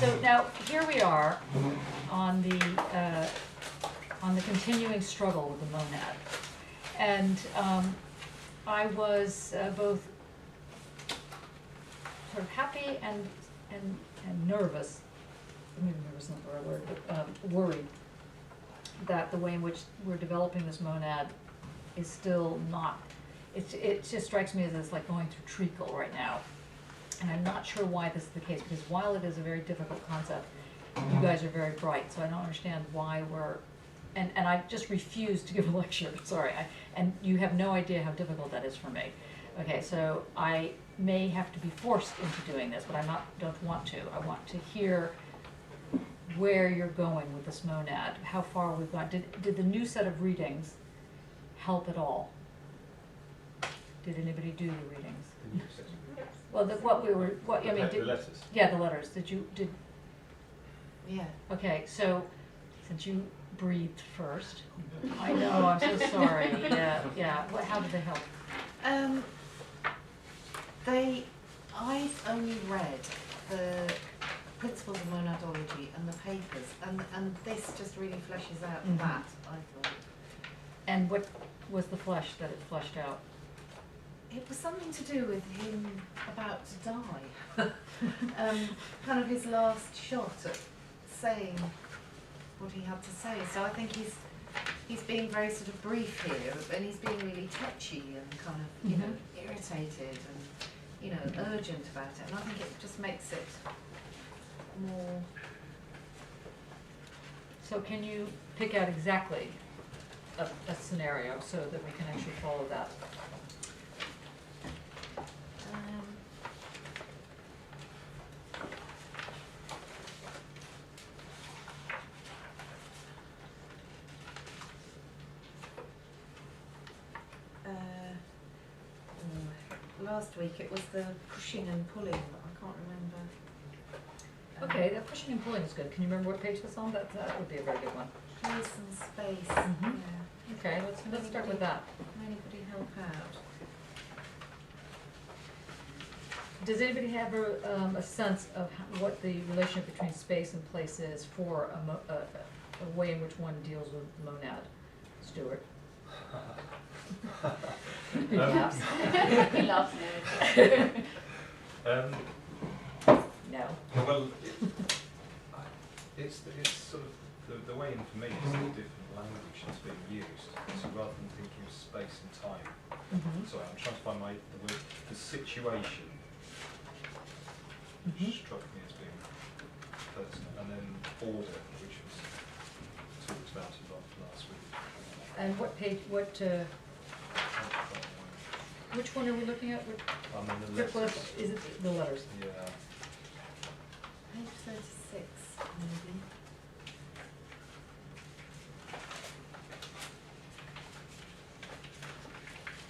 So now, here we are on the continuing struggle with the monad. And I was both sort of happy and nervous, maybe nervous is not the right word, but worried that the way in which we're developing this monad is still not, it just strikes me as it's like going through treacle right now. And I'm not sure why this is the case, because while it is a very difficult concept, you guys are very bright, so I don't understand why we're, and I just refuse to give a lecture, sorry, and you have no idea how difficult that is for me. Okay, so I may have to be forced into doing this, but don't want to. I want to hear where you're going with this monad, how far we've gone. Did the new set of readings help at all? Did anybody do the readings? Well, I mean, the letters. Yeah, the letters. Did? Yeah. Okay, so since you breathed first, I know, I'm so sorry. Yeah. How did they help? I've only read the Principles of Monadology and the papers, and this just really fleshes out that, I thought. And what was the flesh that it fleshed out? It was something to do with him about to die. Kind of his last shot at saying what he had to say. So I think he's being very sort of brief here, and he's being really touchy and kind of, you know, irritated and, urgent about it. And I think it just makes it more. So can you pick out exactly a scenario so that we can actually follow that? Last week it was the pushing and pulling, but I can't remember. Okay, the pushing and pulling is good. Can you remember what page that's on? That would be a very good one. Place and space. Yeah. Okay, let's start with that. Can anybody help out? Does anybody have a sense of what the relationship between space and place is for a way in which one deals with the monad? Stuart? He loves it. No. Well, it's sort of the way information is a different language that's being used. So rather than thinking of space and time, sorry, I'm trying to find the word. The situation struck me as being personal, and then order, which was talked about a lot last week. And what page? Which one are we looking at? The letters. Is it the letters? Yeah. Page 36, maybe.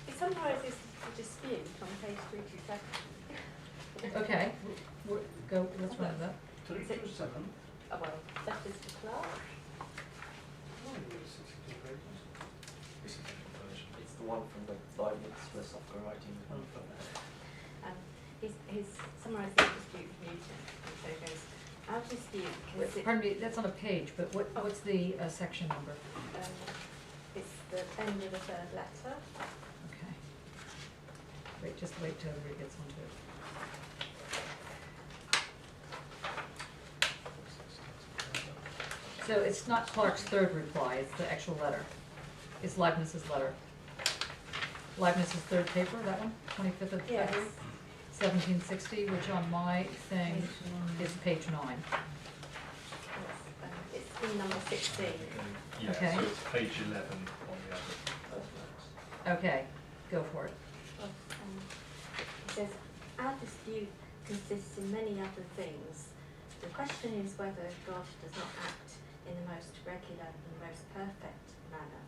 It summarises the dispute on page 327. Okay, let's run that. 327. Oh well, letters to Clarke. It's a different version. It's the one from the Leibniz for software writing. He's summarising the dispute with Newton. So it goes, our dispute Pardon me, that's on a page, but what's the section number? it's the end of the third letter. Okay. Just wait till everybody gets onto it. So it's not Clarke's third reply, it's the actual letter. It's Leibniz's letter. Leibniz's third paper, that one, 25th of Yes. February, 1760, which on my thing is page 9. It's in number 16. Yeah, Okay. so it's page 11 on the other. Okay, go for it. It says, our dispute consists in many other things. The question is whether God does not act in the most regular and most perfect manner.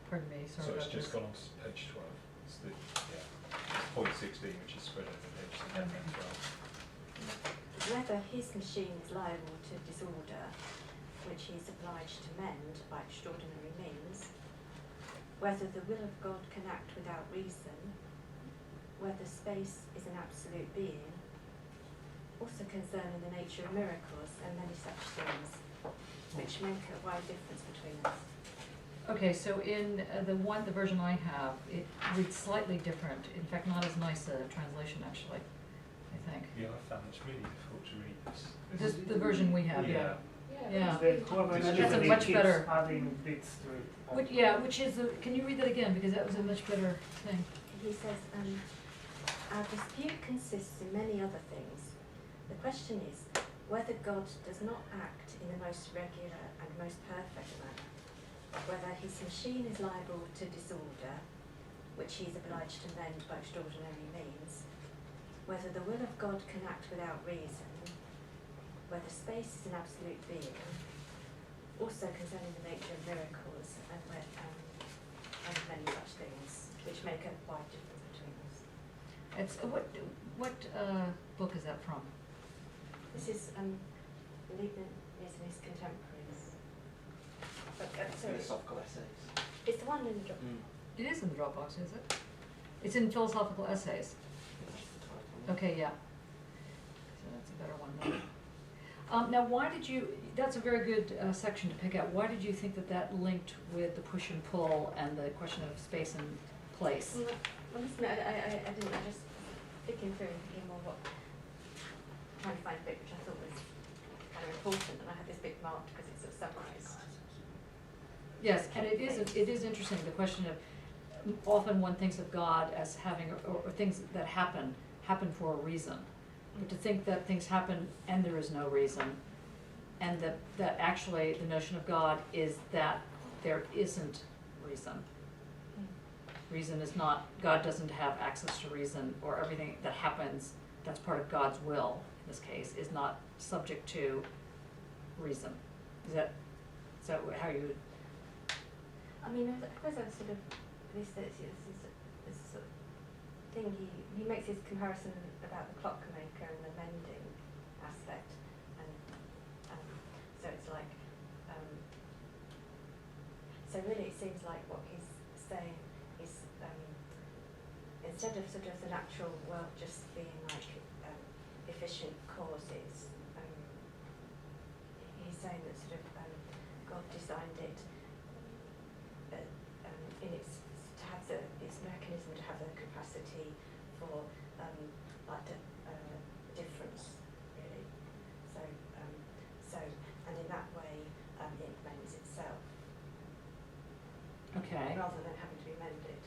Pardon me, sorry So about it's just this. gone on to page 12. It's it's point 16, which is spread over page 11 and 12. Whether his machine is liable to disorder, which he is obliged to mend by extraordinary means, whether the will of God can act without reason, whether space is an absolute being, also concerning the nature of miracles, and many such things, which make a wide difference between us. Okay, so in the version I have, it reads slightly different. In fact, not as nice a translation, actually, I think. Yeah, I found it's really difficult to read this. This, the version we have, yeah. Yeah. The core version That's a really much keeps better- adding bits to it. Which is, can you read that again, because that was a much better thing. He says, our dispute consists in many other things. The question is whether God does not act in the most regular and most perfect manner, whether his machine is liable to disorder, which he is obliged to mend by extraordinary means, whether the will of God can act without reason, whether space is an absolute being, also concerning the nature of miracles and many such things, which make a wide difference between us. It's, what book is that from? This is Leibniz and his contemporaries. Sorry, Philosophical essays. it's the one in the It is in the Dropbox, is it? It's in Philosophical Essays. That's the title. Okay, yeah. So that's a better one then. Now, why did you, that's a very good section to pick out. Why did you think that that linked with the push and pull and the question of space and place? Well, listen, I didn't, I just thinking through and thinking more what, trying to find a bit which I thought was kind of important, and I had this bit marked because it's sort of summarised. Yes, and it is interesting, the question of, often one thinks of God as having, or things that happen for a reason. But to think that things happen and there is no reason, and that actually the notion of God is that there isn't reason. Reason is not, God doesn't have access to reason, or everything that happens that's part of God's will, in this case, is not subject to reason. Is that how you would? I mean, I suppose I sort of, this sort of thing, he makes his comparison about the clockmaker and the mending aspect, and so it's like, so really it seems like what he's saying is, instead of sort of the natural world just being like efficient causes, he's saying that sort of God designed it in its to have its mechanism to have the capacity for like difference, really. So and in that way it mends itself Okay. rather than having to be mended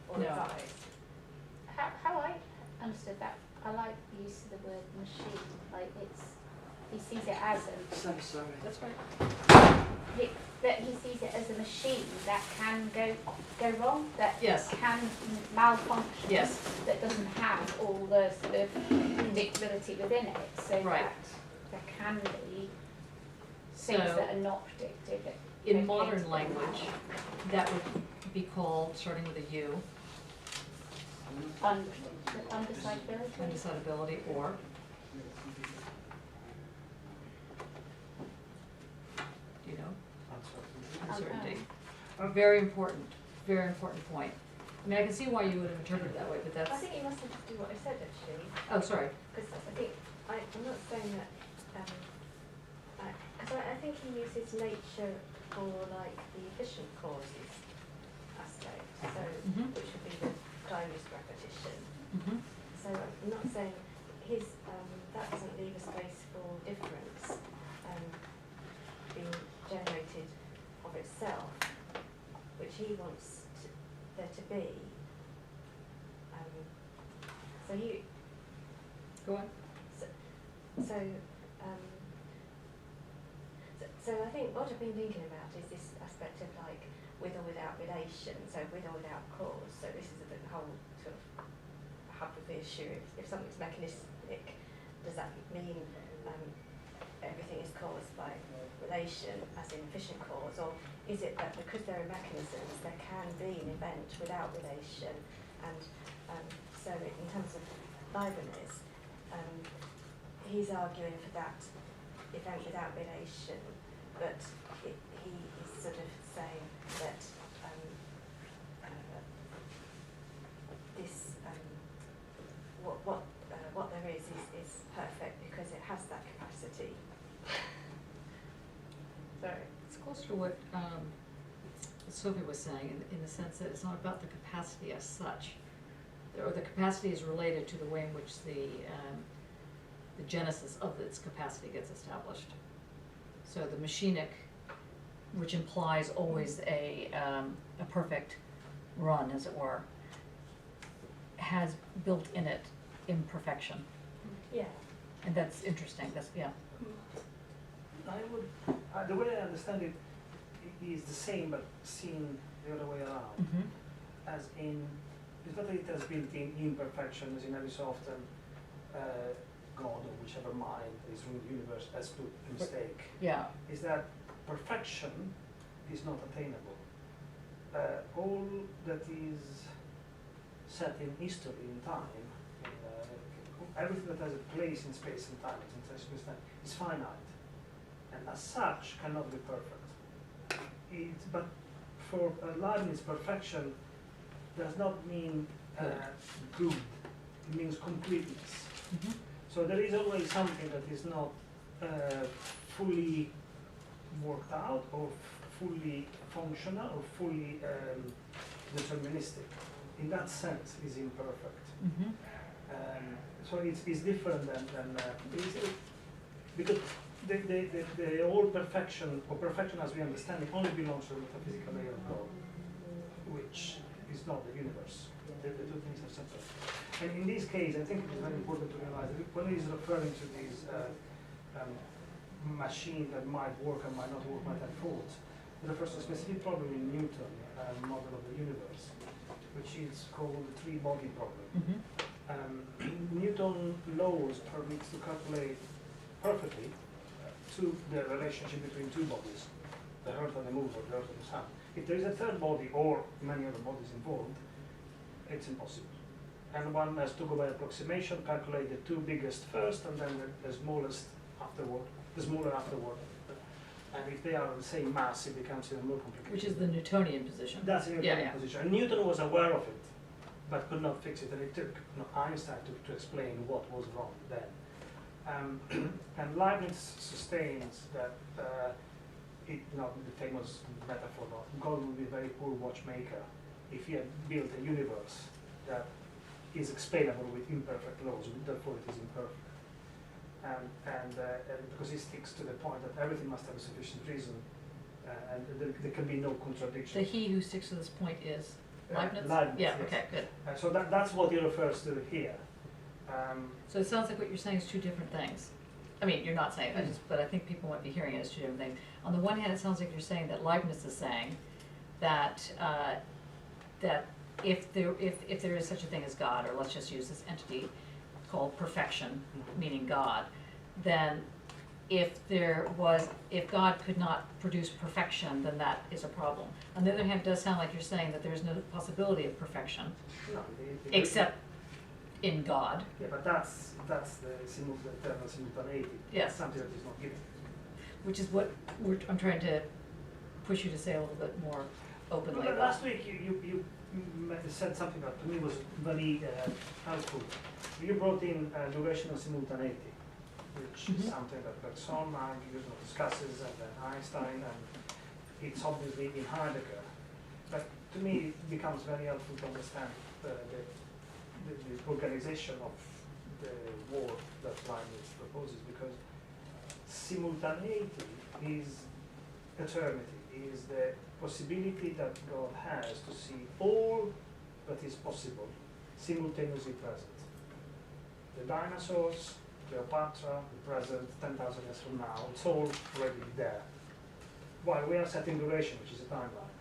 or No. revised. How I understood that, I like the use of the word machine, like he sees it as So sorry. That's right. that he sees it as a machine that can go wrong, that Yes. can malfunction, Yes. that doesn't have all the sort of predictability within it, so Right. that there can be things So, that are not predicted. in modern language, that would be called, starting with a U, Undecidability. undecidability, or do you know? Uncertainty. A very important point. I mean, I can see why you would have interpreted it that way, but I that's, think you must have to do what I said actually. oh, sorry. Because I think, I'm not saying that, because I think he uses nature for like the efficient causes aspect, so, Mhm. which would be the closed repetition. Mhm. So I'm not saying that doesn't leave a space for difference being generated of itself, which he wants there to be. So he, Go on. So I think what I've been thinking about is this aspect of like with or without relation, so with or without cause. So this is the whole sort of hub of the issue. If something's mechanistic, does that mean everything is caused by relation, as in efficient cause, or is it that because there are mechanisms, there can be an event without relation? And so in terms of Leibniz, he's arguing for that event without relation, but he is sort of saying that this what there is perfect because it has that capacity. closer to what Sophie was saying, in the sense that it's not about the capacity as such, or the capacity is related to the way in which the genesis of its capacity gets established. So the machinic, which implies always a perfect run, as it were, has built in it imperfection, Yeah. and that's interesting. That's I would, the way I understand it is the same, but seen the other way around. Mm-hmm. As in, it's not that it has built-in imperfection, as in every so often God or whichever mind is ruling the universe has put a mistake. Yeah. Is that perfection is not attainable. All that is set in history, in time, everything that has a place in space and time, is finite, and as such cannot be perfect. But for Leibniz, perfection does not mean good. It means completeness. Mm-hmm. So there is always something that is not fully worked out, or fully functional, or fully deterministic. In that sense, is imperfect. Mm-hmm. So it's different than because the whole perfection, or perfection as we understand it, only belongs to the metaphysical layer of God, which is not the universe. The two things are separate. And in this case, I think it is very important to realize that when he's referring to these machine that might work and might not work, might have faults, it refers to a specific problem in Newton model of the universe, which is called the three-body problem. Mm-hmm. Newton laws permits to calculate perfectly the relationship between two bodies, the Earth and the Moon, or the Earth and the Sun. If there is a third body, or many other bodies involved, it's impossible. And one has to go by approximation, calculate the two biggest first, and then the smallest afterward, the smaller afterward. And if they are the same mass, it becomes even more complicated. Which is the Newtonian position. That's the Newtonian Yeah. position. And Newton was aware of it, but could not fix it. And it took Einstein to explain what was wrong then. And Leibniz sustains that the famous metaphor of God would be a very poor watchmaker if he had built a universe that is explainable with imperfect laws, therefore it is imperfect. And because he sticks to the point that everything must have a sufficient reason, and there can be no contradiction. The he who sticks to this point is Leibniz? Leibniz, Yeah, yes. okay, good. So that's what he refers to here. So it sounds like what you're saying is two different things. I mean, you're not saying, but I think people might be hearing it as two different things. On the one hand, it sounds like you're saying that Leibniz is saying that that if there is such a thing as God, or let's just use this entity called perfection, meaning God, then if God could not produce perfection, then that is a problem. On the other hand, it does sound like you're saying that there is no possibility of perfection, No, except in God. Yeah, but that's the eternal simultaneity. Yes. Something that is not given. Which is what I'm trying to push you to say a little bit more openly Well, about. last week you said something that to me was very helpful. You brought in duration and simultaneity, which is something that Bergson discusses, and then Einstein, and it's obviously in Heidegger. But to me, it becomes very helpful to understand the organization of the world that Leibniz proposes, because simultaneity is eternity, is the possibility that God has to see all that is possible simultaneously present. The dinosaurs, Cleopatra, the present, 10,000 years from now, it's all already there. While we are setting duration, which is a timeline.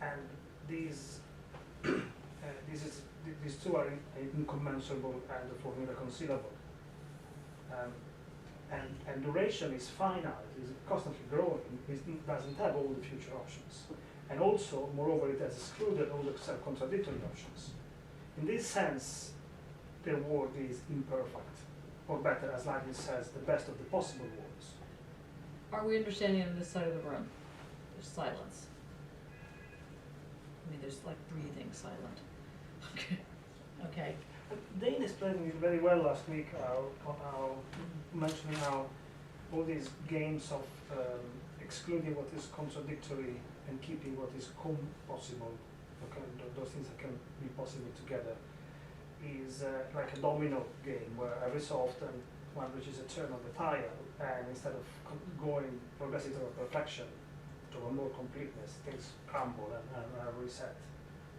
And these two are incommensurable and therefore irreconcilable. And duration is finite, is constantly growing, it doesn't have all the future options. And also, moreover, it has excluded all the self-contradictory options. In this sense, the world is imperfect, or better, as Leibniz says, the best of the possible worlds. Are we understanding on this side of the room? There's silence. I mean, there's like breathing silent. Okay. Okay. Dane explained it very well last week, mentioning how all these games of excluding what is contradictory and keeping what is possible, okay, those things that can be possible together, is like a domino game where every so often one reaches a turn on the tire, and instead of going progressing to a perfection, to a more completeness, things crumble and are reset.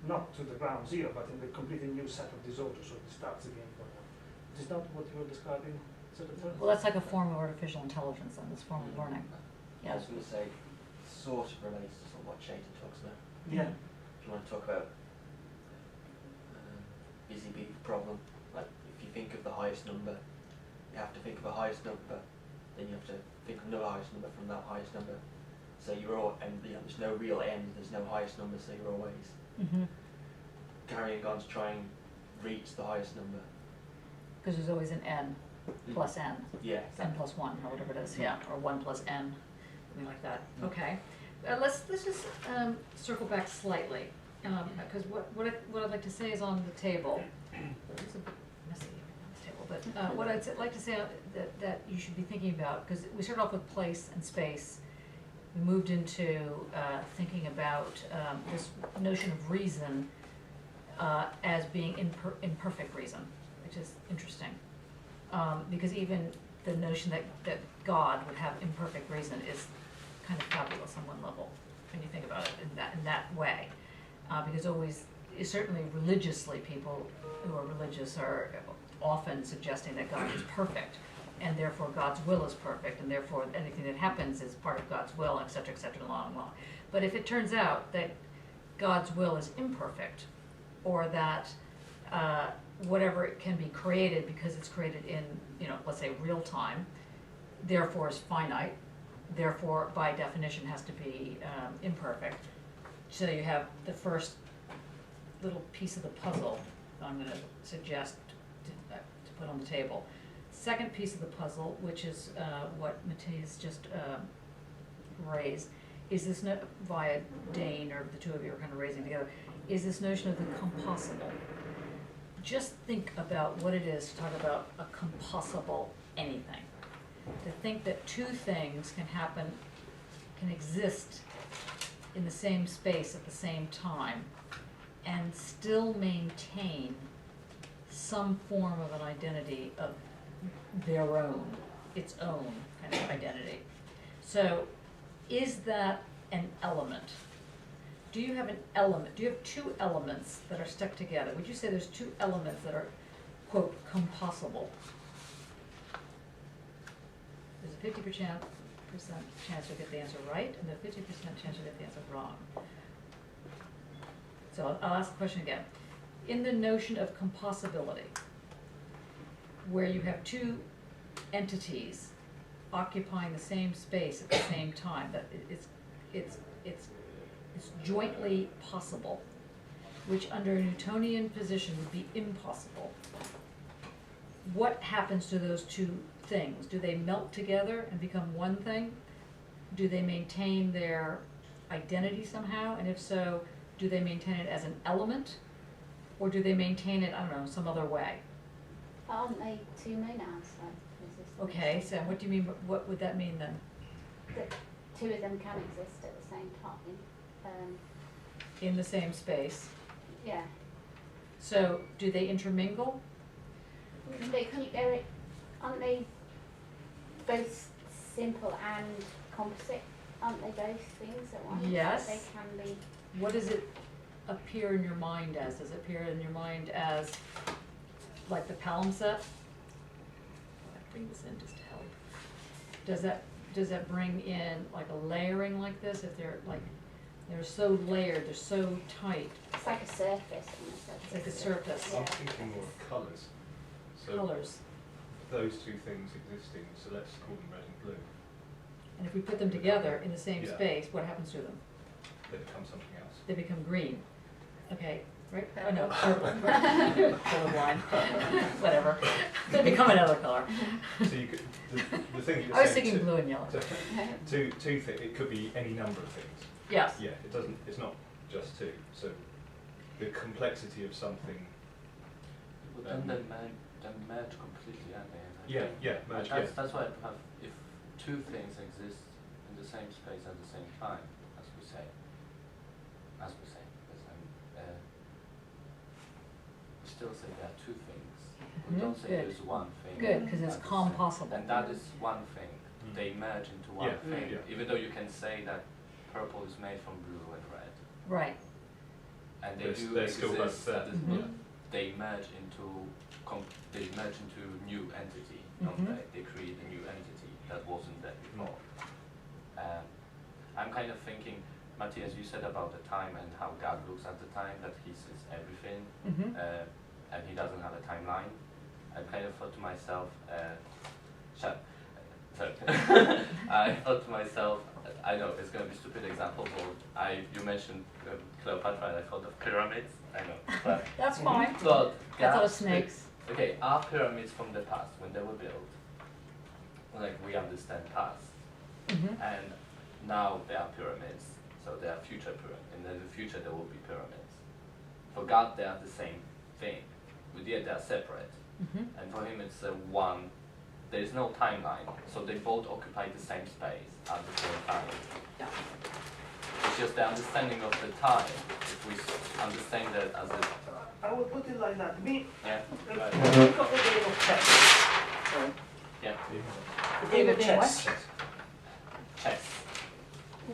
Not to the ground zero, but in the completely new set of disorders, so it starts again. Is that what you were describing? Well, that's like a form of artificial intelligence and this form of learning. I Yeah. was going to say, sort of relates to sort of what Chayton talks about. Yeah. If you want to talk about busy bee problem, like if you think of the highest number, you have to think of a highest number, then you have to think of another highest number from that highest number. So you're all, and you know, there's no real end, there's no highest number, so you're always carrying on to try and reach the highest number. Because there's always an n plus n. Yeah, N plus 1, or whatever it is, yeah, or 1 plus n, something like that. Okay, let's just circle back slightly, because what I'd like to say is on the table. It's a bit messy on this table, but what I'd like to say that you should be thinking about, because we started off with place and space. We moved into thinking about this notion of reason as being imperfect reason, which is interesting. Because even the notion that God would have imperfect reason is kind of fabulous on one level when you think about it in that way. Because certainly religiously, people who are religious are often suggesting that God is perfect, and therefore God's will is perfect, and therefore anything that happens is part of God's will, et cetera, long. But if it turns out that God's will is imperfect, or that whatever it can be created because it's created in, let's say real time, therefore is finite, therefore by definition has to be imperfect. So you have the first little piece of the puzzle I'm going to suggest to put on the table. Second piece of the puzzle, which is what Matthias just raised, is this via Dane, or the two of you are kind of raising together, is this notion of the compossible. Just think about what it is to talk about a compossible anything. To think that two things can exist in the same space at the same time and still maintain some form of an identity of their own, its own kind of identity. So, is that an element? Do you have an element? Do you have two elements that are stuck together? Would you say there's two elements that are, quote, compossible? There's a 50% chance you'll get the answer right, and a 50% chance you'll get the answer wrong. So I'll ask the question again. In the notion of compossibility, where you have two entities occupying the same space at the same time, that it's jointly possible, which under a Newtonian position would be impossible. What happens to those two things? Do they melt together and become one thing? Do they maintain their identity somehow? And if so, do they maintain it as an element? Or do they maintain it, I don't know, some other way? Aren't they two monads, like? Okay, so what do you mean, what would that mean then? That two of them can exist at the same time. In the same space. Yeah. So do they intermingle? Aren't they both simple and composite? Aren't they both things at once? Yes. They can be. What does it appear in your mind as? Does it appear in your mind as like the palimpsest? I'll bring this in just to help. Does that bring in like a layering like this? If they're so layered, they're so tight. It's like a surface. It's like a surface. I'm thinking more of colours. So Colors. those two things existing, so let's call them red and blue. And if we put them together in the same Yeah. space, what happens to them? They become something else. They become green. Okay, right? Oh no, purple. Colorblind. Whatever. They become another color. So you could, the thing you're I was saying thinking blue and yellow. two things, it could be any number of things. Yes. Yeah, it's not just two. So the complexity of something. But then they merge completely, aren't they? And I think Yeah, merge, that's why if two things exist in the same space at the same time, as we say. We still say there are two things. We don't say Good. there's one thing. Good, because it's at the calm same- possible. And that is one thing. They merge into one Yeah, thing. yeah. Even though you can say that purple is made from blue and red. Right. And they They're- do they're still exist, both there. Mhm. they merge into new entity, don't Mhm. they? They create a new entity that wasn't there before. I'm kind of thinking, Matthias, you said about the time and how God looks at the time, that he sees everything, Mhm. and he doesn't have a timeline. I kind of thought to myself, sorry. I thought to myself, I know it's going to be a stupid example, but you mentioned Cleopatra, and I thought of pyramids. I know, but That's fine. but That's all God- snakes. Okay, are pyramids from the past when they were built? Like we understand past, Mhm. and now there are pyramids, so there are future pyramids, and in the future there will be pyramids. For God, they are the same thing, but yet they are separate. Mhm. And for him, it's one. There is no timeline, so they both occupy the same space at the same time. Yeah. It's just the understanding of the time. If we understand that as a I would put it like that. yeah, right. Think of the game of chess. yeah, The game of Game of chess. chess.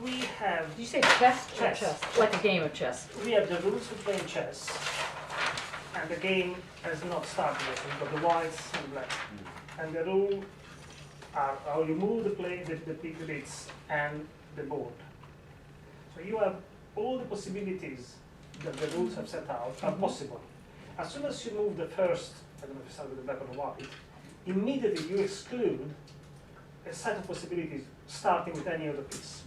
We have Did you say chess or Chess. chess? Like a game of chess. we have the rules for playing chess, and the game has not started yet. We've got the whites and black, and the rule are how you move the bits and the board. So you have all the possibilities that the rules have set out are possible. As soon as you move the first, I don't know if you start with the black or the white, immediately you exclude a set of possibilities starting with any other piece.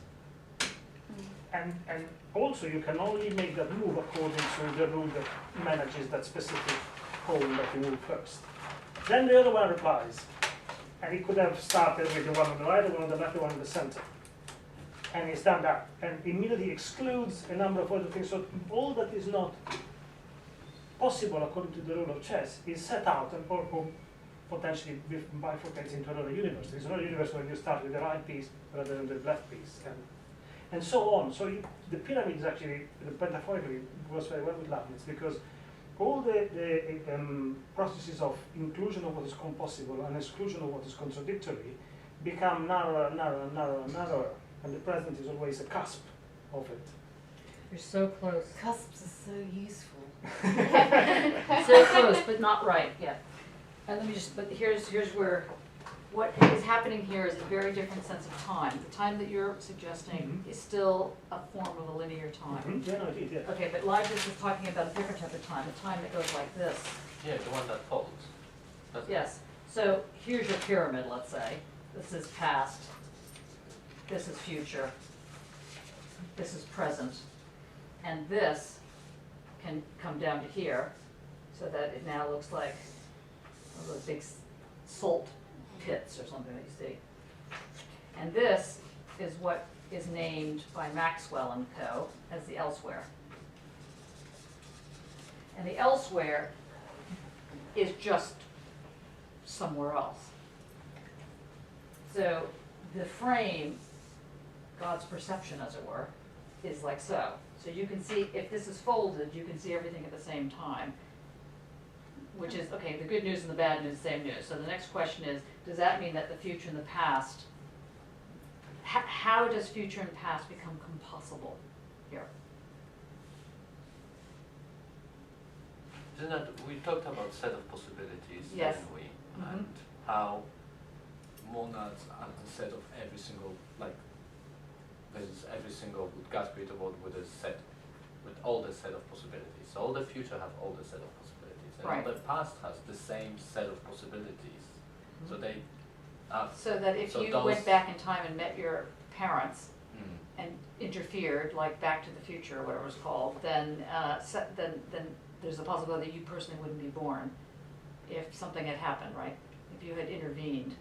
And also you can only make that move according to the rule that manages that specific hole that you move first. Then the other one replies, and he could have started with the one on the right, the one on the left, the one in the center. And he's done that, and immediately excludes a number of other things. So all that is not possible according to the rule of chess is set out and or potentially bifurcates into another universe. There's another universe where you start with the right piece rather than the left piece, and so on. So the pyramids actually, metaphorically, goes very well with Leibniz, because all the processes of inclusion of what is compossible and exclusion of what is contradictory become narrower, narrower, narrower, narrower, and the present is always a cusp of it. You're so close. Cusps are so useful. So close, but not right yet. And let me just, but here's where, what is happening here is a very different sense of time. The time that you're suggesting is still a form of a linear time. Yeah, no, indeed, yeah. Okay, but Leibniz is talking about a different type of time, a time that goes like this. Yeah, the one that folds. That's Yes, so here's your pyramid, let's say. This is past, this is future, this is present, and this can come down to here, so that it now looks like one of those big salt pits or something that you see. And this is what is named by Maxwell and Co. as the elsewhere. And the elsewhere is just somewhere else. So the frame, God's perception as it were, is like so. So you can see, if this is folded, you can see everything at the same time. Which is, okay, the good news and the bad news, same news. So the next question is, does that mean that the future and the past, how does future and past become compossible here? Isn't that, we talked about set of possibilities, Yes. didn't we? Mhm. And how monads are the set of every single, like, there's every single, God created a world with a set, with all the set of possibilities. So all the future have all the set of possibilities. And Right. all the past has the same set of possibilities. So they have, So that if So you those- went back in time and met your parents mm, and interfered, like Back to the Future or whatever it was called, then then there's a possibility you personally wouldn't be born if something had happened, right? If you had intervened.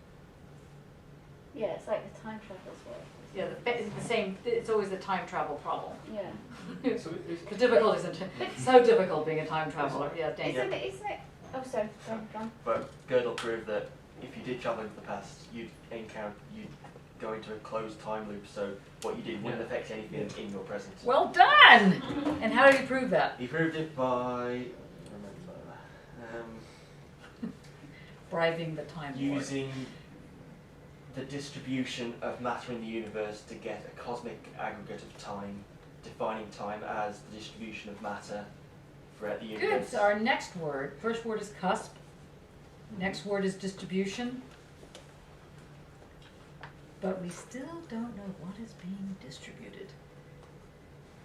Yeah, it's like the time travel's work. Yeah, the same, it's always the time travel problem. Yeah. So The difficulties, it's so difficult being a time traveler, yeah, Isn't it, oh sorry, go on. But Gödel proved that if you did travel into the past, you'd go into a closed time loop, so what you did wouldn't affect anything in your present. Well done! And how did he prove that? He proved it by Bribing the Time Lord. using the distribution of matter in the universe to get a cosmic aggregate of time, defining time as the distribution of matter throughout the universe. Good, so our next word, first word is cusp, next word is distribution, but we still don't know what is being distributed.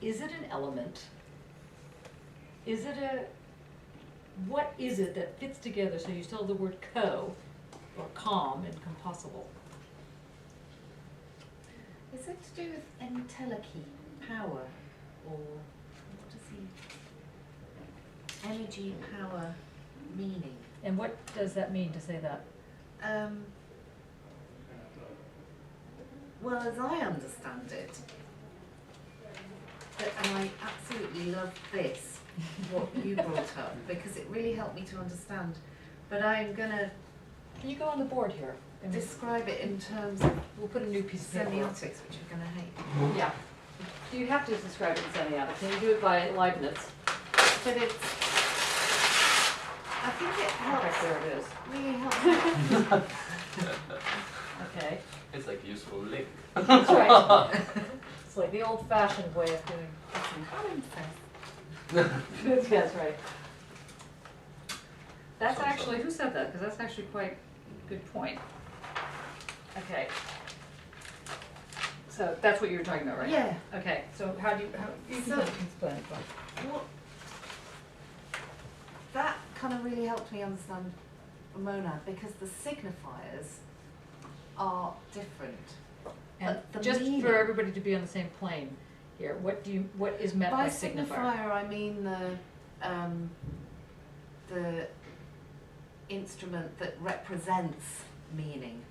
Is it an element? Is it what is it that fits together so you still have the word co, or com, and compossible? Is it to do with entelechy, power, or what does he? Energy, power, meaning. And what does that mean to say that? Well, as I understand it, and I absolutely love this, what you brought up, because it really helped me to understand. But I'm going to Can you go on the board here? And describe it in terms of we'll put a new piece of paper. semiotics, which you're going to hate. Yeah. You have to describe it in semiotics. Can you do it by Leibniz? But it's, I think it helps, There it is. really helps. Okay. It's like a useful link. That's right. It's like the old-fashioned way of doing. Some common sense. That's right. That's So- actually, who said that? Because that's actually quite a good point. Okay. So that's what you were talking about, right? Yeah. Okay, so how do you So- can explain it, Bob. What, that kind of really helped me understand a monad, because the signifiers are different. And But the just meaning- for everybody to be on the same plane here, what is meant by signifier? Signifier, I mean the instrument that represents meaning.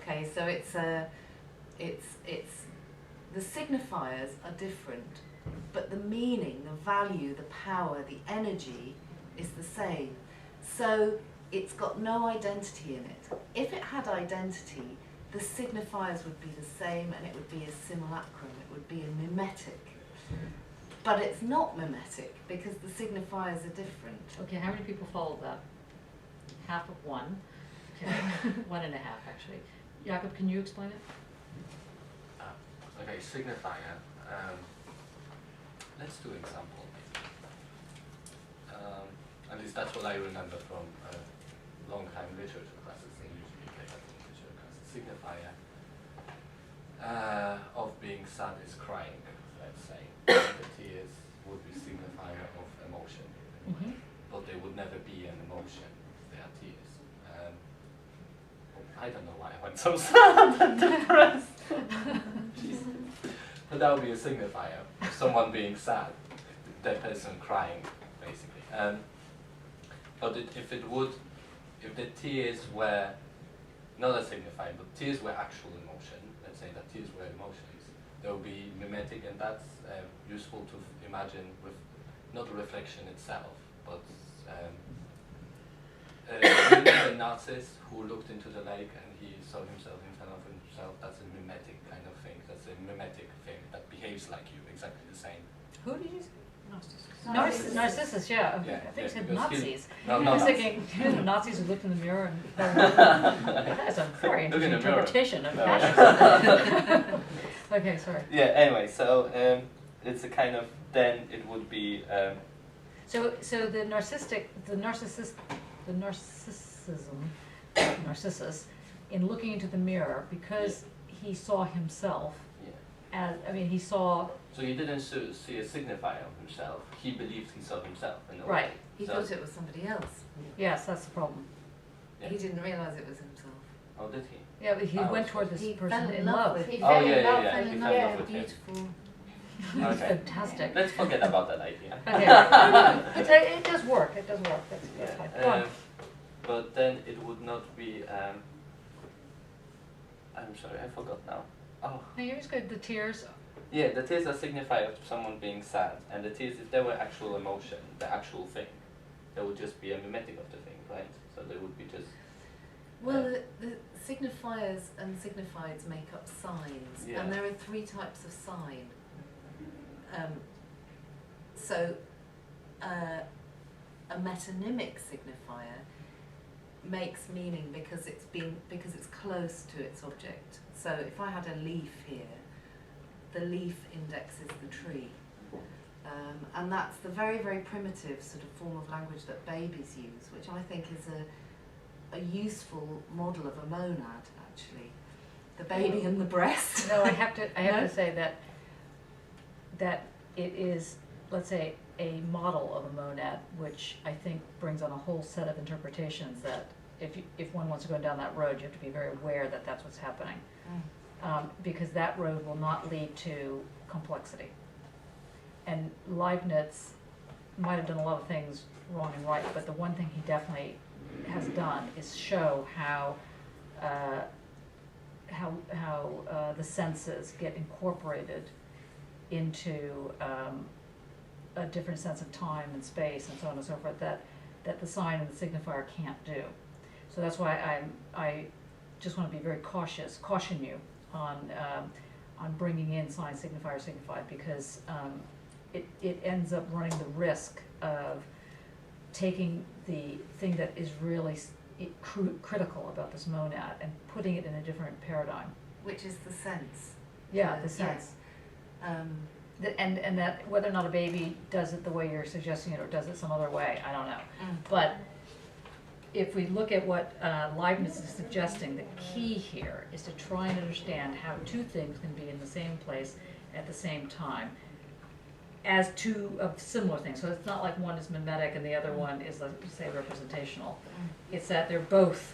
Okay, so it's the signifiers are different, but the meaning, the value, the power, the energy is the same. So it's got no identity in it. If it had identity, the signifiers would be the same, and it would be a simulacrum, it would be a mimetic. But it's not mimetic, because the signifiers are different. Okay, how many people followed that? Half of one. Okay, 1.5 actually. Jakob, can you explain it? Okay, signifier. Let's do example. At least that's what I remember from long time literature classes in UK literature classes. Signifier of being sad is crying, let's say. The tears would be signifier of emotion, Mm-hmm. but they would never be an emotion. They are tears. I don't know why I went so sad and depressed. But that would be a signifier of someone being sad, that person crying, basically. But if the tears were not a signifier, but tears were actual emotion, let's say that tears were emotions, there would be mimetic, and that's useful to imagine with not the reflection itself, but the narcissist who looked into the lake and he saw himself in front of himself, that's a mimetic kind of thing. That's a mimetic thing that behaves like you, exactly the same. Who did you say? Narcissus. Narcissus, yeah. Yeah, I think you said because Nazis. No, I no, was Nazis. thinking Nazis who looked in the mirror and that's a very Look in interesting the mirror. interpretation of No. fascism. Okay, sorry. Yeah, anyway, so it's a kind of, then it would be, So the Narcissus, in looking into the mirror, because he saw himself as, he saw, so he didn't see a signifier of himself, he believed he saw himself in a way. right, He So- thought it was somebody else. yes, that's the problem. Yeah. He didn't realise it was himself. Oh, did he? Yeah, but he Oh, went so toward this He person fell in love. with He him. Oh, fell yeah, in love, yeah, fell he in fell love. in love with him. Beautiful. It's Okay. fantastic. Let's forget about that idea. Okay, it does work, that's fine. Go on. But then it would not be, I'm sorry, I forgot now. Oh, No, yours good, the tears. yeah, the tears are signifier of someone being sad, and the tears, if they were actual emotion, the actual thing, they would just be a mimetic of the thing, right? So they would be just Well, the signifiers and signifieds make up signs, Yeah. and there are 3 types of sign. So, a metonymic signifier makes meaning because it's close to its object. So, if I had a leaf here, the leaf indexes the tree. And that's the very, very primitive sort of form of language that babies use, which I think is a useful model of a monad, actually. The baby and the breast. No, I have to No? say that it is, let's say, a model of a monad, which I think brings on a whole set of interpretations that if one wants to go down that road, you have to be very aware that that's what's happening. Because that road will not lead to complexity. And Leibniz might have done a lot of things wrong and right, but the one thing he definitely has done is show how the senses get incorporated into a different sense of time and space and so on and so forth that the sign and the signifier can't do. So that's why I just want to be very caution you on bringing in sign, signifier, signified, because it ends up running the risk of taking the thing that is really critical about this monad and putting it in a different paradigm. Which is the sense. Yeah, the sense. And that whether or not a baby does it the way you're suggesting it or does it some other way, I don't know. But if we look at what Leibniz is suggesting, the key here is to try and understand how 2 things can be in the same place at the same time as 2 of similar things. So it's not like one is mimetic and the other one is, let's say, representational. It's that they're both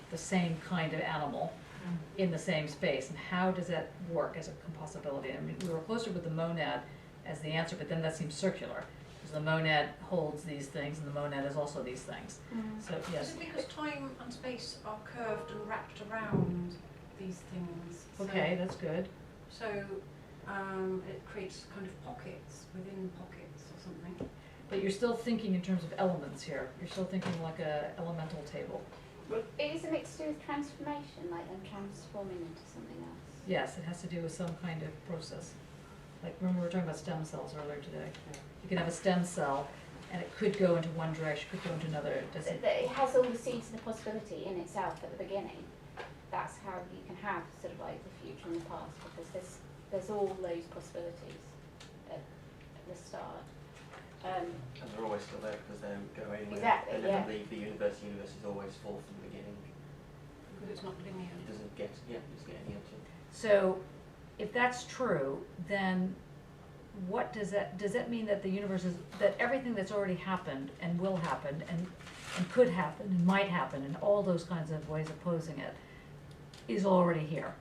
the same kind of animal in the same space. And how does that work as a compossibility? I mean, we were closer with the monad as the answer, but then that seems circular. Because the monad holds these things and the monad is also these things. So, yes. Is it because time and space are curved and wrapped around these things? Okay, that's good. So it creates kind of pockets within pockets or something. But you're still thinking in terms of elements here. You're still thinking like a elemental table. Is it to do with transformation, like them transforming into something else? Yes, it has to do with some kind of process. Like, remember we were talking about stem cells earlier today. You can have a stem cell, and it could go into one direction, could go into another. Does it? It has all the seeds of the possibility in itself at the beginning. That's how you can have sort of like the future and the past, because there's all those possibilities at the start. And they're always still there because they don't go anywhere. Exactly, They yeah. never leave the universe. The universe is always full from the beginning. Because it's not linear. It doesn't get any answer. So, if that's true, then what does that mean that the universe is, that everything that's already happened and will happen and could happen and might happen and all those kinds of ways of posing it is already here?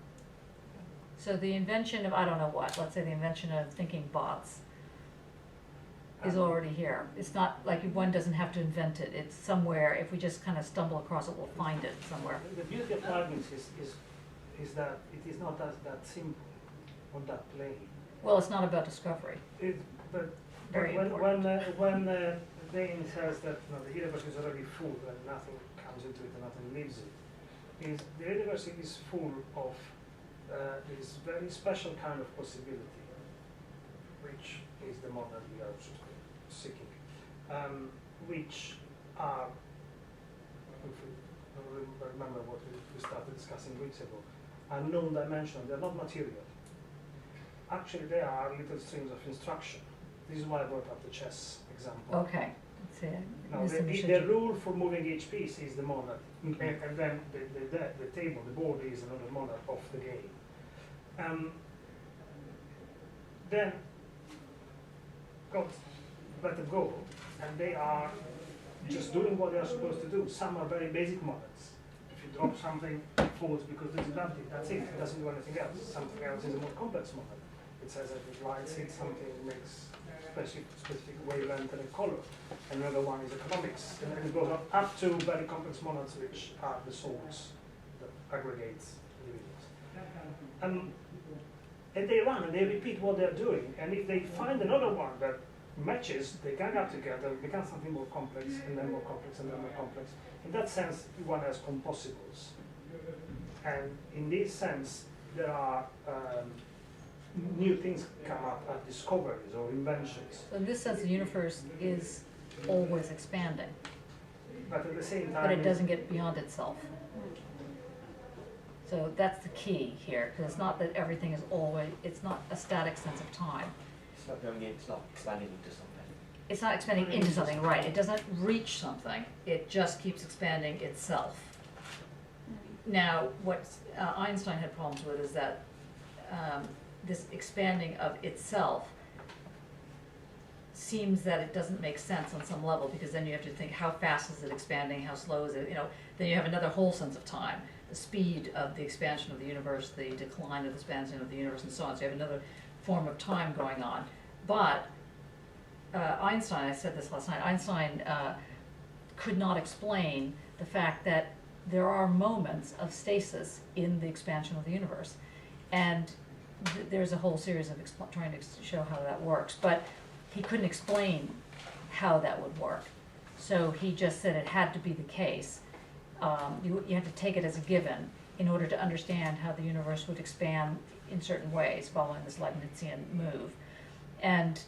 So the invention of, I don't know what, let's say the invention of thinking bots is already here. It's not like one doesn't have to invent it. It's somewhere. If we just kind of stumble across it, we'll find it somewhere. The beauty of Leibniz is that it is not that simple on that plane. Well, it's not about discovery. But Very when important. Dane says that the universe is already full and nothing comes into it and nothing leaves it, the universe is full of this very special kind of possibility, which is the model we are seeking, which are, if we remember what we started discussing weeks ago, are non-dimensional. They are not material. Actually, they are little strings of instruction. This is why I brought up the chess example. Okay. Let's see. Now, the rule for moving each piece is the monad, and then the table, the board is another monad of the game. Then gods let them go, and they are just doing what they are supposed to do. Some are very basic monads. If you drop something, it falls because there's gravity. That's it. It doesn't do anything else. Something else is a more complex monad. It says that it lights it, something makes specific wavelength and a color. Another one is economics, and then it goes up to very complex monads, which are the souls that aggregates individuals. And they run and they repeat what they're doing, and if they find another one that matches, they gang up together, become something more complex, and then more complex, and then more complex. In that sense, one has compossibles. And in this sense, there are new things come up as discoveries or inventions. So in this sense, the universe is always expanding, But at the same time, but it doesn't get beyond itself. So that's the key here, because it's not that everything is always, it's not a static sense of time. It's not going in, it's not expanding into something. It's not expanding into something, right? It doesn't reach something, it just keeps expanding itself. Now, what Einstein had problems with is that this expanding of itself seems that it doesn't make sense on some level, because then you have to think, how fast is it expanding, how slow is it, you know, then you have another whole sense of time, the speed of the expansion of the universe, the decline of the expansion of the universe, and so on. So you have another form of time going on. But Einstein, I said this last night, Einstein could not explain the fact that there are moments of stasis in the expansion of the universe. And there's a whole series of trying to show how that works. But he couldn't explain how that would work. So he just said it had to be the case. You have to take it as a given in order to understand how the universe would expand in certain ways following this Leibnizian move. And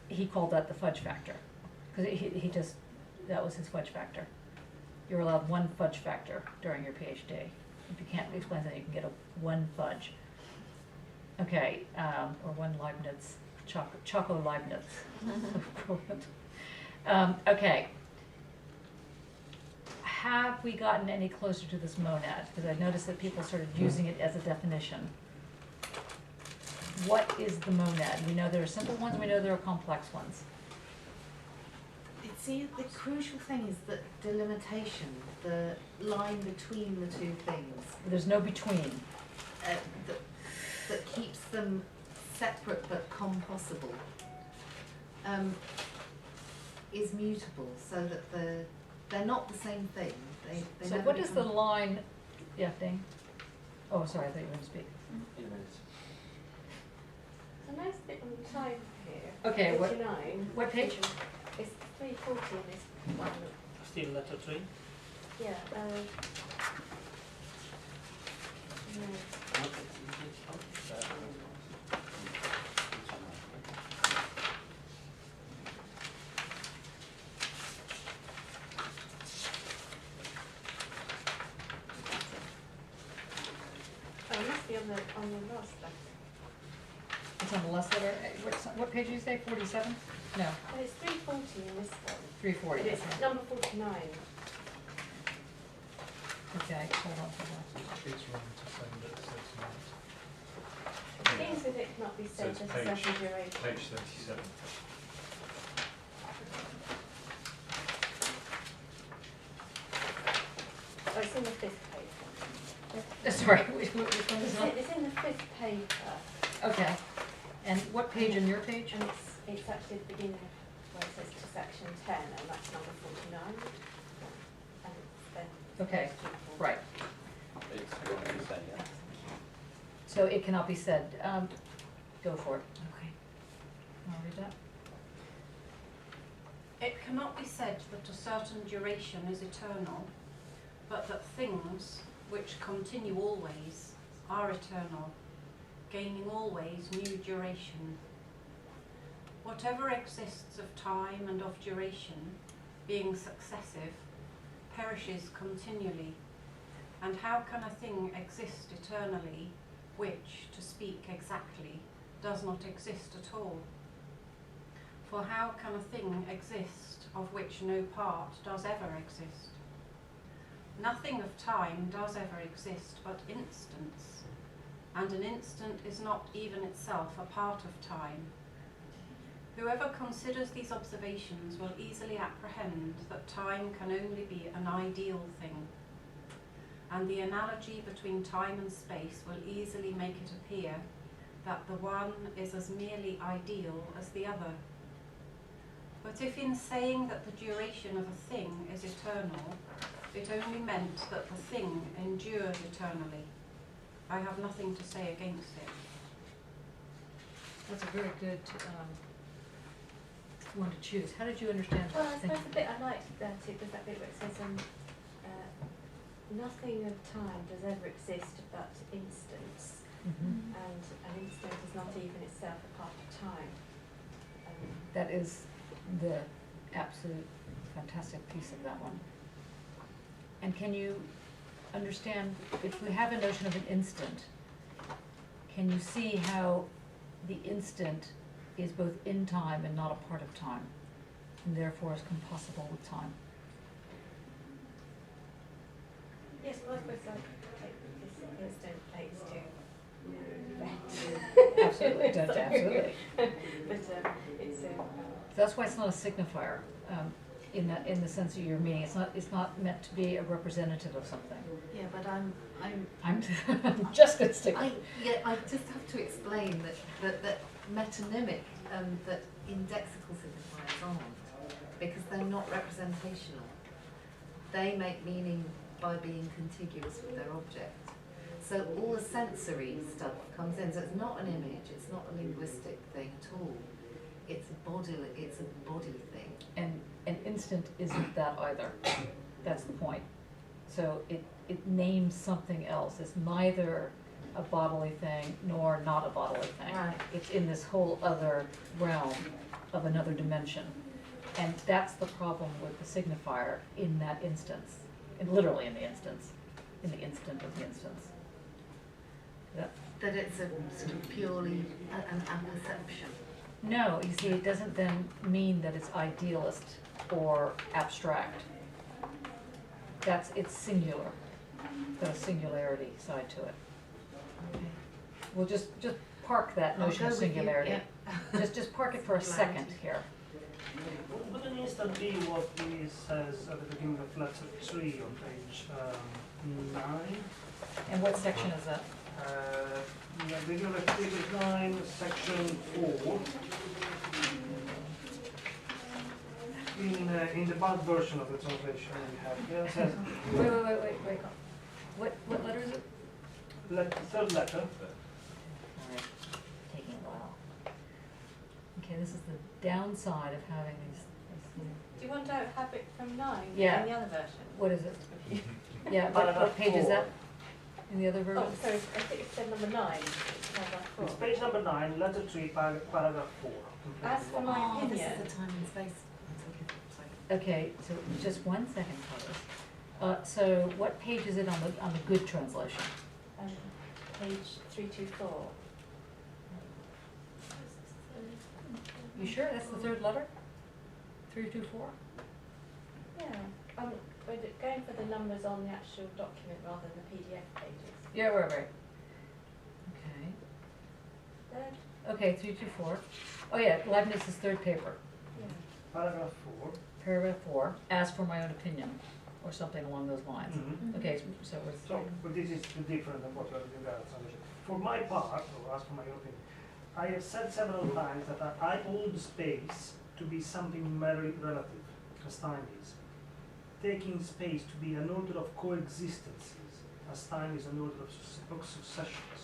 he called that the fudge factor, because he just, that was his fudge factor. You're allowed one fudge factor during your PhD. If you can't explain that, you can get one fudge. Okay, or one Leibniz, Choco Leibniz. Okay. Have we gotten any closer to this monad? Because I noticed that people started using it as a definition. What is the monad? We know there are simple ones, we know there are complex ones. See, the crucial thing is the delimitation, the line between the two things. There's no between. That keeps them separate but compossible, is mutable, so that they're not the same thing. They So never what is the become- line, yeah, Dane? Oh, sorry, I thought you were going to speak. In a minute. There's a nice bit on time here. Okay, what- 49. what page? It's 340 in this one. Still letter 3? Yeah. No. Oh, it must be on the last letter. It's on the last letter. What page did you say, 47? No, Oh, it's 340 in this one. 340. But it's okay. number 49. Okay, hold on. It's wrong to send it, so it's not. Things with it cannot be So said it's as a page- certain duration. Page 37. Oh, it's in the 5th paper. Sorry, which one is it? It's in the 5th paper, Okay. And what page in your page? and it's actually the beginning where it says to section 10, and that's number 49. And it's then. Okay, right. It's going to be said, yeah. So it cannot be said. Go for it. Okay. Want to read that? It cannot be said that a certain duration is eternal, but that things which continue always are eternal, gaining always new duration. Whatever exists of time and of duration, being successive, perishes continually. And how can a thing exist eternally, which, to speak exactly, does not exist at all? For how can a thing exist of which no part does ever exist? Nothing of time does ever exist but instants, and an instant is not even itself a part of time. Whoever considers these observations will easily apprehend that time can only be an ideal thing, and the analogy between time and space will easily make it appear that the one is as merely ideal as the other. But if in saying that the duration of a thing is eternal, it only meant that the thing endured eternally, I have nothing to say against it. That's a very good want to choose. How did you understand Well, I that? suppose the bit I liked that it was that bit where it says, nothing of time does ever exist but instants, Mhm. and an instant is not even itself a part of time. That is the absolute fantastic piece of that one. And can you understand, if we have a notion of an instant, can you see how the instant is both in time and not a part of time, and therefore is compossible with time? Yes, well, I suppose like this instant takes to Absolutely, absolutely. but it's So that's why it's not a signifier, in the sense of your meaning. It's not meant to be a representative of something. Yeah, but I'm I'm just gonna stick. I just have to explain that metonymic that indexical signifiers aren't, because they're not representational. They make meaning by being contiguous with their object. So all the sensory stuff comes in. So it's not an image. It's not a linguistic thing at all. It's a body thing. And an instant isn't that either. That's the point. So it names something else. It's neither a bodily thing nor not a bodily thing. Right. It's in this whole other realm of another dimension. And that's the problem with the signifier in that instance, and literally in the instance, in the instant of the instance. That it's a sort of purely an apperception. No, you see, it doesn't then mean that it's idealist or abstract. It's singular, got a singularity side to it. Okay. We'll just park that notion of singularity. Just park it for a Glad. second here. Would an instant be what he says at the beginning of letter 3 on page 9? And what section is that? Beginning of page 9, section 4. In the bad version of the translation we have here, it says, Wait. What letter is it? third letter. Alright, taking a while. Okay, this is the downside of having these Do you want to have it from 9 Yeah. in the other version? what is it? Yeah, what page is that? In the other version? Oh, sorry, I think it said number 9. Paragraph 4. It's page number 9, letter 3, paragraph 4. As for my Oh, this opinion, is the time and space. Okay, so just 1 second, Carlos. So what page is it on the good translation? page 324. You sure that's the third letter? 324? Yeah, we're going for the numbers on the actual document rather than the PDF pages. Yeah, right. Okay. Third? Okay, 324. Oh yeah, Leibniz's third paper, Yeah. Paragraph 4. paragraph 4, as for my own opinion, or something along those lines. Mhm. Okay, so we're, So, but this is different than what you are doing there. For my part, or as for my opinion, I have said several times that I hold space to be something very relative, as time is. Taking space to be an order of coexistences, as time is an order of successions.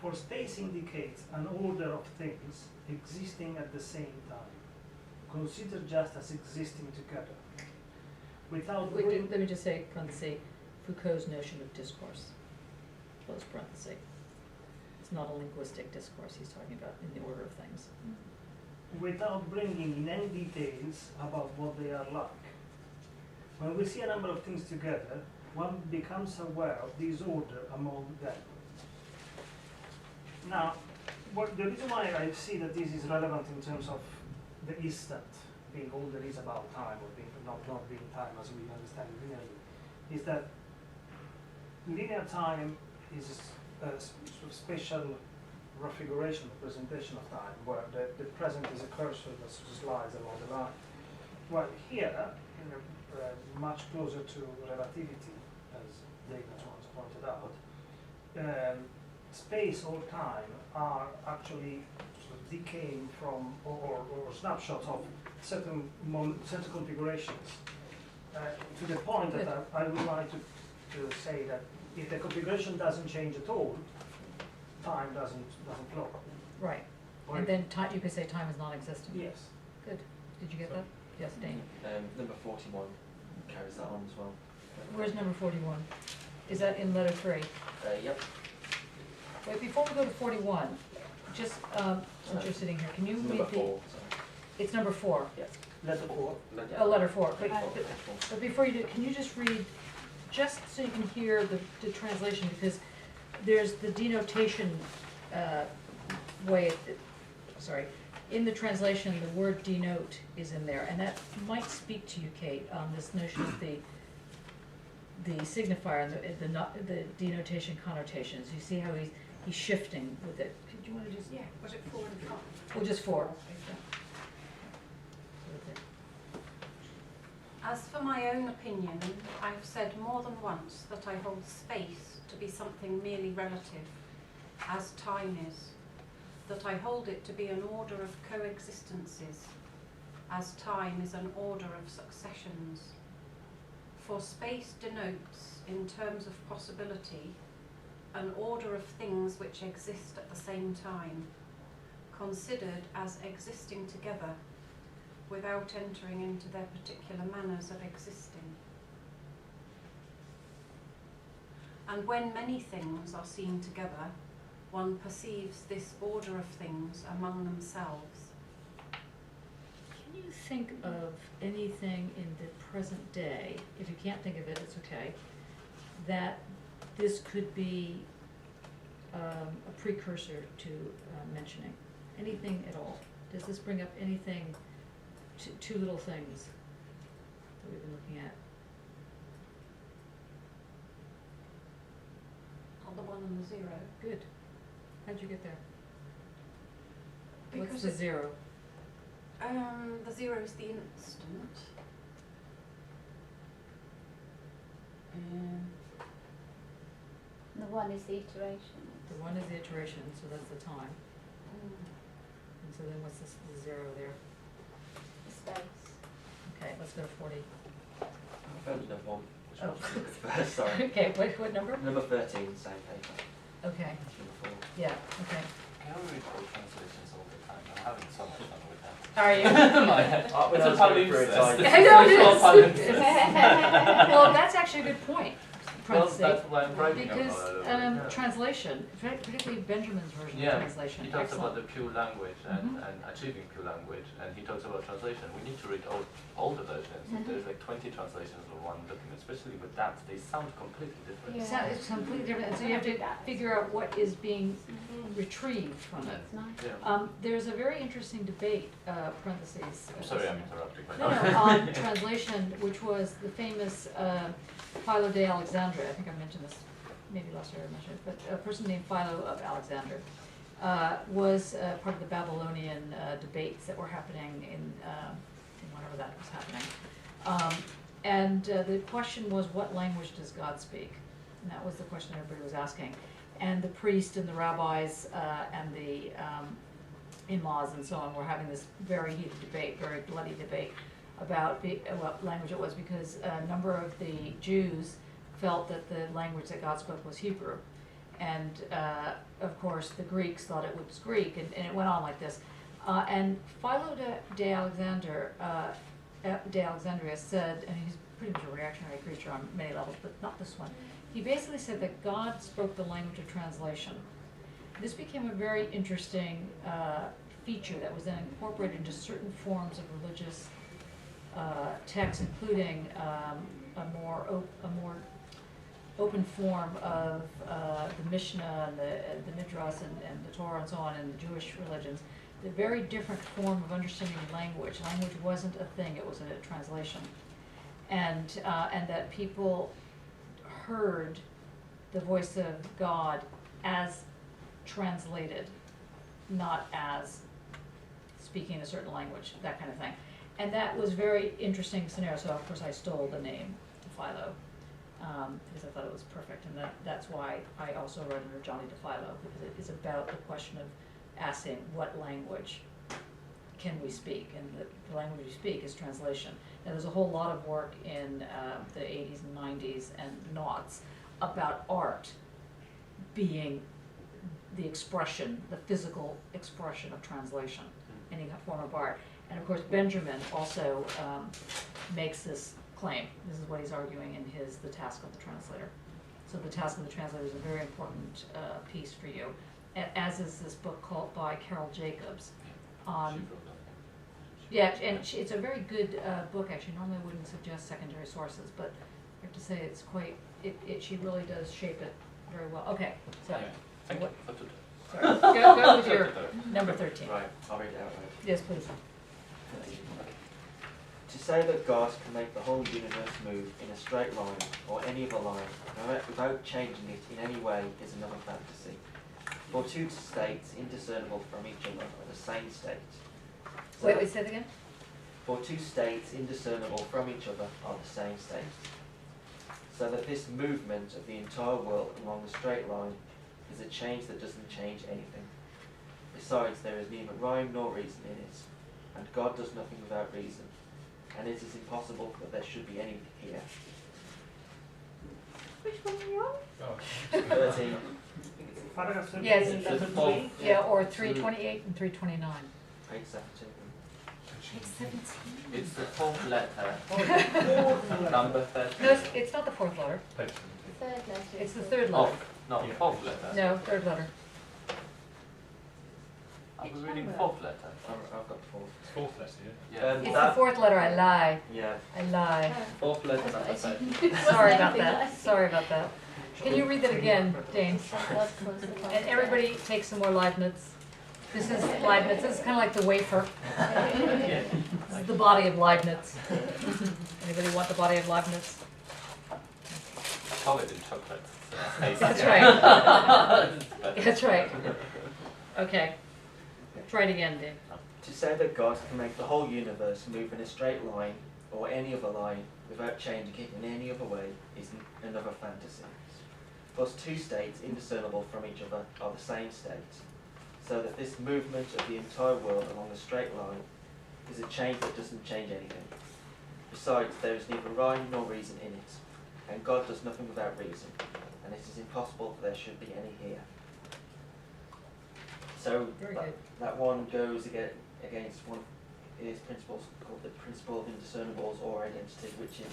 For space indicates an order of things existing at the same time, considered just as existing together. Without wait, let me just say, parenthesis, Foucault's notion of discourse, close parenthesis. It's not a linguistic discourse he's talking about in the order of things. without bringing in any details about what they are like. When we see a number of things together, one becomes aware of disorder among them. Now, the reason why I see that this is relevant in terms of the instant being all there is about time, or being not being time as we understand it linearly, is that linear time is a sort of special refiguration, representation of time, where the present is a cursor that slides along the line. Well, here, much closer to relativity, as Leibniz once pointed out, space or time are actually sort of decaying from, or snapshots of certain configurations, to the point that I would like to say that if the configuration doesn't change at all, time doesn't flow. Right, Or and then time, you could say time is non-existent. yes. Good. Did you get that? Yes, Dane. Number 41 carries that on as well. Where's number 41? Is that in letter 3? Yep. Wait, before we go to 41, just, since you're sitting here, can you Number read the... 4, sorry. It's number 4. Letter 4. Yeah. Oh, letter 4. Letter four, But, letter four. but before you do, can you just read, just so you can hear the translation, because there's the denotation way, sorry, in the translation, the word denote is in there, and that might speak to you, Kate, on this notion of the signifier and the denotation connotations. You see how he's shifting with it. Do you want to just? Yeah, was it 4 and 5? Well, just 4. As for my own opinion, I have said more than once that I hold space to be something merely relative, as time is, that I hold it to be an order of coexistences, as time is an order of successions. For space denotes, in terms of possibility, an order of things which exist at the same time, considered as existing together, without entering into their particular manners of existing. And when many things are seen together, one perceives this order of things among themselves. Can you think of anything in the present day, if you can't think of it, it's okay, that this could be a precursor to mentioning? Anything at all? Does this bring up anything, two little things that we've been looking at? On the 1 and the 0. Good. How'd you get there? Because What's the 0? the 0 is the instant. The 1 is the iteration. The 1 is the iteration, so that's the time. And so then what's this, the 0 there? The space. Okay, let's go to 40. I found another one. Which Oh. was first, sorry. Okay, what number? Number 13, same paper. Okay, Number 4. yeah, okay. Can I read all translations all the time? I'm having so much fun with that. Are you? When I was going through it, I know it is. Well, Well, that's actually a good point, Prince, that's what I'm writing because about. translation, particularly Benjamin's version Yeah, of translation, he talks excellent. about the pure language and, Mhm. and achieving pure language, and he talks about translation. We need to read all the versions. There's like 20 translations of one document, especially with that. They sound completely different. Yeah. It's completely different, and so you have to figure out what is being retrieved from it. It's nice. Yeah. There's a very interesting debate, parentheses. I'm sorry, I'm interrupting. No, no, on translation, which was the famous Philo de Alexandria. I think I mentioned this maybe last year I mentioned it, but a person named Philo of Alexander was part of the Babylonian debates that were happening in whenever that was happening. And the question was, what language does God speak? And that was the question everybody was asking. And the priest and the rabbis and the in-laws and so on were having this very heated debate, very bloody debate about what language it was, because a number of the Jews felt that the language that God spoke was Hebrew. And of course the Greeks thought it was Greek, and it went on like this. And Philo de Alexandria said, and he's pretty much a reactionary creature on many levels, but not this one. He basically said that God spoke the language of translation. This became a very interesting feature that was then incorporated into certain forms of religious texts, including a more open form of the Mishnah and the Midrash and the Torah and so on in the Jewish religions. The very different form of understanding language. Language wasn't a thing; it was a translation, and that people heard the voice of God as translated, not as speaking a certain language, that kind of thing. And that was very interesting scenario. So of course I stole the name Philo because I thought it was perfect, and that's why I also wrote under Johnny DePhilo, because it is about the question of asking what language can we speak, and the language we speak is translation. Now there's a whole lot of work in the 80s and 90s and noughts about art being the expression, the physical expression of translation, any form of art. And of course, Benjamin also makes this claim. This is what he's arguing in his The Task of the Translator. So the Task of the Translator is a very important piece for you, as is this book called by Carol Jacobs on. Yeah, and it's a very good book, actually. Normally I wouldn't suggest secondary sources, but I have to say it's quite, she really does shape it very well. Okay, so, Thank what, you for today. sorry, go with your number 13. Right, I'll read it out loud. Yes, please. To say that God can make the whole universe move in a straight line or any other line without changing it in any way is another fantasy. For two states indiscernible from each other are the same state. So Wait, say that again? For two states indiscernible from each other are the same state. So that this movement of the entire world along a straight line is a change that doesn't change anything. Besides, there is neither rhyme nor reason in it, and God does nothing without reason, and it is impossible that there should be any here. Which one are you on? Oh. 13. Paragraph 13, Yes. letter It's both. 3. Yeah, or 328 and 329. Page 17. It's 17. It's the fourth letter, Oh, number 13. No, it's not the fourth letter. Page The third letter. It's the is third Oh, letter. no, Yeah. fourth letter. No, third letter. I was Which reading number? fourth letter. I've got 4. It's fourth letter, yeah. Yeah. It's the That, fourth letter. I lie. yeah. I lie. Fourth letter, That's number what I 13. said. Sorry about Anything that. like- Sorry about that. Can you read that again, Dane? God calls the And everybody take some more Leibniz. This is Leibniz. This is kind of like the wafer. This is the body of Leibniz. Anybody want the body of Leibniz? Covered in chocolate. So That's right. That's right. Okay. Try it again, Dane. To say that God can make the whole universe move in a straight line or any other line without changing it in any other way is another fantasy. Thus two states indiscernible from each other are the same state, so that this movement of the entire world along a straight line is a change that doesn't change anything. Besides, there is neither rhyme nor reason in it, and God does nothing without reason, and it is impossible that there should be any here. So Very good. that one goes against one of his principles called the principle of indiscernibles or identity, which is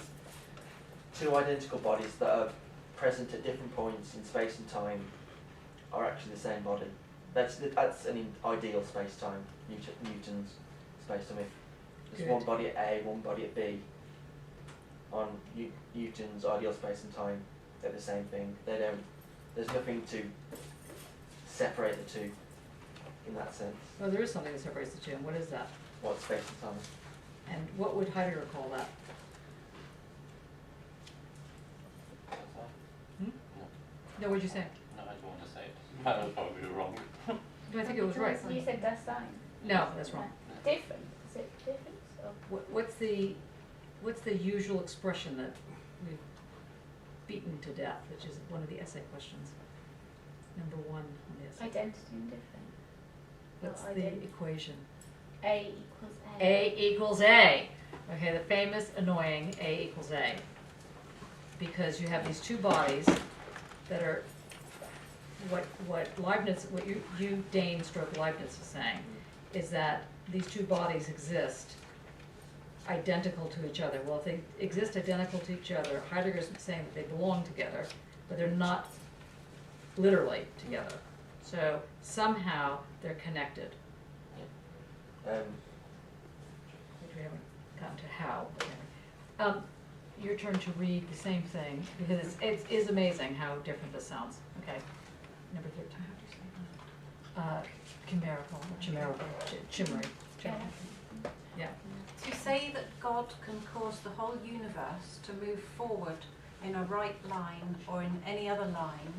two identical bodies that are present at different points in space and time are actually the same body. That's an ideal space-time, Newton's space-time. If there's Good. one body at A, one body at B, on Newton's ideal space and time, they're the same thing. They don't. There's nothing to separate the two in that sense. Well, there is something that separates the two, and what is that? What space and time? And what would Heidegger call that? No, what'd you say? No, I don't want to say it. That was probably wrong. No, I think it was right. You said that's fine. No, that's wrong. Different. Is it different? Or? What's the usual expression that we've beaten to death, which is one of the essay questions? Number 1 on the essay. Identity and different. What's Not the ident- equation? A equals A. A equals A. Okay, the famous, annoying A equals A. Because you have these two bodies that are, what Leibniz, what you Dane stroke Leibniz is saying, is that these two bodies exist identical to each other. Well, if they exist identical to each other, Heidegger's saying that they belong together, but they're not literally together. So somehow they're connected. Which we haven't gotten to how, but anyway. Your turn to read the same thing, because it is amazing how different this sounds. Okay, number 13. Chimerical, chimera. Yeah. To say that God can cause the whole universe to move forward in a right line or in any other line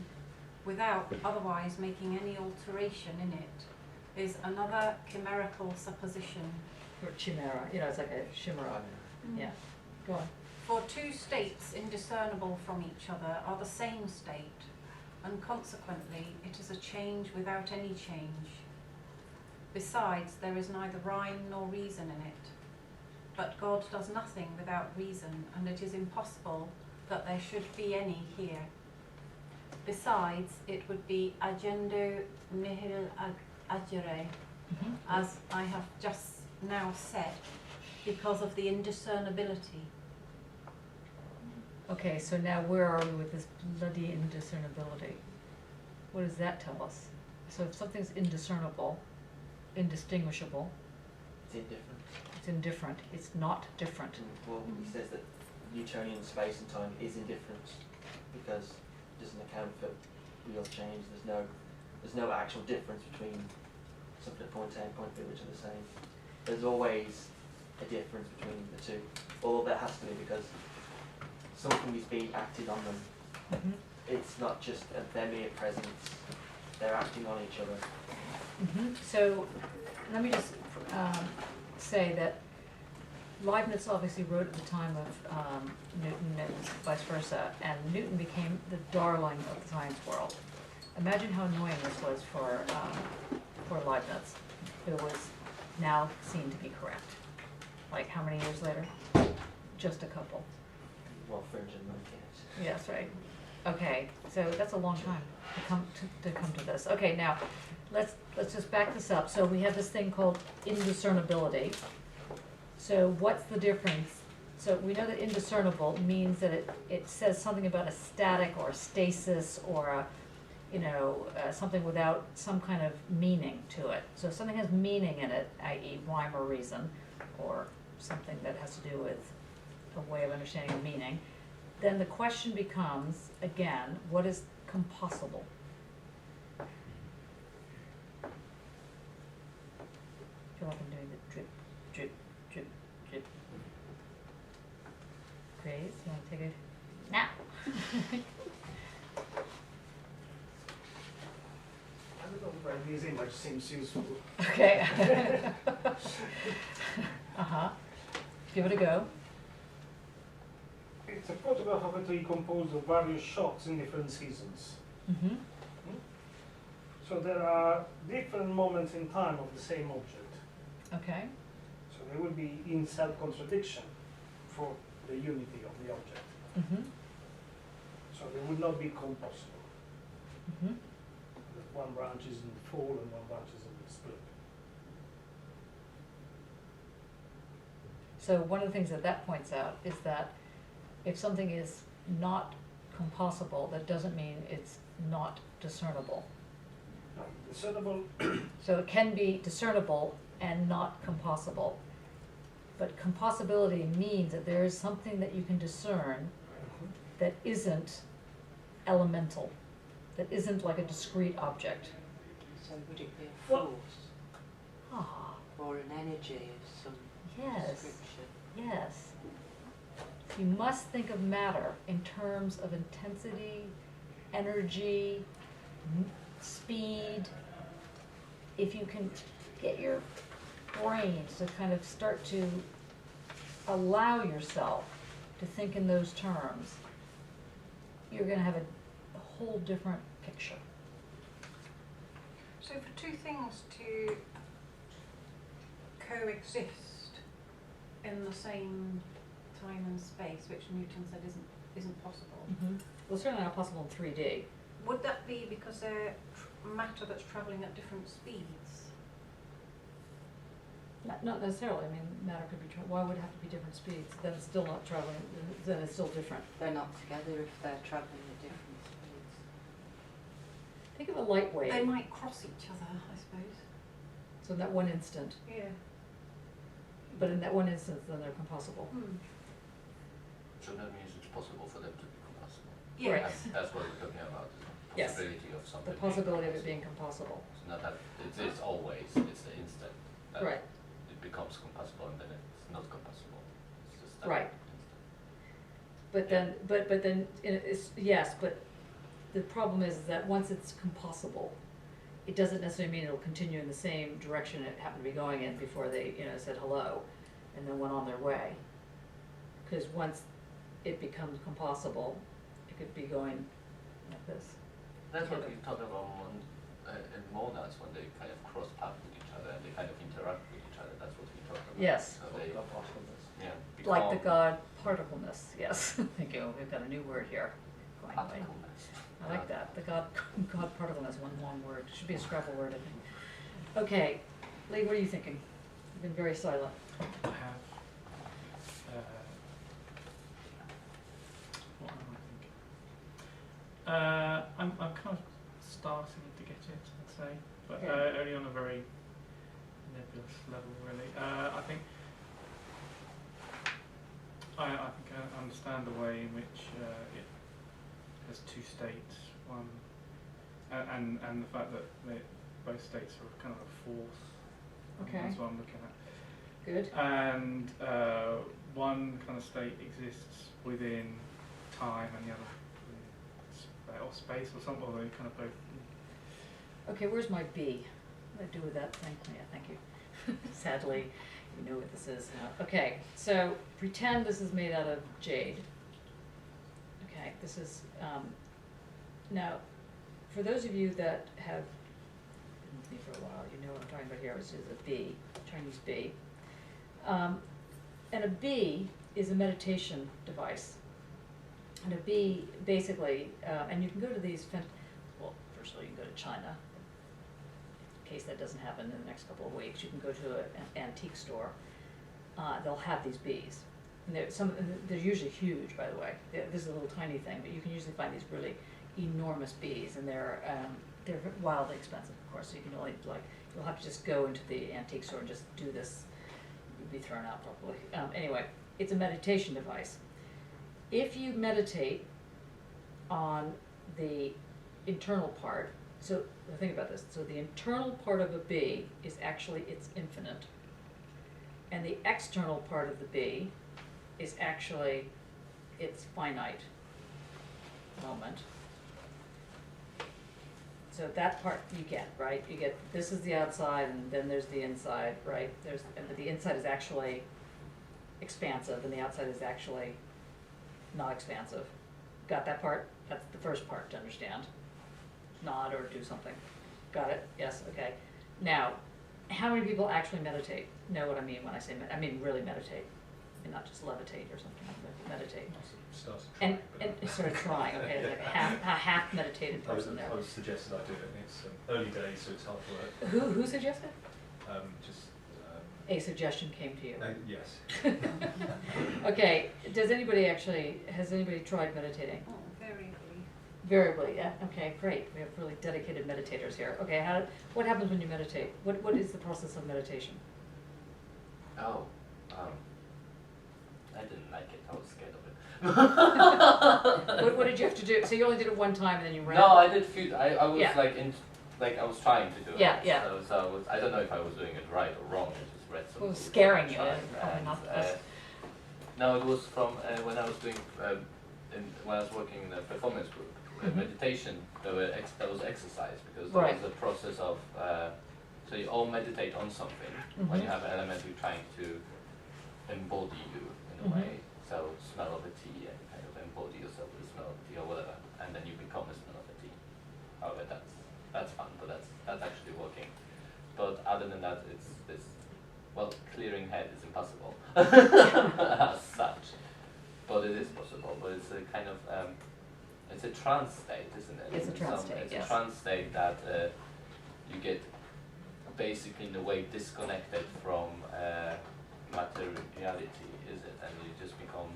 without otherwise making any alteration in it is another chimerical supposition. Or chimera, it's like a chimera. Yeah, go on. For two states indiscernible from each other are the same state, and consequently it is a change without any change. Besides, there is neither rhyme nor reason in it. But God does nothing without reason, and it is impossible that there should be any here. Besides, it would be agendo nihil agere, as I have just now said because of the indiscernibility. Okay, so now where are we with this bloody indiscernibility? What does that tell us? So if something's indiscernible, indistinguishable, It's indifferent. it's indifferent, it's not different. Well, he says that Newtonian space and time is indifferent because it doesn't account for real change. There's no actual difference between something at point A and point B which are the same. There's always a difference between the two. Although there has to be because something is being acted on them. Mhm. It's not just their mere presence. They're acting on each other. So let me just say that Leibniz obviously wrote at the time of Newton and vice versa, and Newton became the darling of the science world. Imagine how annoying this was for Leibniz, who was now seen to be correct. Like how many years later? Just a couple. Well, 398. Yes, right. Okay, so that's a long time to come to this. Okay, now let's just back this up. So we have this thing called indiscernibility. So what's the difference? So we know that indiscernible means that it says something about a static or a stasis or a, something without some kind of meaning to it. So if something has meaning in it, i.e. rhyme or reason, or something that has to do with a way of understanding meaning, then the question becomes, again, what is compossible? I feel like I'm doing the drip, drip, drip, drip. Grace, you want to take a nap? I don't know why this image seems useful. Okay. Give it a go. It's a photograph of a tree composed of various shots in different seasons. Mm-hmm. So there are different moments in time of the same object. Okay. So they will be in self-contradiction for the unity of the object. Mm-hmm. So they would not be compossible. Mm-hmm. That one branch is in full and one branch is in split. So one of the things that points out is that if something is not compossible, that doesn't mean it's not discernible. Now, discernible. So it can be discernible and not compossible. But compossibility means that there is something that you can discern that isn't elemental, that isn't like a discrete object. So would it be a Well- force Ah, or an energy of some yes, description? yes. You must think of matter in terms of intensity, energy, speed. If you can get your brains to kind of start to allow yourself to think in those terms, you're going to have a whole different picture. So for two things to coexist in the same time and space, which Newton said isn't possible, Well, certainly not possible in 3D. would that be because they're matter that's travelling at different speeds? Not necessarily. I mean, matter could be, why would it have to be different speeds? Then it's still not traveling, then it's still different. They're not together if they're travelling at different speeds. Think of a light wave. They might cross each other, I suppose. So in that one instant, Yeah. but in that one instance, then they're compossible. So that means it's possible for them to be compossible. Right. Yes. And that's what we're talking about, the Yes. possibility of something. The being possibility of it being compossible. compossible. It's not that it's always, it's the instant that Right. it becomes compossible and then it's not compossible. It's just that Right. instant. But then, but then, it's, yes, but the problem is that once it's compossible, it doesn't necessarily mean it'll continue in the same direction it happened to be going in before they, said hello and then went on their way. Because once it becomes compossible, it could be going like this. That's what we talked about in monads when they kind of cross paths with each other and they kind of interact with each other. That's what we talked about. Yes. So they, yeah, Like the become God particleness, yes. Thank you, we've got a new word here. Going away. particleness. I like that, the God particleness, one long word, should be a Scrabble word, I think. Okay, Lee, what are you thinking? You've been very silent. I have. What am I thinking? I'm kind of starting to get it, I'd say, but Okay. only on a very nebulous level, really. I think I understand the way in which it has two states, one, and the fact that both states are kind of a fourth. Okay. That's what I'm looking at. Good. And one kind of state exists within time, and the other or space or something, or they kind of both. Okay, where's my B? What do I do with that thing? Yeah, thank you. Sadly, you know what this is now. Okay, so pretend this is made out of jade. Okay, this is, now, for those of you that have been with me for a while, you know what I'm talking about here, which is a B, Chinese B. And a B is a meditation device. And a B, basically, and you can go to these, well, first of all, you can go to China. In case that doesn't happen in the next couple of weeks, you can go to an antique store. They'll have these bees. And they're usually huge, by the way. This is a little tiny thing, but you can usually find these really enormous bees, and they're wildly expensive, of course. So you can only you'll have to just go into the antique store and just do this. You'd be thrown out probably. Anyway, it's a meditation device. If you meditate on the internal part, so think about this, so the internal part of a bee is actually it's infinite, and the external part of the bee is actually its finite moment. So that part you get, right? You get, this is the outside, and then there's the inside, right? And the inside is actually expansive, and the outside is actually not expansive. Got that part? That's the first part to understand. Nod or do something. Got it? Yes, okay. Now, how many people actually meditate? Know what I mean when I say I mean really meditate, and not just levitate or something, but meditate. And sort of trying, okay, like a half meditated person there. I was suggesting I do it. It's early days, so it's hard work. Who suggested? Just. A suggestion came to you. Yes. Okay. Has anybody tried meditating? Oh, variably. Variably, yeah. Okay, great. We have really dedicated meditators here. Okay, what happens when you meditate? What is the process of meditation? Oh, I didn't like it. I was scared of it. What did you have to do? So you only did it one time and then you ran? No, I did few. I was Yeah. I was trying to do it. Yeah, yeah. So I don't know if I was doing it right or wrong. I just read some. What was books scaring and you? tried, Probably not the best. No, it was from when I was doing when I was working in a performance group. Meditation, there was exercise because there was a process of so you all meditate on something when you have an element you're trying to embody you in a way. So smell of a tea and kind of embody yourself with the smell of the tea or whatever, and then you become a smell of a tea. However, that's fun, but that's actually working. But other than that, it's this. Well, clearing head is impossible as such, but it is possible. But it's a kind of it's a trance state, isn't it? It's a trance state, It's yes. a trance state that you get basically in a way disconnected from materiality, is it? And you just become.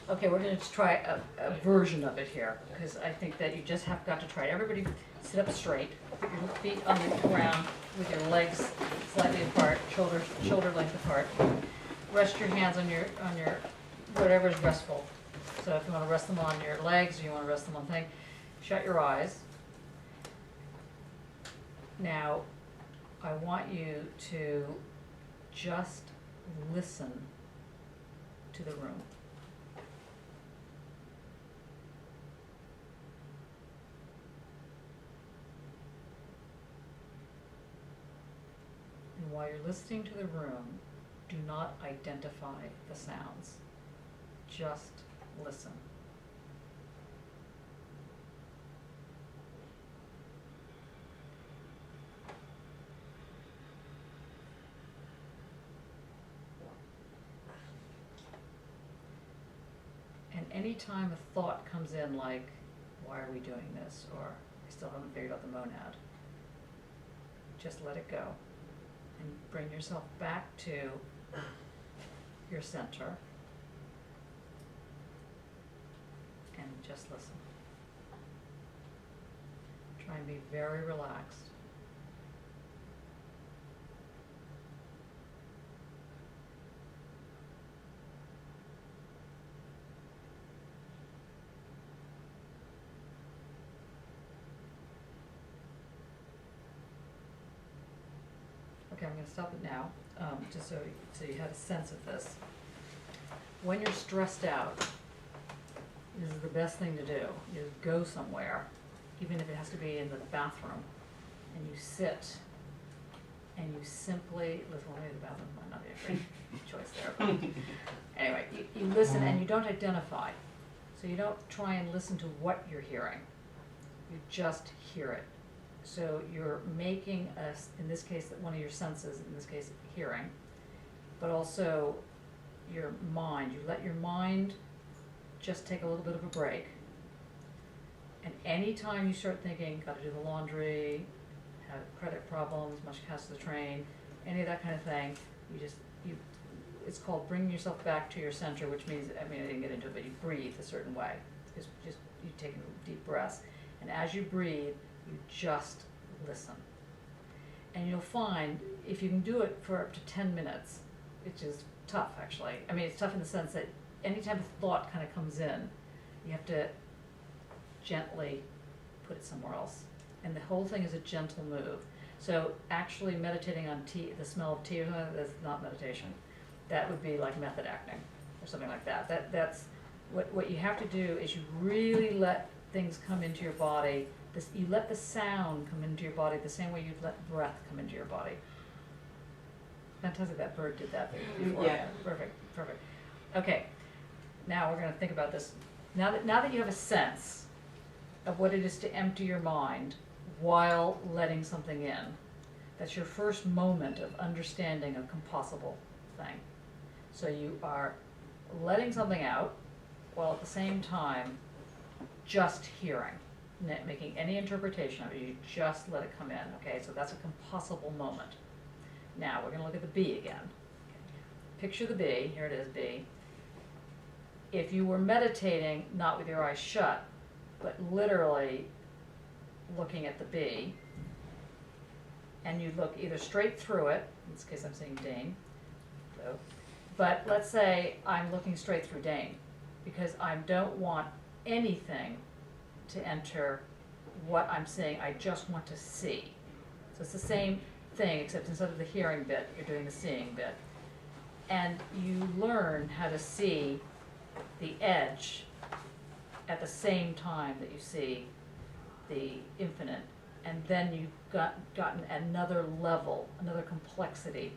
Okay, we're going to try a version of it here, because I think that you just have got to try it. Everybody sit up straight, put your feet on the ground with your legs slightly apart, shoulder length apart. Rest your hands on your whatever is restful. So if you want to rest them on your legs or you want to rest them on thing, shut your eyes. Now, I want you to just listen to the room. And while you're listening to the room, do not identify the sounds. Just listen. And any time a thought comes in like, why are we doing this? Or I still haven't figured out the monad. Just let it go. and bring yourself back to your center and just listen. Try and be very relaxed. Okay, I'm going to stop it now, just so you had a sense of this. When you're stressed out, this is the best thing to do. You go somewhere, even if it has to be in the bathroom, and you sit, and you simply listen. Well, maybe the bathroom might not be a great choice there, but anyway, you listen and you don't identify. So you don't try and listen to what you're hearing. You just hear it. So you're making in this case, one of your senses, in this case, hearing, but also your mind. You let your mind just take a little bit of a break. And anytime you start thinking, gotta do the laundry, have credit problems, must catch the train, any of that kind of thing, it's called bringing yourself back to your center, which means, I didn't get into it, but you breathe a certain way. Just you take deep breaths. And as you breathe, you just listen. And you'll find, if you can do it for up to 10 minutes, which is tough actually. It's tough in the sense that anytime a thought kind of comes in, you have to gently put it somewhere else. And the whole thing is a gentle move. So actually meditating on tea, the smell of tea, that's not meditation. That would be like method acting or something like that. That's what you have to do is you really let things come into your body. You let the sound come into your body the same way you'd let breath come into your body. Fantastic, that bird did that before. Yeah. Perfect. Okay, now we're going to think about this. Now that you have a sense of what it is to empty your mind while letting something in, that's your first moment of understanding a compossible thing. So you are letting something out while at the same time just hearing, not making any interpretation of it. You just let it come in, okay? So that's a compossible moment. Now we're going to look at the bee again. Picture the bee. Here it is, bee. If you were meditating, not with your eyes shut, but literally looking at the bee, and you look either straight through it, in this case I'm seeing Dane, but let's say I'm looking straight through Dane, because I don't want anything to enter what I'm seeing, I just want to see. So it's the same thing, except instead of the hearing bit, you're doing the seeing bit. And you learn how to see the edge at the same time that you see the infinite, and then you've gotten another level, another complexity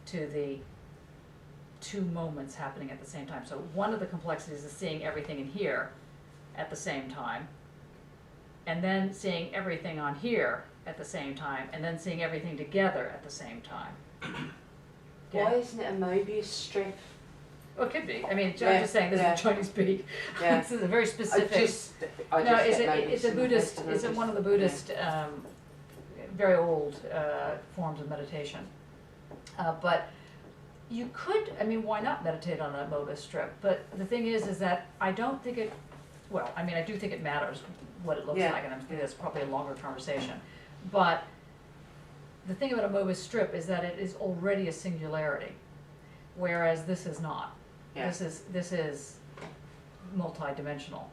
to the two moments happening at the same time. So one of the complexities is seeing everything in here at the same time, and then seeing everything on here at the same time, and then seeing everything together at the same time. Okay? Why isn't it a Mobius strip? Well, it could be. I'm just saying this is a Chinese bee. Yeah. This is a very specific. It's a Buddhist. It's one of the Buddhist, very old forms of meditation. But you could. Why not meditate on a Mobius strip? But the thing is that I don't think it. Well, I do think it matters what it looks like, and I think that's probably a longer conversation. But the thing about a Mobius strip is that it is already a singularity, whereas this is not. Yeah. This is multi-dimensional.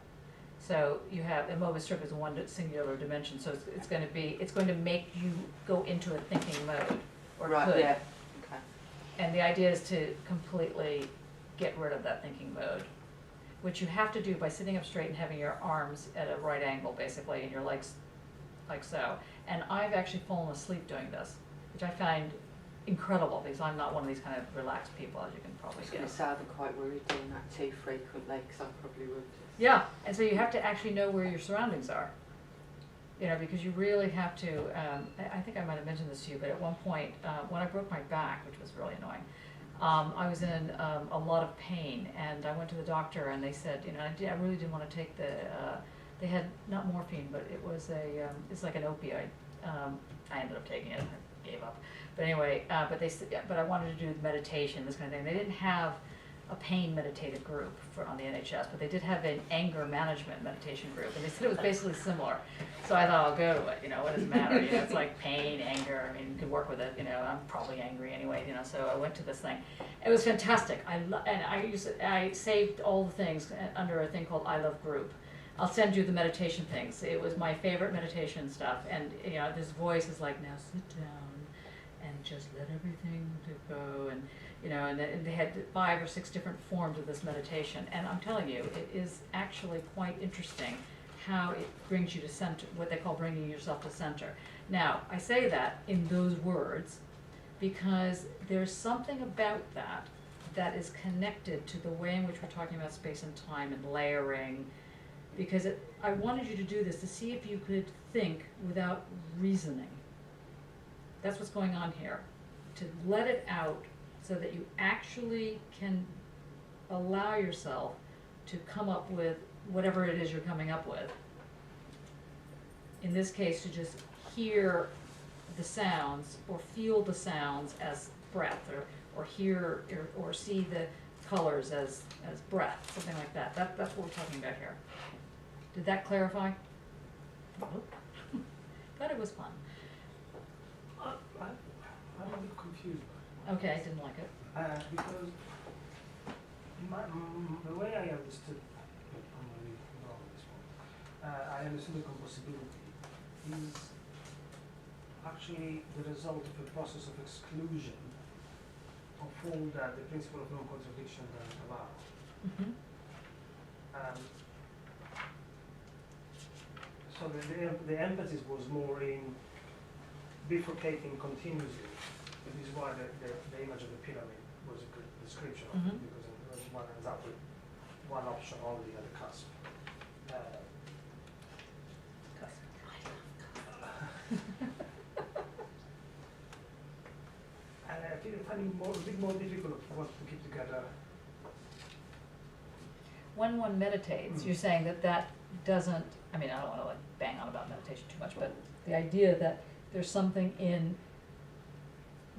So you have a Mobius strip is one singular dimension. So it's going to make you go into a thinking mode, or could. Yeah. Okay. And the idea is to completely get rid of that thinking mode, which you have to do by sitting up straight and having your arms at a right angle, basically, and your legs like so. And I've actually fallen asleep doing this, which I find incredible, because I'm not one of these kind of relaxed people, as you can probably guess. I'd be quite worried doing that too frequently, because I probably would. Yeah, and so you have to actually know where your surroundings are, because you really have to, I think I might have mentioned this to you, but at one point, when I broke my back, which was really annoying, I was in a lot of pain, and I went to the doctor, and they said, I really didn't want to take they had not morphine, but it was it's like an opioid. I ended up taking it. gave up. But anyway, but I wanted to do meditation, this kind of thing. They didn't have a pain meditative group on the NHS, but they did have an anger management meditation group, and they said it was basically similar. So I thought, I'll go to it, what does it matter? It's like pain, anger, I mean, you could work with it, I'm probably angry anyway, so I went to this thing. It was fantastic. I saved all the things under a thing called I Love Group. I'll send you the meditation things. It was my favorite meditation stuff, and this voice is like, now sit down and just let everything go, and and they had 5 or 6 different forms of this meditation, and I'm telling you, it is actually quite interesting how it brings you to center, what they call bringing yourself to center. Now, I say that in those words because there's something about that is connected to the way in which we're talking about space and time and layering, because I wanted you to do this to see if you could think without reasoning. That's what's going on here, to let it out so that you actually can allow yourself to come up with whatever it is you're coming up with. In this case, to just hear the sounds or feel the sounds as breath, or hear or see the colors as breath, something like that. That's what we're talking about here. Did that clarify? Thought it was fun. I'm a bit confused. Okay, I didn't like it. Because the way I understood, I'm really wrong on this one. I understood the composability is actually the result of a process of exclusion of all that the principle of non-contradiction doesn't allow. Mm-hmm. So the emphasis was more in bifurcating continuously. This is why the image of the pyramid was a good description of it, because one ends up with one option only at the cusp. And I find it a bit more difficult for us to keep together. When one meditates, you're saying that doesn't, I mean, I don't want to bang on about meditation too much, but the idea that there's something in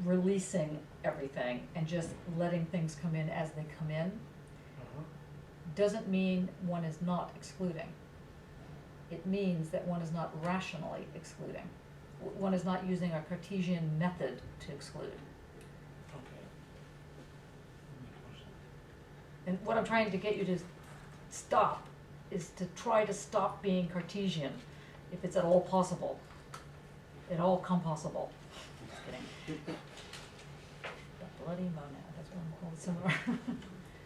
releasing everything and just letting things come in as they come in doesn't mean one is not excluding. It means that one is not rationally excluding. One is not using a Cartesian method to exclude. Okay. And what I'm trying to get you to stop is to try to stop being Cartesian, if it's at all possible, at all compossible. Just kidding. The bloody monad, that's what I'm called similar.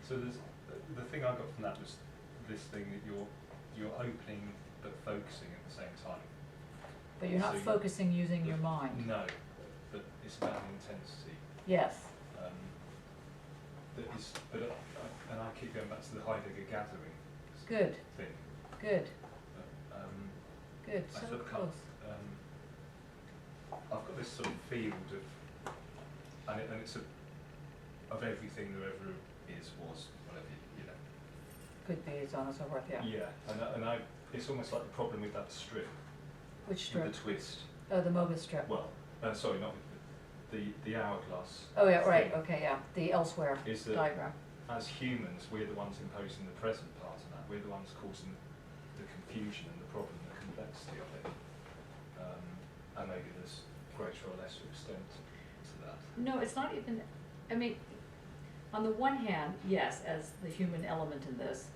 So the thing I got from that was this thing that you're opening but focusing at the same time. But you're not So focusing using your mind. No, but it's about intensity. Yes. And I keep going back to the Heidegger gathering Good. thing. Good. Good. I So look close. up, I've got this sort of field of, and it's of everything there ever is, was, whatever, Could be, so on and so forth, yeah. Yeah, and it's almost like the problem with that strip. Which strip? With the twist. Oh, the Mobius strip. Well, sorry, not with the hourglass. Oh, yeah, right, thing. okay, yeah. The elsewhere Is that diagram. as humans, we're the ones imposing the present part of that. We're the ones causing the confusion and the problem, the complexity of it. And maybe there's greater or lesser extent to that. No, it's not even, I mean, on the one hand, yes, as the human element in this,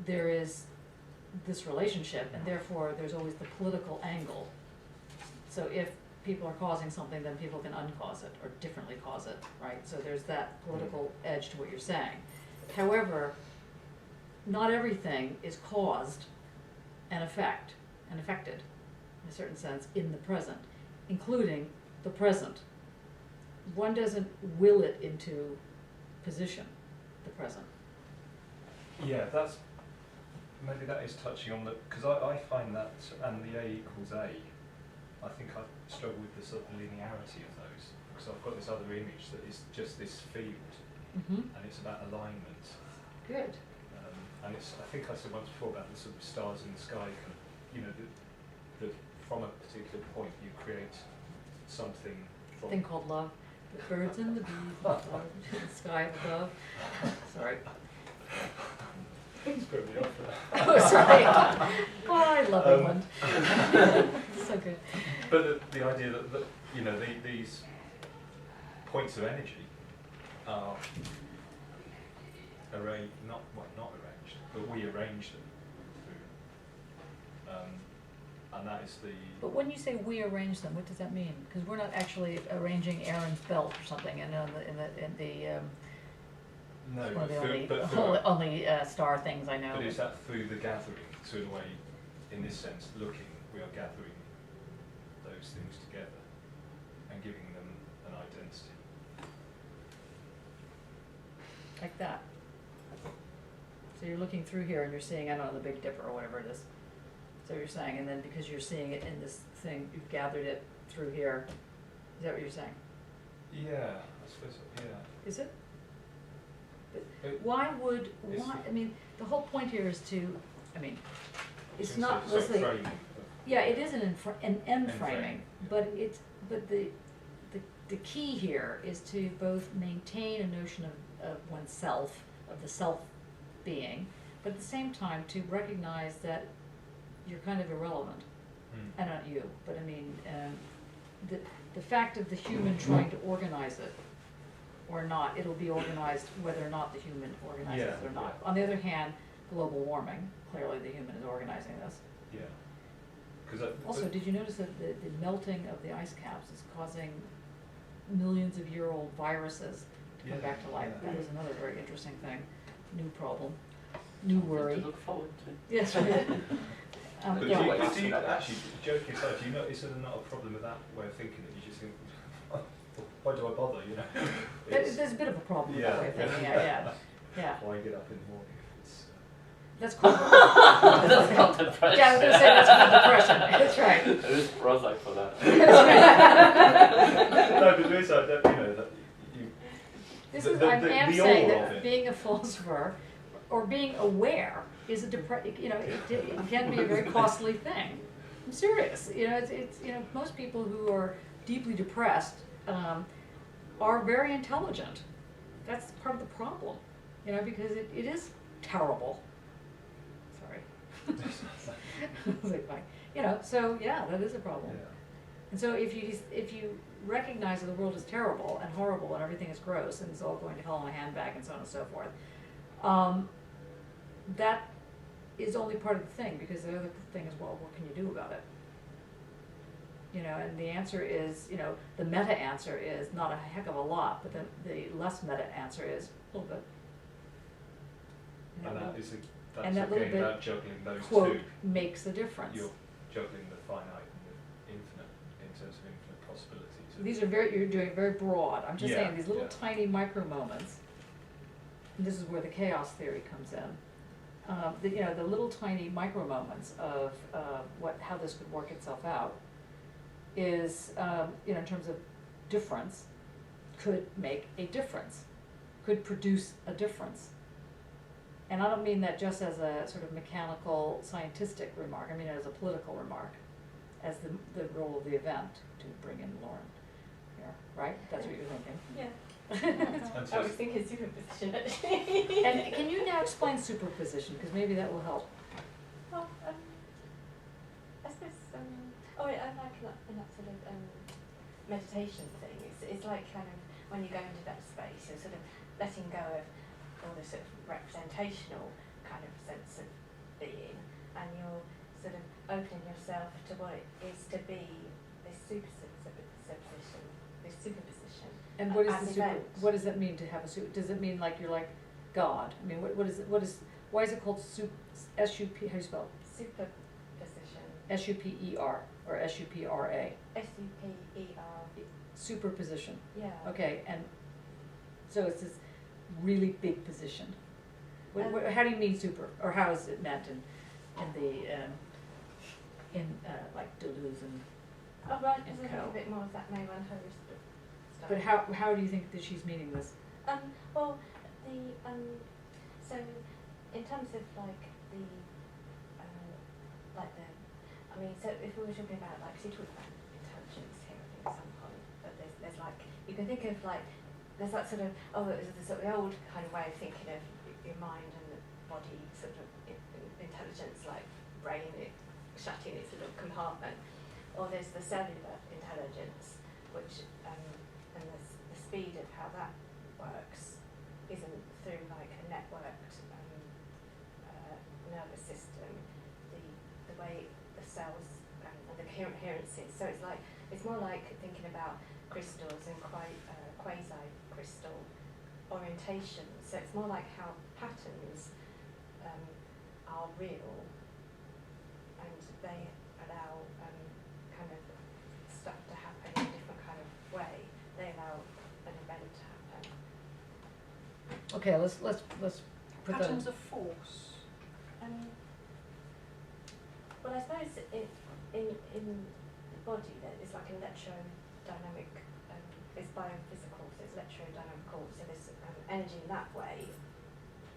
there is this relationship, and therefore there's always the political angle. So if people are causing something, then people can uncause it, or differently cause it, right? So there's that political edge to what you're saying. However, not everything is caused and affected, in a certain sense, in the present, including the present. One doesn't will it into position, the present. Yeah, maybe that is touching on because I find that, and the A equals A, I think I struggle with the sort of linearity of those, because I've got this other image that is just this field, and it's about alignment. Good. And I think I said once before about the sort of stars in the sky, that from a particular point you create something thing called love. The birds and the bees, the flowers, the sky above. Sorry. It's put me off there. Oh, sorry. Oh, I love England. So good. But the idea that you know, these points of energy are not arranged, but we arrange them through, and that is the. But when you say we arrange them, what does that mean? Because we're not actually arranging Aaron's belt or something, and No, it's one of the but only star things I know. But is that through the gathering? So in a way, in this sense, looking, we are gathering those things together and giving them an identity. Like that. So you're looking through here and you're seeing, I don't know, the Big Dipper or whatever it is. So you're saying, and then because you're seeing it in this thing, you've gathered it through here. Is that what you're saying? Yeah, I suppose, yeah. Is it? Why would, I mean, the whole point here is to, I mean, it's not, let's say, yeah, it is an end framing, but the key here is to both maintain a notion of oneself, of the self being, but at the same time to recognize that you're kind of irrelevant. And not you, but I mean, the fact of the human trying to organize it or not, it'll be organized whether or not the human organizes it or not. Yeah. On the other hand, global warming, clearly the human is organizing this. Yeah. Also, did you notice that the melting of the ice caps is causing millions of year old viruses to come back to life? Yeah. That is another very interesting thing, new problem, new worry. To look forward to. Yes, right. But yeah. do you actually, joking aside, do you not, is there not a problem with that way of thinking that you just think, why do I bother, you know? There's a bit of a problem with that way of thinking, yeah. Why get up in the morning if it's... That's called That's called depression. Yeah, I was going to say that's called depression. That's right. There is Prozac for that. No, but there is, you know, that you... This the, is, the, I the, am the saying aura of that it. being a philosopher or being aware is a you know, it can be a very costly thing. I'm serious. You know, it's you know, most people who are deeply depressed are very intelligent. That's part of the problem, you know, because it is terrible. Sorry. You know, so yeah, that is a problem. Yeah. And so if you recognize that the world is terrible and horrible and everything is gross and it's all going to hell in a handbag and so on and so forth, that is only part of the thing, because the other thing is, well, what can you do about it? You know, and the answer is, you know, the meta answer is not a heck of a lot, but the less meta answer is a little bit. And that is that's and that little again bit, about juggling those quote, two. makes a difference. You're juggling the finite and the infinite in terms of infinite possibilities. These are you're doing very broad. I'm just Yeah, saying these little yeah. tiny micro moments, and this is where the chaos theory comes in. You know, the little tiny micro moments of how this could work itself out is, you know, in terms of difference, could make a difference, could produce a difference. And I don't mean that just as a sort of mechanical, scientific remark. I mean it as a political remark, as the role of the event, to bring in Lauren here, right? That's what you're thinking. Yeah. And I was thinking superposition actually. And can you now explain superposition, because maybe that will help. Well, I suppose, I like that sort of meditation thing. It's like kind of when you go into that space, you're sort of letting go of all the sort of representational kind of sense of being, and you're sort of opening yourself to what it is to be this superposition, this superposition. And what is as the super? event. What does that mean to have a super? Does it mean like you're like God? I mean, what is it? What is? Why is it called S-U-P? How do you spell it? Superposition. S-U-P-E-R or S-U-P-R-A? S-U-P-E-R. Superposition. Yeah. Okay, and so it's this really big position. How do you mean super, or how is it meant in like Deleuze and? Oh, right, and there's a Co. little bit more of that maybe on her stuff. But how do you think that she's meaning this? Well, so in terms of so if we were talking about, she talked about intelligence here, I think, at some point, but there's you can think of like, there's that sort of, there's the sort of the old kind of way of thinking of your mind and the body sort of intelligence, like brain shut in its little compartment, or there's the cellular intelligence, which and the speed of how that works isn't through like a networked nervous system, the way the cells and the coherences. So it's more like thinking about crystals and quasi-crystal orientation. So it's more like how patterns are real, and they allow kind of stuff to happen in a different kind of way. They allow an event to happen. Okay, let's put that Patterns of force. Well, I suppose in the body that is like an electrodynamic, it's biophysical, so it's electrodynamical, so there's energy in that way.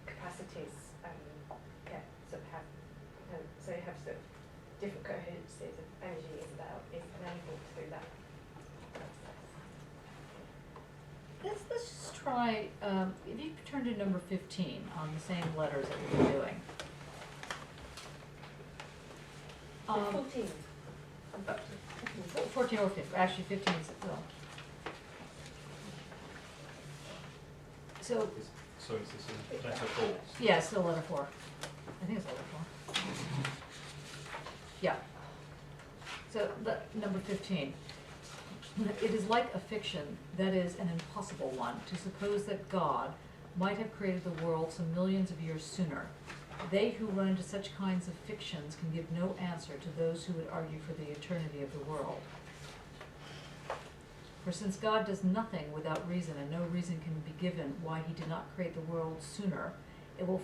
Capacities sort of have, so you have sort of different coherences of energy is enabled through that process. Let's just try, if you turn to number 15 on the same letters that we've been doing. 14. 14 or 15, actually 15 is, well. So, So is this a letter 4? yeah, it's still letter 4. I think it's letter 4. Yeah. So, number 15. It is like a fiction, that is, an impossible one, to suppose that God might have created the world some millions of years sooner. They who run into such kinds of fictions can give no answer to those who would argue for the eternity of the world. For since God does nothing without reason, and no reason can be given why he did not create the world sooner, it will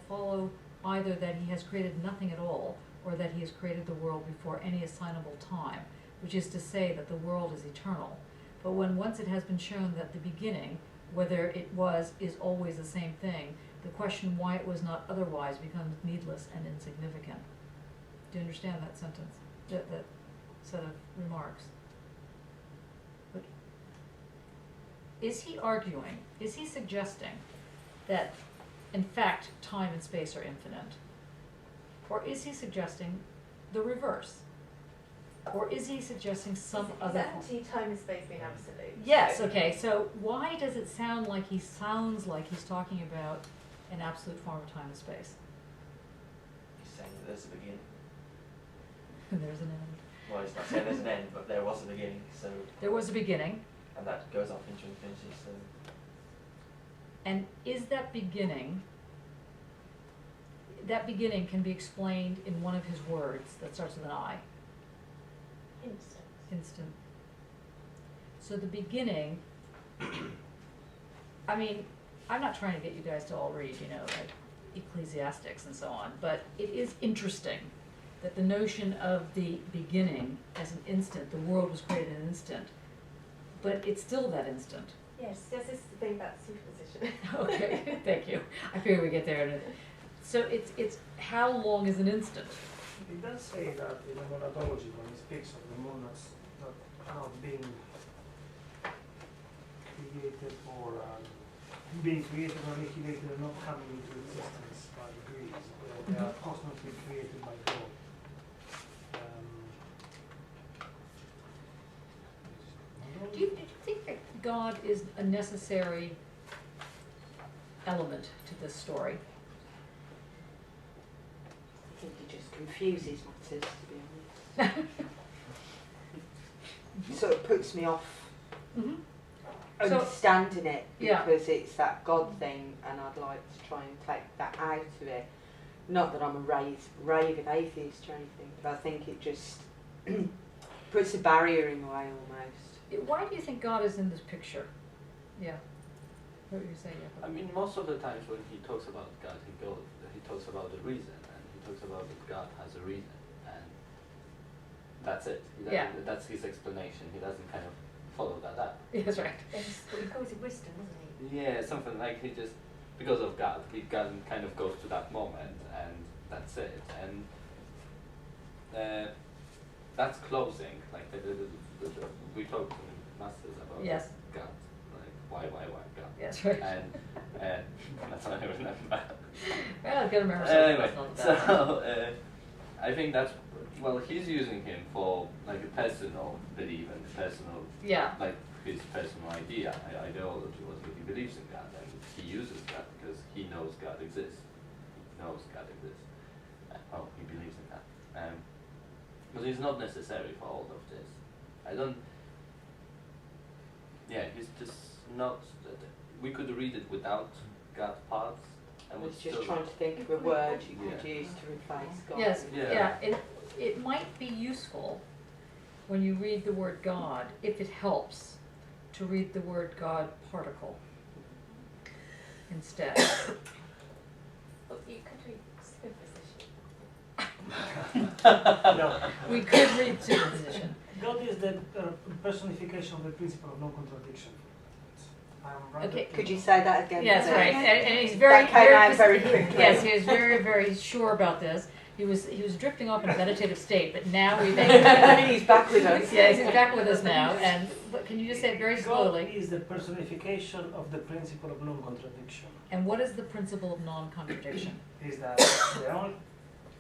follow either that he has created nothing at all, or that he has created the world before any assignable time, which is to say that the world is eternal. But when once it has been shown that the beginning, whether it is always the same thing, the question why it was not otherwise becomes needless and insignificant. Do you understand that sentence, that set of remarks? But is he suggesting that in fact time and space are infinite? Or is he suggesting the reverse? Or is he suggesting some other form? Is time and space being absolute? Yes, okay, so why does it sound like he's talking about an absolute form of time and space? He's saying that there's a beginning. There's an end. Well, he's not saying there's an end, but there was a beginning, so... There was a beginning. And that goes off into infinity, so... And is that beginning can be explained in one of his words that starts with an I? Instant. So the beginning, I mean, I'm not trying to get you guys to all read, like Ecclesiastics and so on, but it is interesting that the notion of the beginning as an instant, the world was created in an instant, but it's still that instant. Yes, this is the thing about superposition. Okay, thank you. I figured we'd get there in a minute. So it's how long is an instant? It does say that in the monadology when he speaks of the monads not being created or being created or annihilated and not coming into existence by degrees. They are constantly created by God. Do you think that God is a necessary element to this story? I think he just confuses matters, to be honest. So it puts me off understanding it because it's that God thing, and I'd like to try and take that out of it. Not that I'm a raving atheist or anything, but I think it just puts a barrier in the way almost. Why do you think God is in this picture? Yeah. What were you saying? I mean, most of the times when he talks about God, he talks about the reason, and he talks about that God has a reason, and that's it. That's his explanation. He doesn't kind of follow that up. Yeah, that's right. He calls it wisdom, doesn't he? Yeah, something like he just, because of God, he kind of goes to that moment, and that's it. And that's closing. Like we talked masters about Yes. God, like why God, Yes, right. and that's what I remember. Well, I've got to remember something. Anyway, That's not so bad. I think that's well, he's using him for like a personal belief and personal Yeah. like his personal ideology was that he believes in God and he uses that because he knows God exists. He knows God exists. Oh, he believes in that. But it's not necessary for all of this. I don't. Yeah, he's just not. We could read it without God parts. I And was would just still- trying to think of a word you could Yeah. use to replace God. Yes, Yeah. yeah, it might be useful when you read the word God, if it helps, to read the word God particle instead. Well, you could read superposition. No. We could read superposition. God is the personification of the principle of non-contradiction. I'm right. Okay. Could you say that again? Yes, please? right, and he's very, That came out very very, quickly. yes, he was very, very sure about this. He was drifting off in a meditative state, but now we've He's back with us. Yes, he's back with us now, and, but can you just say it very God slowly? is the personification of the principle of non-contradiction. And what is the principle of non-contradiction? Is that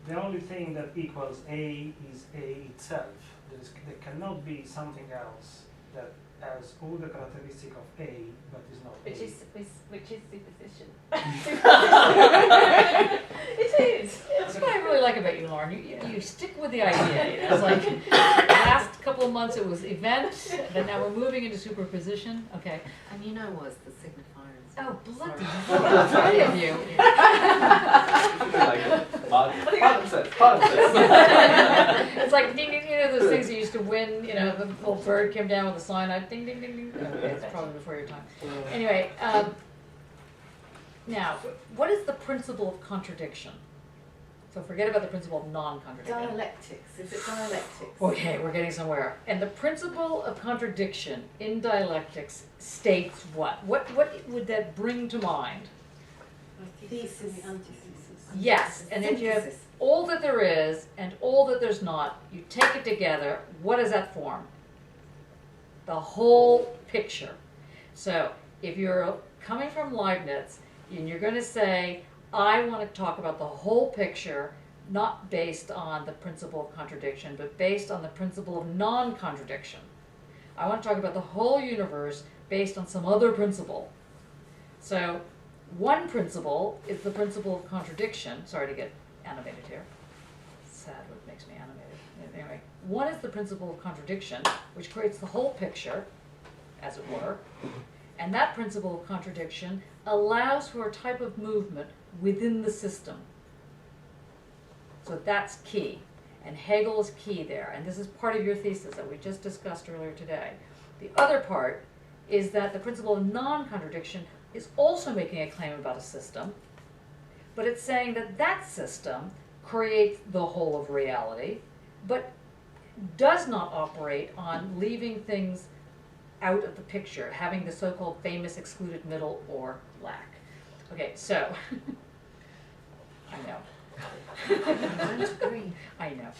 the only thing that equals A is A itself. There cannot be something else that has all the characteristic of A but is not Which A. is superstition. It is. That's what I really like about you, Lauren. You stick with the idea. It's like the last couple of months it was event, then now we're moving into superposition. Okay. And you know what's the signifiers? Oh, bloody hell, three of you. It's like ding ding, those things you used to win. The little bird came down with a sign. Ding ding ding ding. Okay, it's probably before your time. Anyway, now what is the principle of contradiction? So forget about the principle of non-contradiction. Dialectics. Is it dialectics? Okay, we're getting somewhere. And the principle of contradiction in dialectics states what? What would that bring to mind? Thesis. Yes, and if you have Synthesis. all that there is and all that there's not, you take it together, what does that form? The whole picture. So if you're coming from Leibniz and you're going to say, I want to talk about the whole picture, not based on the principle of contradiction, but based on the principle of non-contradiction. I want to talk about the whole universe based on some other principle. So one principle is the principle of contradiction. Sorry to get animated here. Sad what makes me animated. Anyway, one is the principle of contradiction, which creates the whole picture, as it were. And that principle of contradiction allows for a type of movement within the system. So that's key. And Hegel is key there. And this is part of your thesis that we just discussed earlier today. The other part is that the principle of non-contradiction is also making a claim about a system, but it's saying that that system creates the whole of reality, but does not operate on leaving things out of the picture, having the so-called famous excluded middle or lack. Okay, so, I know. I don't agree. I know.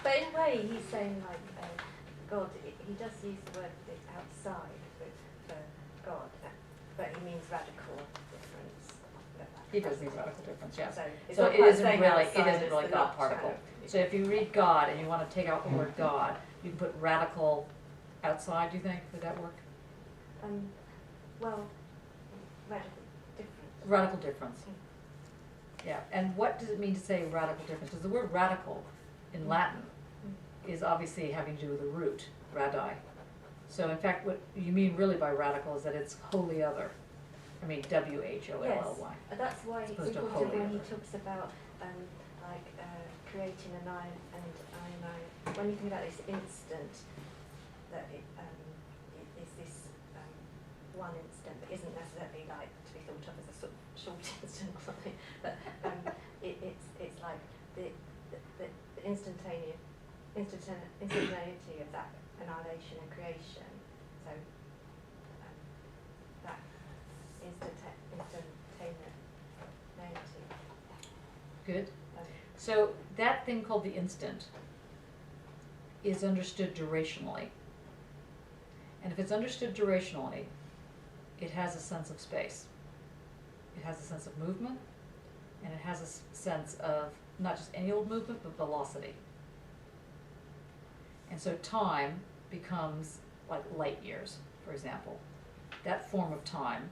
But in a way, he's saying like God. He does use the word outside for God, but he means radical difference. He does mean radical difference, yes. So, it's So not it quite isn't saying really, outside, it's the God not particle. shadow. So if you read God and you want to take out the word God, you can put radical outside, do you think? Would that work? Well, radical difference. Radical difference. Yeah, and what does it mean to say radical difference? Because the word radical in Latin is obviously having to do with the root, radi. So in fact, what you mean really by radical is that it's wholly other. I mean, W-H-O-L-L-Y. Yes, that's why As it's opposed to important wholly when he other. talks about creating an I and I. When you think about this instant, that it is this one instant that isn't necessarily like to be thought of as a sort of short instant or something, but it's like the instantaneity of that annihilation and creation. So that instantaneity. Good. So that thing called the instant is understood durationally. And if it's understood durationally, it has a sense of space. It has a sense of movement, and it has a sense of not just any old movement, but velocity. And so time becomes like light years, for example. That form of time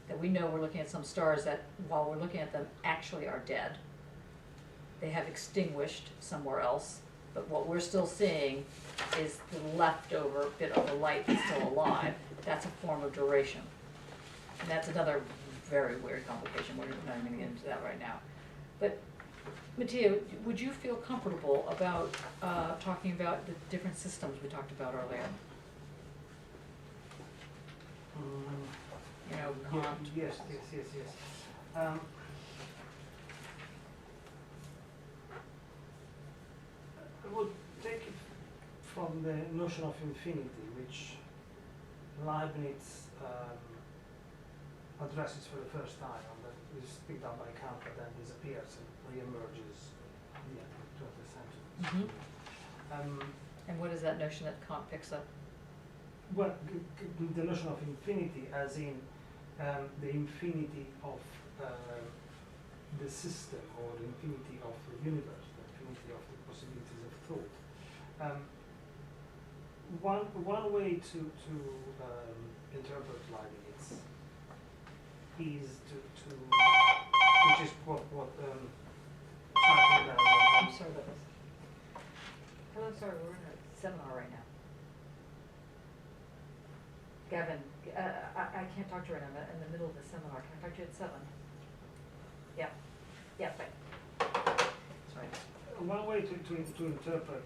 that we know we're looking at some stars that, while we're looking at them, actually are dead. They have extinguished somewhere else, but what we're still seeing is the leftover bit of the light that's still alive. That's a form of duration. And that's another very weird complication. We're not even gonna get into that right now. But Matteo, would you feel comfortable about talking about the different systems we talked about earlier? You know, Kant. Yes. I would take it from the notion of infinity, which Leibniz addresses for the first time, and that is picked up by Kant, but then disappears and re-emerges at the end of the 20th century. And what is that notion that Kant picks up? Well, the notion of infinity, as in the infinity of the system, or the infinity of the universe, the infinity of the possibilities of thought. One way to interpret Leibniz is which is what I'm sorry about this. Hello, sorry, we're in a seminar right now. Gavin, I can't talk to you right now. I'm in the middle of the seminar. Can I talk to you at 7? Yeah, thanks. Sorry. One way to interpret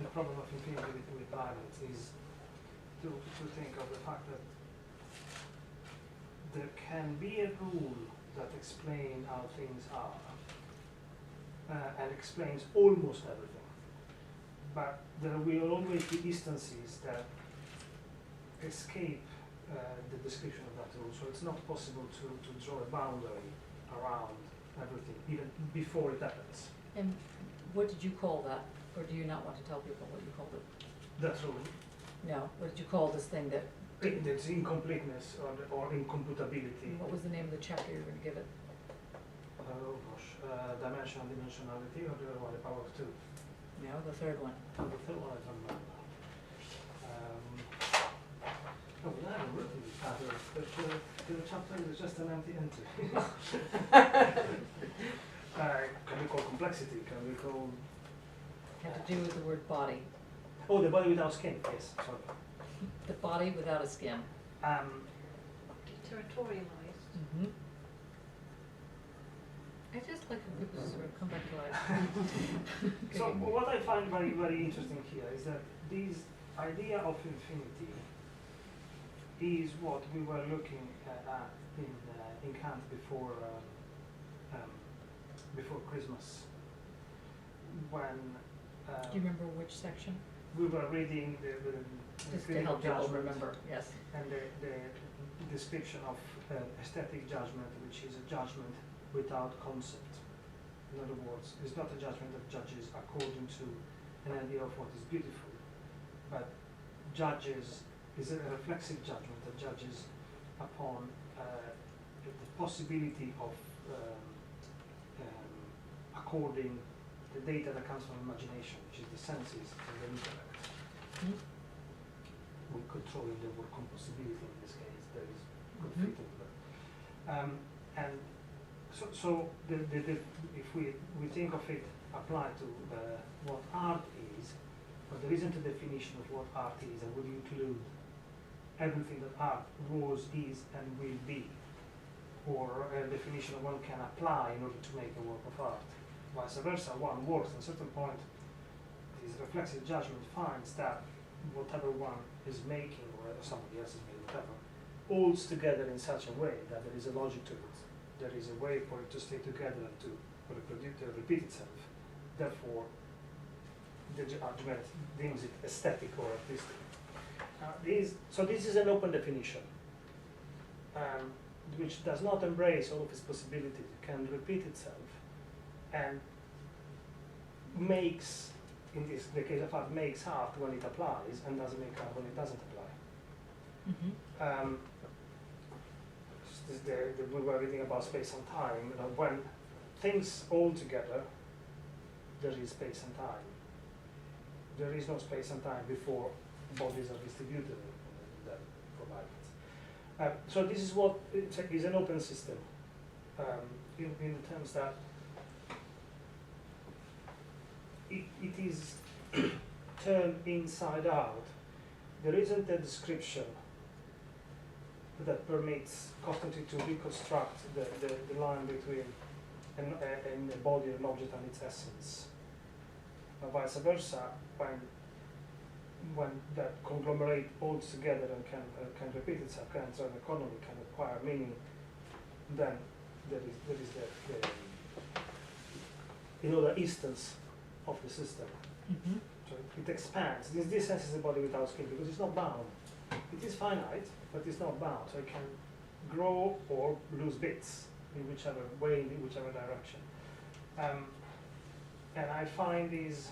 the problem of infinity with Leibniz is to think of the fact that there can be a rule that explains how things are and explains almost everything. But there will always be instances that escape the description of that rule, so it's not possible to draw a boundary around everything, even before it happens. And what did you call that? Or do you not want to tell people what you called it? That rule. No, what did you call this thing that, It's incompleteness or incomputability. what was the name of the chapter you were going to give it? Oh gosh, dimension and dimensionality, or the other one, the power of 2. No, the third one. Oh, the third one I don't remember. Oh, well, I haven't written it, but the chapter is just an empty entry. Can we call complexity? Can we call... Had to do with the word body. Oh, the body without skin, yes, sorry. The body without a skin. Deterritorialized. I just like when people sort of come back to life. So what I find very, very interesting here is that this idea of infinity is what we were looking at in Kant before Christmas, when Do you remember which section? we were reading the Just to critical help people judgment remember, yes. and the description of aesthetic judgment, which is a judgment without concept. In other words, it's not a judgment that judges according to an idea of what is beautiful, but judges is a reflexive judgment that judges upon the possibility of according the data that comes from imagination, which is the senses and the intellect. We could throw in the word compossibility in this case, there is good fitting. But, and so if we think of it applied to what art is, but there isn't a definition of what art is, and would include everything that art was, is, and will be, or a definition one can apply in order to make a work of art. Vice versa, one works at a certain point, this reflexive judgment finds that whatever one is making, or somebody else is making, whatever, holds together in such a way that there is a logic to it. There is a way for it to stay together and to repeat itself. Therefore, the argument deems it aesthetic or artistic. So this is an open definition, which does not embrace all of its possibilities. It can repeat itself and makes, in the case of art, makes art when it applies and doesn't make art when it doesn't apply. We were reading about space and time. You know, when things all together, there is space and time. There is no space and time before bodies are distributed in that provided. So this is what is an open system, in the terms that it is turned inside out. There isn't a description that permits constantly to reconstruct the line between a body, an object, and its essence. Or vice versa, when that conglomerate holds together and can repeat itself, can enter an economy, can acquire meaning, then there is the instance of the system. So it expands. In this sense, is a body without skin because it's not bound. It is finite, but it's not bound, so it can grow or lose bits in whichever way, in whichever direction. And I find this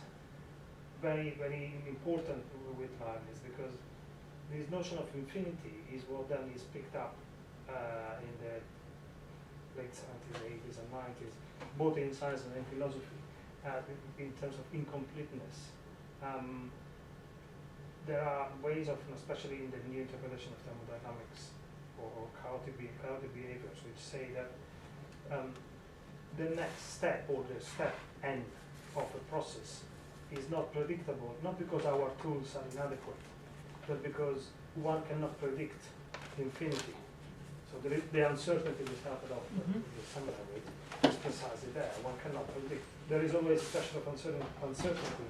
very, very important with Leibniz, because this notion of infinity is what then is picked up in the late 70s, 80s, and 90s, both in science and in philosophy, in terms of incompleteness. There are ways of, especially in the new interpretation of thermodynamics or chaotic behaviors, which say that the next step or the step end of a process is not predictable, not because our tools are inadequate, but because one cannot predict infinity. So the uncertainty we started off with the seminar with is precisely there. One cannot predict. There is always a question of uncertainty,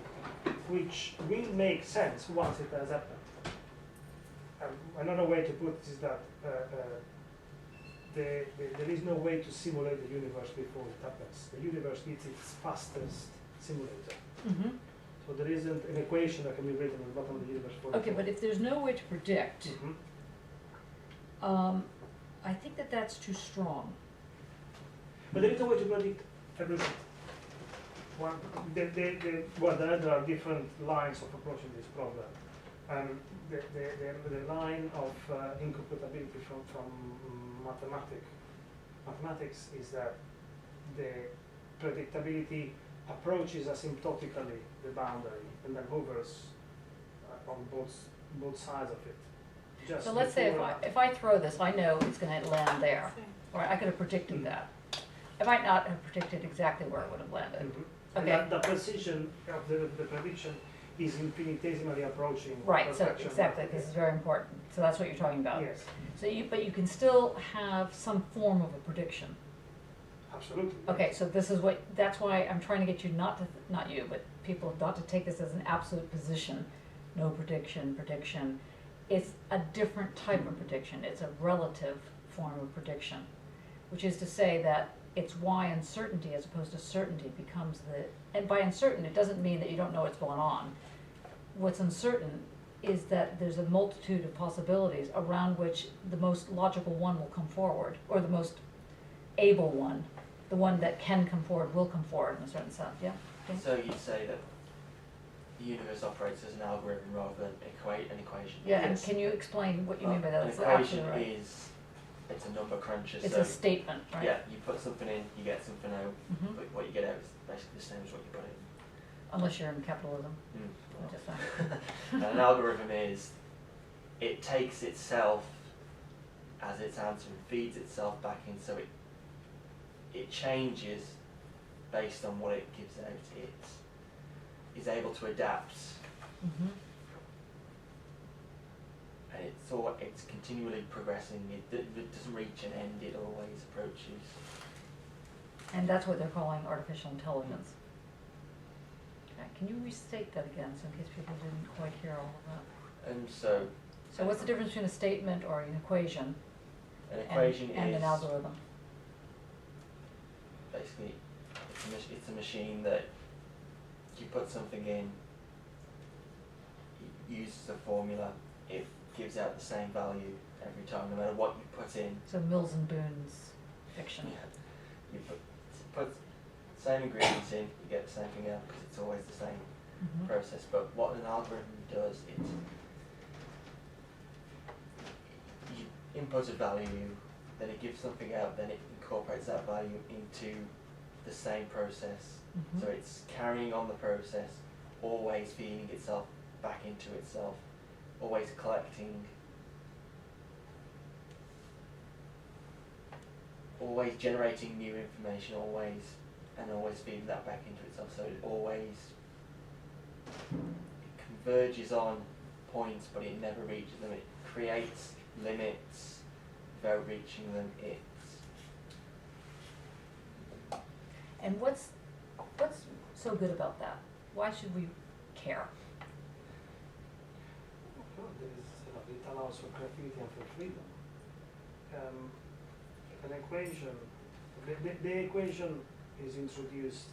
which will make sense once it has happened. Another way to put it is that there is no way to simulate the universe before it happens. The universe is its fastest simulator. So there isn't an equation that can be written at the bottom of the universe for Okay, but if there's no way to predict, I think that's too strong. But there is a way to predict everything. There are different lines of approaching this problem. The line of incomputability from mathematics is that the predictability approaches asymptotically the boundary and then hovers on both sides of it. Just So let's say if I throw this, I know it's going to land there. So, Or I could have predicted that. I might not have predicted exactly where it would have landed. And Okay. the precision of the prediction is infinitesimally approaching Right, so perfection. exactly, this is very important. So that's what you're talking about. Yes, So but you can still have some form of a prediction. absolutely. Okay, so that's why I'm trying to get you not you, but people not to take this as an absolute position. No prediction. It's a different type of prediction. It's a relative form of prediction, which is to say that it's why uncertainty as opposed to certainty becomes and by uncertain, it doesn't mean that you don't know what's going on. What's uncertain is that there's a multitude of possibilities around which the most logical one will come forward, or the most able one, the one that can come forward will come forward in a certain sense, yeah? Okay. So you'd say that the universe operates as an algorithm rather than an equation. Yeah, and Yes. can you explain what you mean by that? An That's equation absolutely right. it's a number cruncher. It's so a statement, right? yeah, you put something in, you get something out, Mhm. but what you get out is basically the same as what you put in. Unless you're in capitalism, Well, which is fine. and an algorithm is, it takes itself as its answer and feeds itself back in, so it changes based on what it gives out. It is able to adapt, Mhm. and it's continually progressing. It doesn't reach an end, it always approaches. And that's what they're calling artificial intelligence. Okay, can you restate that again, so in case people didn't quite hear all of that? And so So what's the difference between a statement or an equation an equation and is an algorithm? basically it's a machine that you put something in, it uses a formula, it gives out the same value every time, no matter what you put in. So Mills and Boon's fiction. Yeah. You put same ingredients in, you get the same thing out because it's always the same Mhm. process. But what an algorithm does, inputs a value, then it gives something out, then it incorporates that value into the same process. Mhm. So it's carrying on the process, always feeding itself back into itself, always collecting, always generating new information, always feeding that back into itself. So it converges on points, but it never reaches them. It creates limits without reaching them. And what's so good about that? Why should we care? Well, it allows for creativity and for freedom. An equation, the equation is introduced,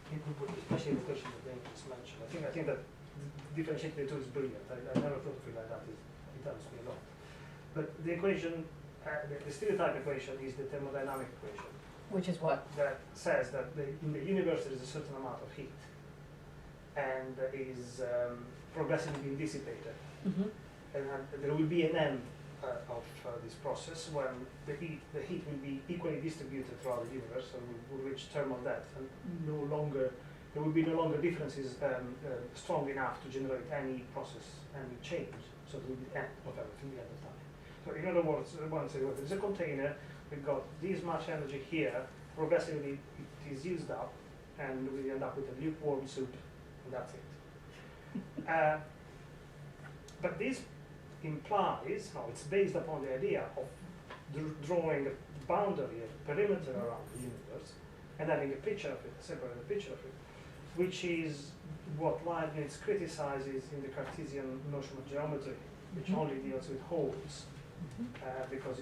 especially in the equation that Leibniz just mentioned. I think that differentiating the two is brilliant. I never thought of it like that. It helps me a lot. But the equation, the stereotype equation is the thermodynamic equation. Which is what? That says that in the universe there is a certain amount of heat and is progressively being dissipated. Mm-hmm. And there will be an end of this process when the heat will be equally distributed throughout the universe and will reach thermal death, and there will be no longer differences strong enough to generate any process, any change. So there will be the end of everything, the end of time. So in other words, once there's a container, we've got this much energy here, progressively it is used up, and we end up with a lukewarm soup, and that's it. But this implies, it's based upon the idea of drawing a boundary, a perimeter around the universe, and having a picture of it, a separate picture of it, which is what Leibniz criticizes in the Cartesian notion of geometry, which only deals with holes, because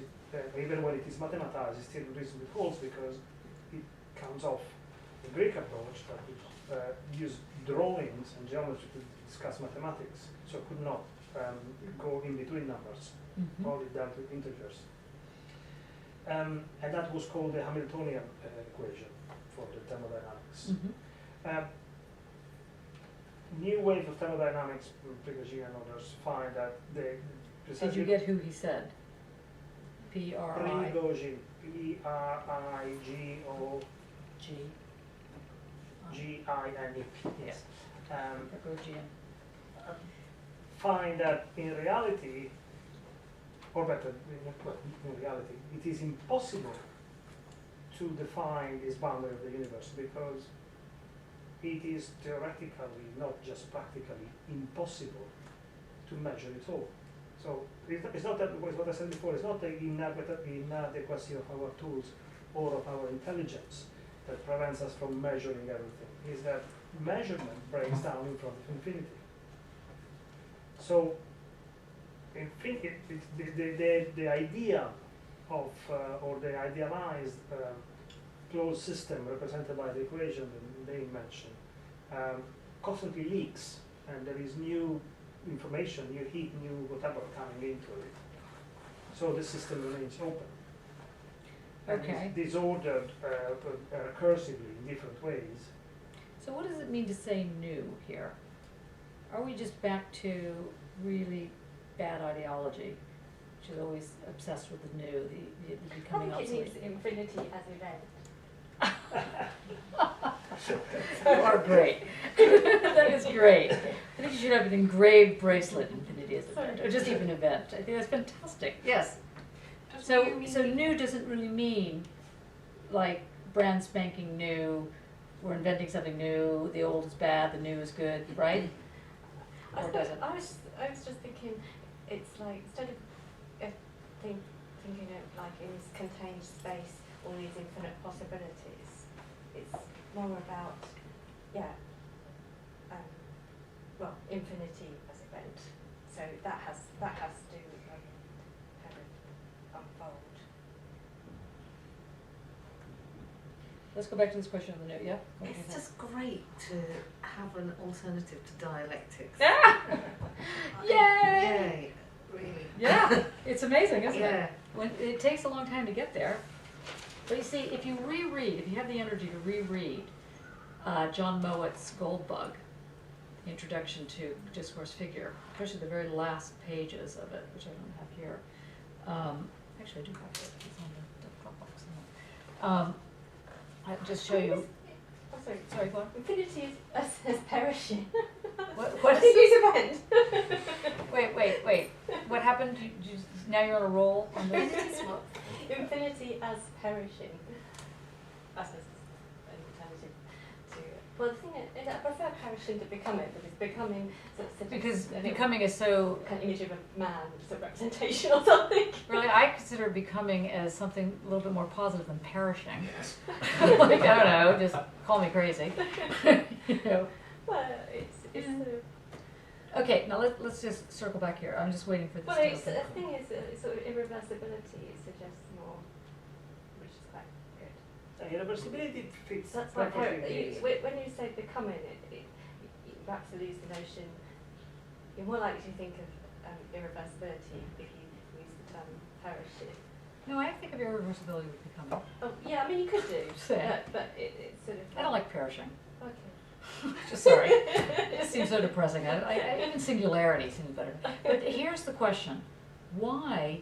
even when it is mathematized, it still deals with holes because it comes off the Greek approach that would use drawings and geometry to discuss mathematics, so could not go in between numbers, only dealt with integers. And that was called the Hamiltonian equation for the thermodynamics. New wave of thermodynamics, Prigogine and others, find that they... Did you get who he said? P-R-I... Prigogine, P-R-I-G-O-G-I-N-E, yes. Prigogine. Find that in reality, or better, in reality, it is impossible to define this boundary of the universe because it is theoretically, not just practically, impossible to measure it all. So it's not that, what I said before, it's not the inadequacy of our tools or of our intelligence that prevents us from measuring everything. It's that measurement breaks down in front of infinity. So the idea of, or the idealized closed system represented by the equation that they mentioned constantly leaks, and there is new information, new heat, new whatever coming into it. So the system remains open. Okay. And it's disordered recursively in different ways. So what does it mean to say new here? Are we just back to really bad ideology, which is always obsessed with the new, the becoming I think obsolete? it needs infinity as event. You are great. That is great. I think you should have an engraved bracelet, infinity as event, or just even event. I think that's fantastic. Yes. So new doesn't really mean like brand spanking new. We're inventing something new. The old is bad. The new is good, right? Or does it? I was just thinking, it's like instead of thinking of like in this contained space, all these infinite possibilities, it's more about infinity as event. So that has to kind of unfold. Let's go back to this question of the new. Yeah. What do you It's think? just great to have an alternative to dialectics. Yay! Yay! Really. Yeah, it's amazing, isn't Yeah. it? When it takes a long time to get there. But you see, if you reread, if you have the energy to reread John Mowatt's Gold Bug, introduction to discourse figure, especially the very last pages of it, which I don't have here. Actually, I do have it. It's on the Dropbox somewhere. I'll just show you. Oh, sorry. Sorry, go on. Infinity is perishing. What did is you event? Wait. What happened? Now you're on a roll on the. Infinity as perishing. That's an alternative to. Well, the thing is, I prefer perishing to becoming, because becoming. Because becoming is so. An image of a man, just a representation or something. Really, I consider becoming as something a little bit more positive than perishing. Yes. Like, I don't know, just call me crazy. You know. Well, it's sort of. Okay, now let's just circle back here. I'm just waiting for this. Well, to the open. thing is, sort of irreversibility suggests more, which is quite good. Irreversibility fits That's my perfectly. when you say becoming, you perhaps lose the notion. You're more likely to think of irreversibility if you use the term perishing. No, I think of irreversibility with becoming. Oh, yeah, I mean you could do, Yeah. but it's sort of. I don't like perishing. Okay. Just sorry. It just seems so depressing. Even singularity seems better. But here's the question. Why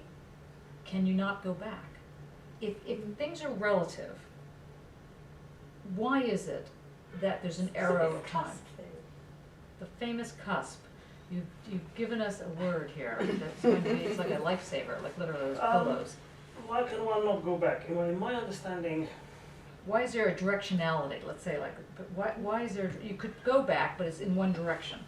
can you not go back? If things are relative, why is it that there's an arrow of time? The famous cusp. You've given us a word here that's going to be, it's like a lifesaver, like literally those pillows. Why can one not go back? Well, in my understanding, Why is there a directionality? Let's say, like, but why is there? You could go back, but it's in one direction,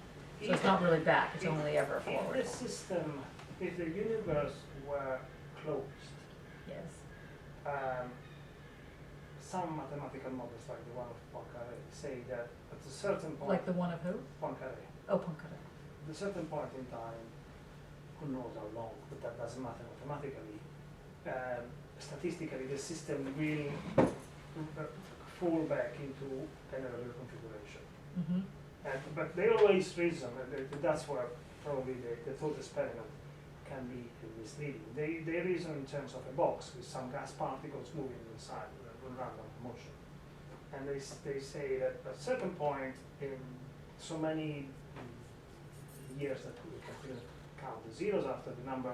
so it's not really back. It's only ever forward. if the system, if the universe were closed, Yes. some mathematical models, like the one of Poincaré, say that at a certain point, Like the one of who? Poincaré, Oh, Poincaré. at a certain point in time, who knows how long, but that doesn't matter mathematically. Statistically, the system will fall back into an earlier configuration. Mm-hmm. But they always reason, and that's where probably the thought experiment can be misleading. They reason in terms of a box with some gas particles moving inside with random motion. And they say that at a certain point in so many years that we can count the zeros after the number,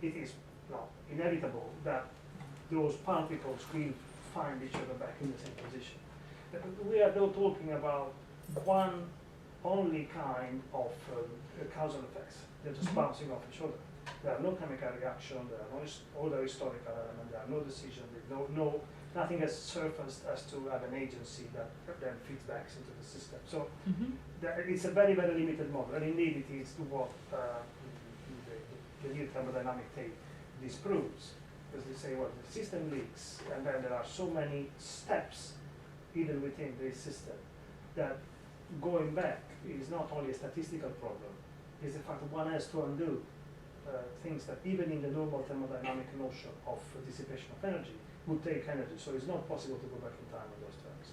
it is inevitable that those particles will find each other back in the same position. We are not talking about one only kind of causal effects. They're just bouncing off each other. There are no chemical reaction, there are no other historical element, there are no decision, nothing has surfaced as to have an agency that then feeds back into the system. So it's a very, very limited model, and indeed it is what the new thermodynamic tape disproves. Because they say, well, the system leaks, and then there are so many steps even within this system that going back is not only a statistical problem, it's the fact that one has to undo things that even in the normal thermodynamic notion of dissipation of energy would take energy. So it's not possible to go back in time on those terms.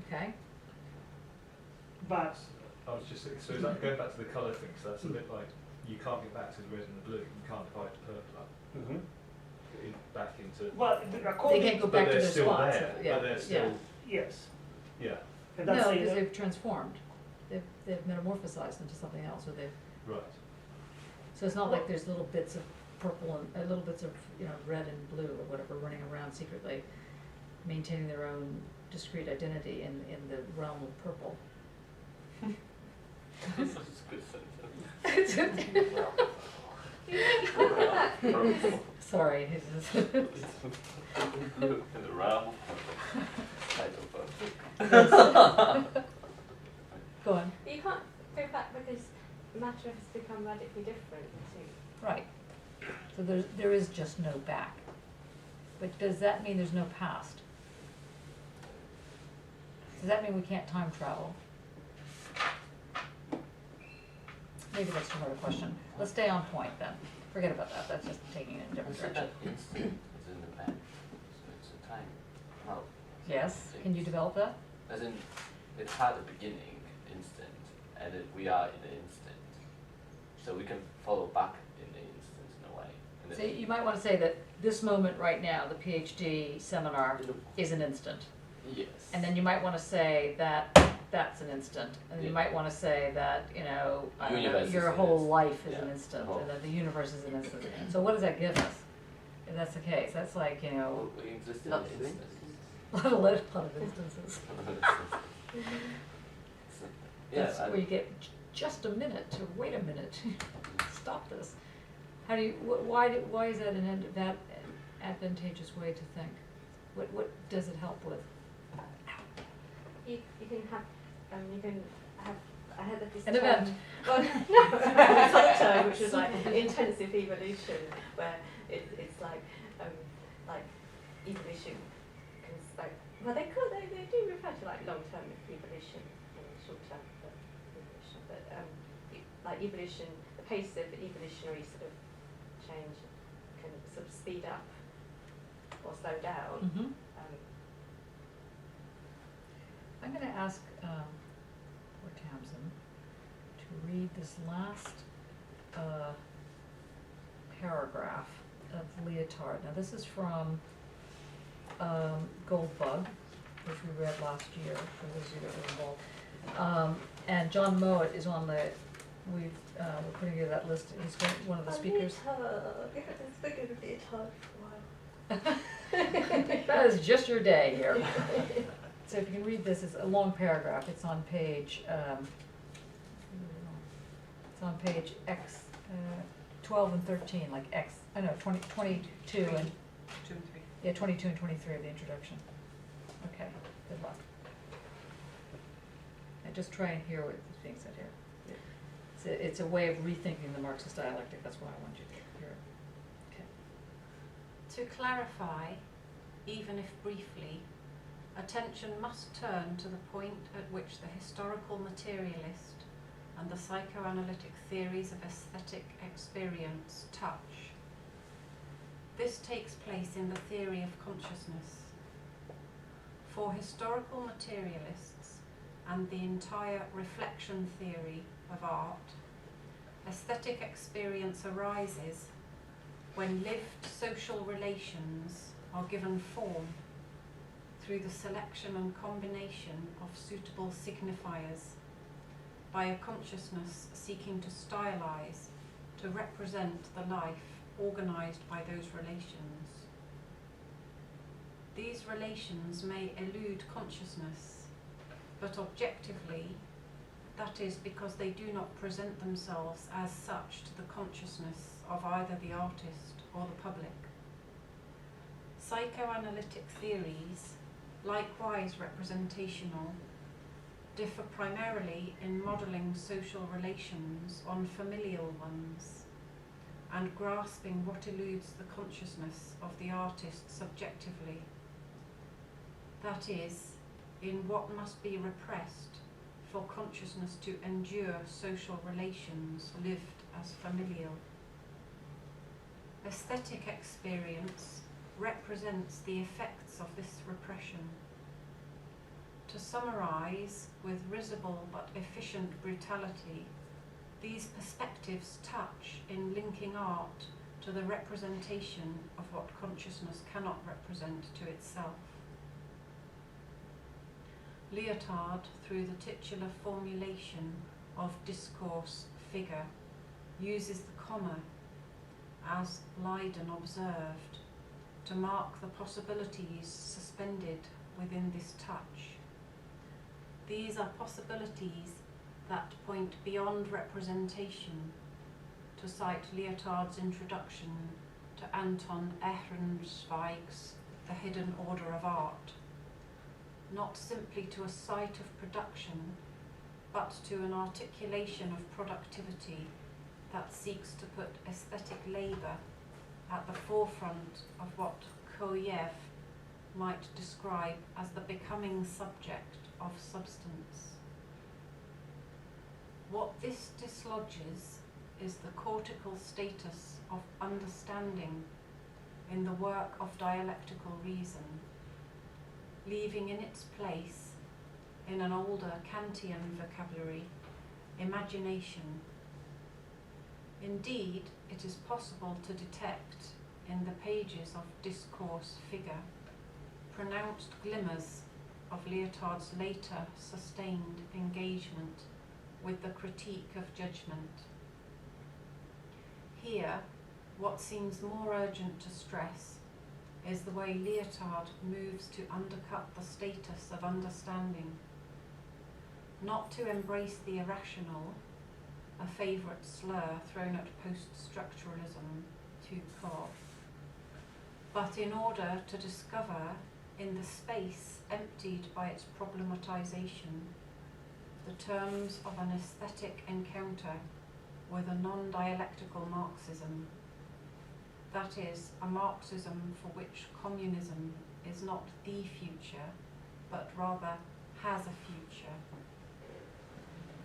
Okay. But I was just thinking, so is that going back to the colour thing? So that's a bit like you can't get back to the red and the blue. You can't divide the purple up. Back into. well, They according can't go But back to they're their still spots. there. Yeah. But they're still. yes, Yeah. and No, that's saying because that- they've transformed. They've metamorphosized into something else, or they've. Right. So it's not like there's little bits of purple and little bits of red and blue or whatever running around secretly, maintaining their own discrete identity in the realm of purple. This is a good sentence. Sorry. In the realm of Go on. But you can't go back because matter has become radically different to. Right. So there is just no back. But does that mean there's no past? Does that mean we can't time travel? Maybe that's another question. Let's stay on point then. Forget about that. That's just taking it in a different Isn't direction. that instant is in the pen? So it's a time. Well, Yes. Can you develop that? as in, it had a beginning, instant, and we are in the instant. So we can follow back in the instant in a way. And So you might want to say that this moment right now, the PhD seminar, is an instant. yes. And then you might want to say that that's an instant. And you Yeah. might want to say that, you know, I don't know, Universe is your an whole instant. life is Yeah. an instant, Oh. and that the universe is an instant. So what does that give us? If that's the case, that's like, you know, We exist in Lots an of instant. a lot of instances. Yeah, That's where you get just a minute to wait a minute, stop this. How do you, why is that that advantageous way to think? What does it help with? You can have, I had this An term. event. Well, no, this other term which was like intensive evolution, where it's like evolution, like, well they do refer to like long-term evolution and short-term evolution, but like evolution, the pace of evolutionary sort of change can sort of speed up or slow down. Mm-hmm. I'm going to ask poor Tamsin to read this last paragraph of Leotard. Now this is from Goldbug, which we read last year, for those of you that were involved. And John Mowat is on the, we're putting together that list, he's one of the speakers. It's been going to be hard for a while. That is just your day here. So if you can read this, it's a long paragraph. It's on page, X, 12 and 13, like X, I know, 22 and, 2 and 3. yeah, 22 and 23 of the introduction. Okay, good luck. And just try and hear what is being said here. It's a way of rethinking the Marxist dialectic. That's why I want you to hear it. Okay. To clarify, even if briefly, attention must turn to the point at which the historical materialist and the psychoanalytic theories of aesthetic experience touch. This takes place in the theory of consciousness. For historical materialists and the entire reflection theory of art, aesthetic experience arises when lived social relations are given form through the selection and combination of suitable signifiers by a consciousness seeking to stylize, to represent the life organized by those relations. These relations may elude consciousness, but objectively, that is because they do not present themselves as such to the consciousness of either the artist or the public. Psychoanalytic theories, likewise representational, differ primarily in modelling social relations on familial ones and grasping what eludes the consciousness of the artist subjectively. That is, in what must be repressed for consciousness to endure social relations lived as familial. Aesthetic experience represents the effects of this repression. To summarise with risible but efficient brutality, these perspectives touch in linking art to the representation of what consciousness cannot represent to itself. Leotard, through the titular formulation of discourse figure, uses the comma, as Leiden observed, to mark the possibilities suspended within this touch. These are possibilities that point beyond representation, to cite Leotard's introduction to Anton Ehrenzweig's The Hidden Order of Art, not simply to a site of production, but to an articulation of productivity that seeks to put aesthetic labour at the forefront of what Koyev might describe as the becoming subject of substance. What this dislodges is the cortical status of understanding in the work of dialectical reason, leaving in its place, in an older Kantian vocabulary, imagination. Indeed, it is possible to detect in the pages of discourse figure pronounced glimmers of Lyotard's later sustained engagement with the critique of judgment. Here, what seems more urgent to stress is the way Lyotard moves to undercut the status of understanding, not to embrace the irrational, a favourite slur thrown at post-structuralism to Prof, but in order to discover in the space emptied by its problematization the terms of an aesthetic encounter with a non-dialectical Marxism, that is, a Marxism for which communism is not the future, but rather has a future.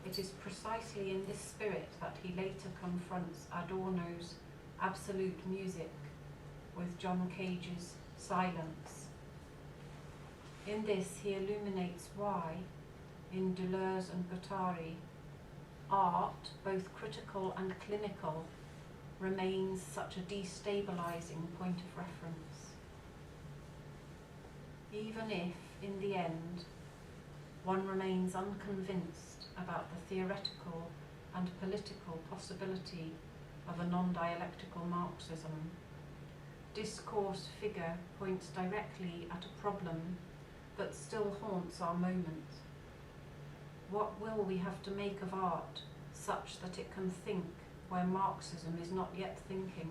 It is precisely in this spirit that he later confronts Adorno's absolute music with John Cage's Silence. In this he illuminates why, in Deleuze and Guattari, art, both critical and clinical, remains such a destabilizing point of reference. Even if, in the end, one remains unconvinced about the theoretical and political possibility of a non-dialectical Marxism, discourse figure points directly at a problem that still haunts our moment. What will we have to make of art such that it can think where Marxism is not yet thinking?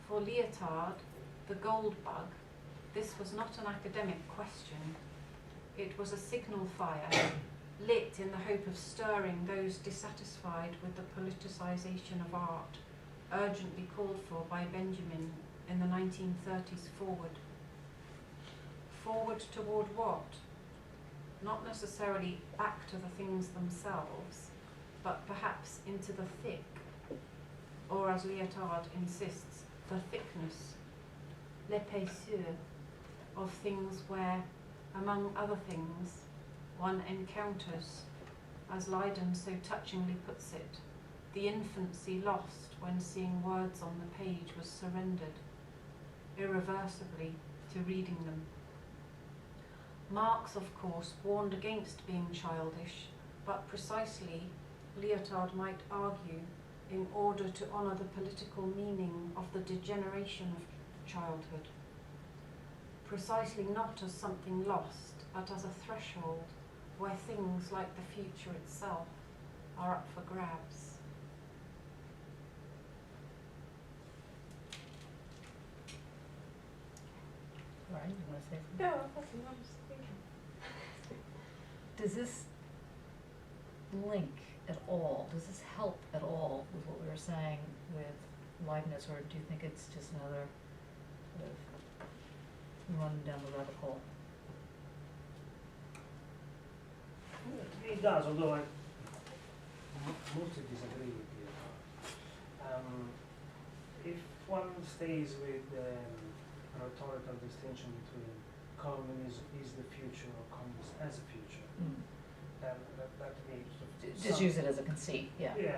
For Lyotard, the gold bug, this was not an academic question. It was a signal fire, lit in the hope of stirring those dissatisfied with the politicization of art, urgently called for by Benjamin in the 1930s forward. Forward toward what? Not necessarily back to the things themselves, but perhaps into the thick, or as Lyotard insists, the thickness, l'épaisseur, of things where, among other things, one encounters, as Leiden so touchingly puts it, the infancy lost when seeing words on the page was surrendered, irreversibly, to reading them. Marx, of course, warned against being childish, but precisely, Lyotard might argue, in order to honour the political meaning of the degeneration of childhood. Precisely not as something lost, but as a threshold where things like the future itself are up for grabs. Right, you want to say something? No, I wasn't. I was thinking. Does this link at all, does this help at all with what we were saying with Leibniz, or do you think it's just another sort of run down the rabbit hole? It does, although I mostly disagree with you. If one stays with a rhetorical distinction between communism is the future or communism as a future, that means Just use it as a conceit, yeah. Yeah,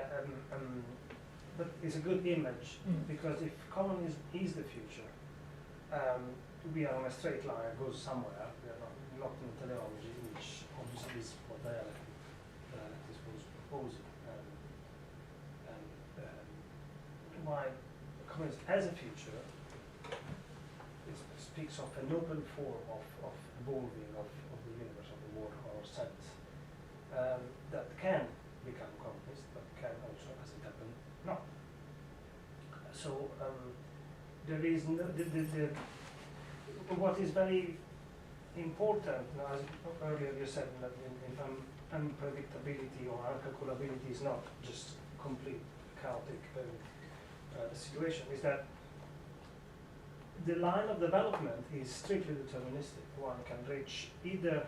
but it's a good image because if communism is the future, we are on a straight line, it goes somewhere. We are not in teleology, which obviously is what dialectics was proposing. Why communism as a future speaks of an open form of evolving of the universe, of the world, or sense, that can become communist, but can also, as it happened, not. So there is no, what is very important, as earlier you said, that in unpredictability or uncalculability is not just complete chaotic situation, is that the line of development is strictly deterministic. One can reach either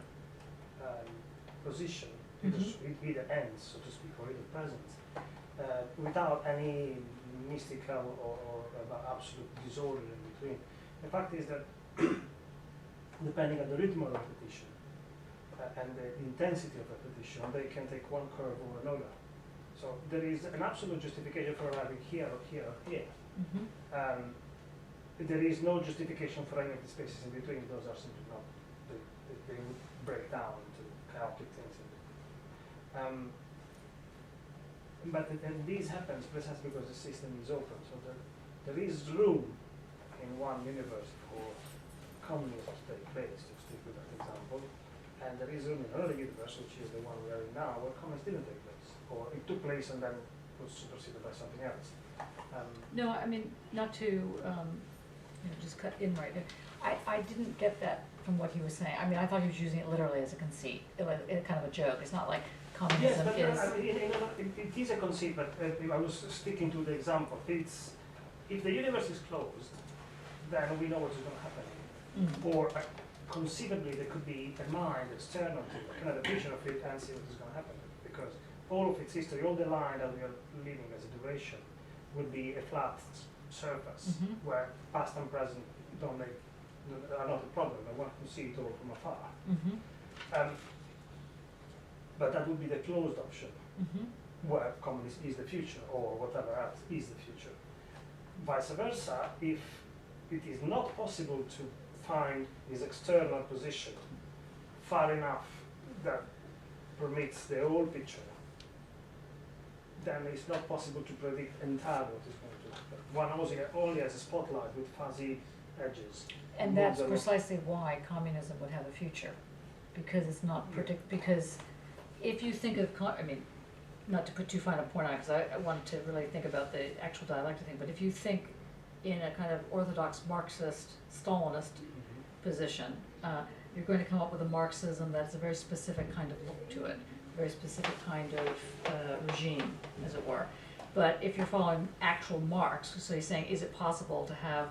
position, either ends, so to speak, or either presence, without any mystical or absolute disorder in between. The fact is that depending on the rhythm of repetition and the intensity of repetition, they can take one curve or another. So there is an absolute justification for arriving here or here or here. There is no justification for any of the spaces in between. Those are simply not they would break down into chaotic things. But then this happens precisely because the system is open. So there is room in one universe for communism to take place, to stick with that example, and there is room in another universe, which is the one we are in now, where communism didn't take place, or it took place and then was superseded by something else. No, I mean, not to, just cut in right there. I didn't get that from what he was saying. I mean, I thought he was using it literally as a conceit, kind of a joke. It's not like communism yes, but is. it is a conceit, but I was sticking to the example. If the universe is closed, then we know what is going to happen. Or conceivably there could be a mind external to it, kind of a vision of it, and see what is going to happen. Because all of its history, all the line that we are living as a duration, would be a flat surface where past and present are not a problem, and one can see it all from afar. But that would be the closed option, where communism is the future, or whatever else is the future. Vice versa, if it is not possible to find this external position far enough that permits the whole picture, then it's not possible to predict entirely what is going to happen. One only has a spotlight with fuzzy edges. And that's precisely why communism would have a future, because it's not because if you think of, I mean, not to put too fine a point on it, because I wanted to really think about the actual dialectic thing, but if you think in a kind of orthodox Marxist, Stalinist position, you're going to come up with a Marxism that's a very specific kind of look to it, very specific kind of regime, as it were. But if you're following actual Marx, so he's saying, is it possible to have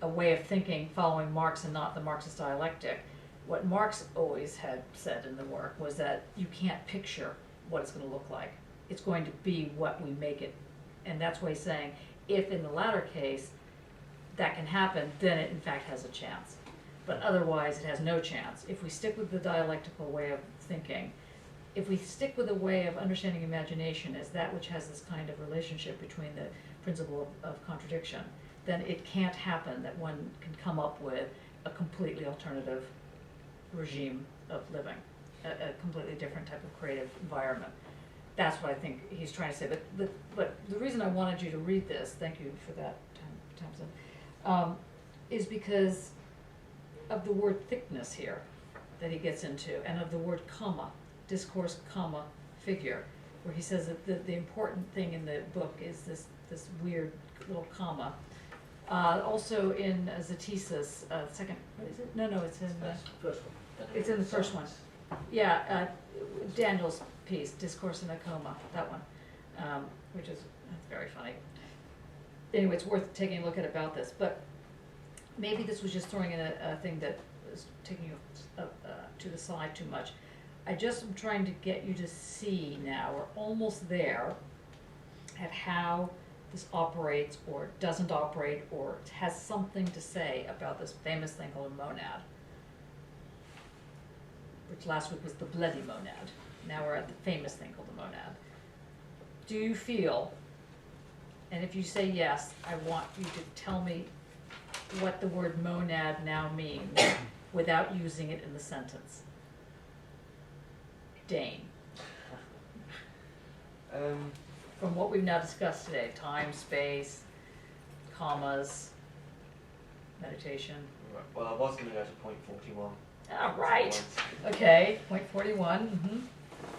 a way of thinking following Marx and not the Marxist dialectic? What Marx always had said in the work was that you can't picture what it's going to look like. It's going to be what we make it. And that's why he's saying, if in the latter case that can happen, then it in fact has a chance. But otherwise it has no chance. If we stick with the dialectical way of thinking, if we stick with a way of understanding imagination as that which has this kind of relationship between the principle of contradiction, then it can't happen that one can come up with a completely alternative regime of living, a completely different type of creative environment. That's what I think he's trying to say. But the reason I wanted you to read this, thank you for that, Thompson, is because of the word thickness here that he gets into, and of the word comma, discourse, comma, figure, where he says that the important thing in the book is this weird little comma. Also in Zatesis, second, what is it? No, it's in First one. it's in the first one. Yeah, Daniel's piece, Discourse in a Coma, that one, which is that's very funny. Anyway, it's worth taking a look at about this, but maybe this was just throwing in a thing that is taking you to the side too much. I just am trying to get you to see now, we're almost there, at how this operates or doesn't operate or has something to say about this famous thing called a monad, which last week was the bloody monad. Now we're at the famous thing called the monad. Do you feel, and if you say yes, I want you to tell me what the word monad now means without using it in the sentence. Dane. From what we've now discussed today, time, space, commas, meditation. Well, I was going to go to point 41. All right. Okay, point 41.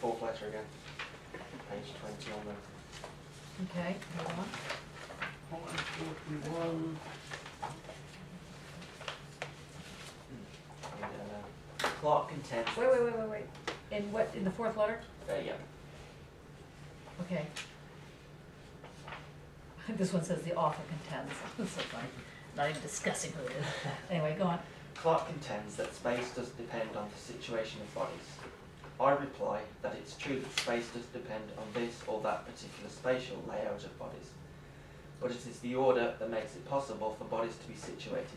Fourth letter again. Page 20 on the... Okay, hold on. Point 41. Clarke contends... Wait. In what, in the fourth letter? Yeah. Okay. This one says the author contends. That's so funny. Not even discussing who it is. Anyway, go on. Clarke contends that space does depend on the situation of bodies. I reply that it's true that space does depend on this or that particular spatial layout of bodies, but it is the order that makes it possible for bodies to be situated,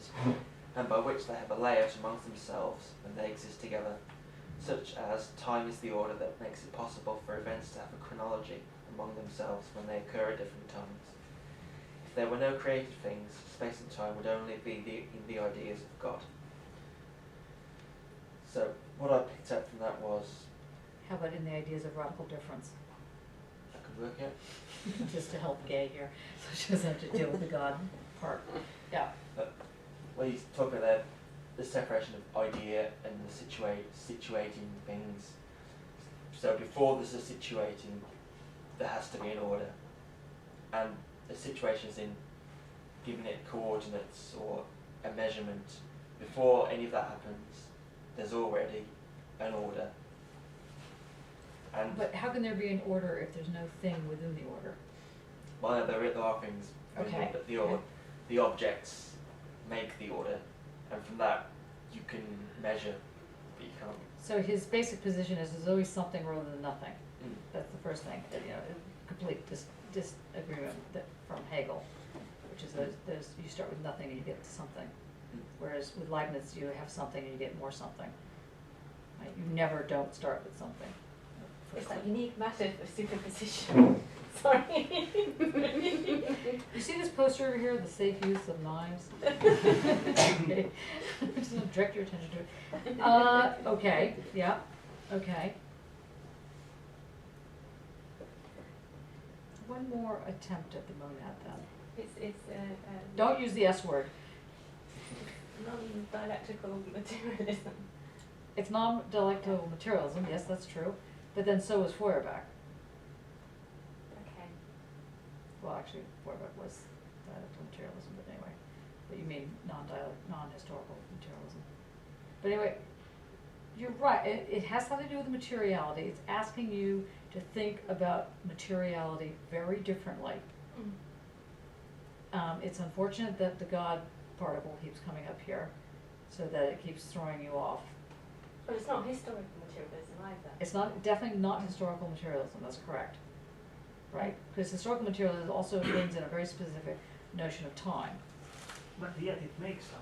and by which they have a layout amongst themselves when they exist together, such as time is the order that makes it possible for events to have a chronology among themselves when they occur at different times. If there were no created things, space and time would only be in the ideas of God. So what I picked up from that was How about in the ideas of radical difference? that could work out. Just to help Gay here, so she doesn't have to deal with the God part. Yeah. Well, he's talking about the separation of idea and the situating things. So before there's a situating, there has to be an order. And the situation's in giving it coordinates or a measurement. Before any of that happens, there's already an order. And But how can there be an order if there's no thing within the order? well, there are things within Okay. but the objects make the order, and from that you can measure, but you can't. So his basic position is there's always something rather than nothing. Mm. That's the first thing, you know, complete disagreement from Hegel, which is there's you start with nothing and you get to something. Mm. Whereas with Leibniz you have something and you get more something. Right? You never don't start with something. It's that unique method of superposition. Sorry. You see this poster over here, the safe use of knives? Okay. Just want to direct your attention to it. Okay, yeah, okay. One more attempt at the monad then. It's Don't use the S word. non-dialectical materialism. It's non-dialectical materialism, yes, that's true. But then so was Feuerbach. Okay. Well, actually, Feuerbach was dialectical materialism, but anyway. But you mean non-historical materialism. But anyway, you're right. It has something to do with the materiality. It's asking you to think about materiality very differently. It's unfortunate that the God particle keeps coming up here, so that it keeps throwing you off. But it's not historical materialism either. It's definitely not historical materialism, that's correct. Right? Because historical materialism also brings in a very specific notion of time. But yet it makes some.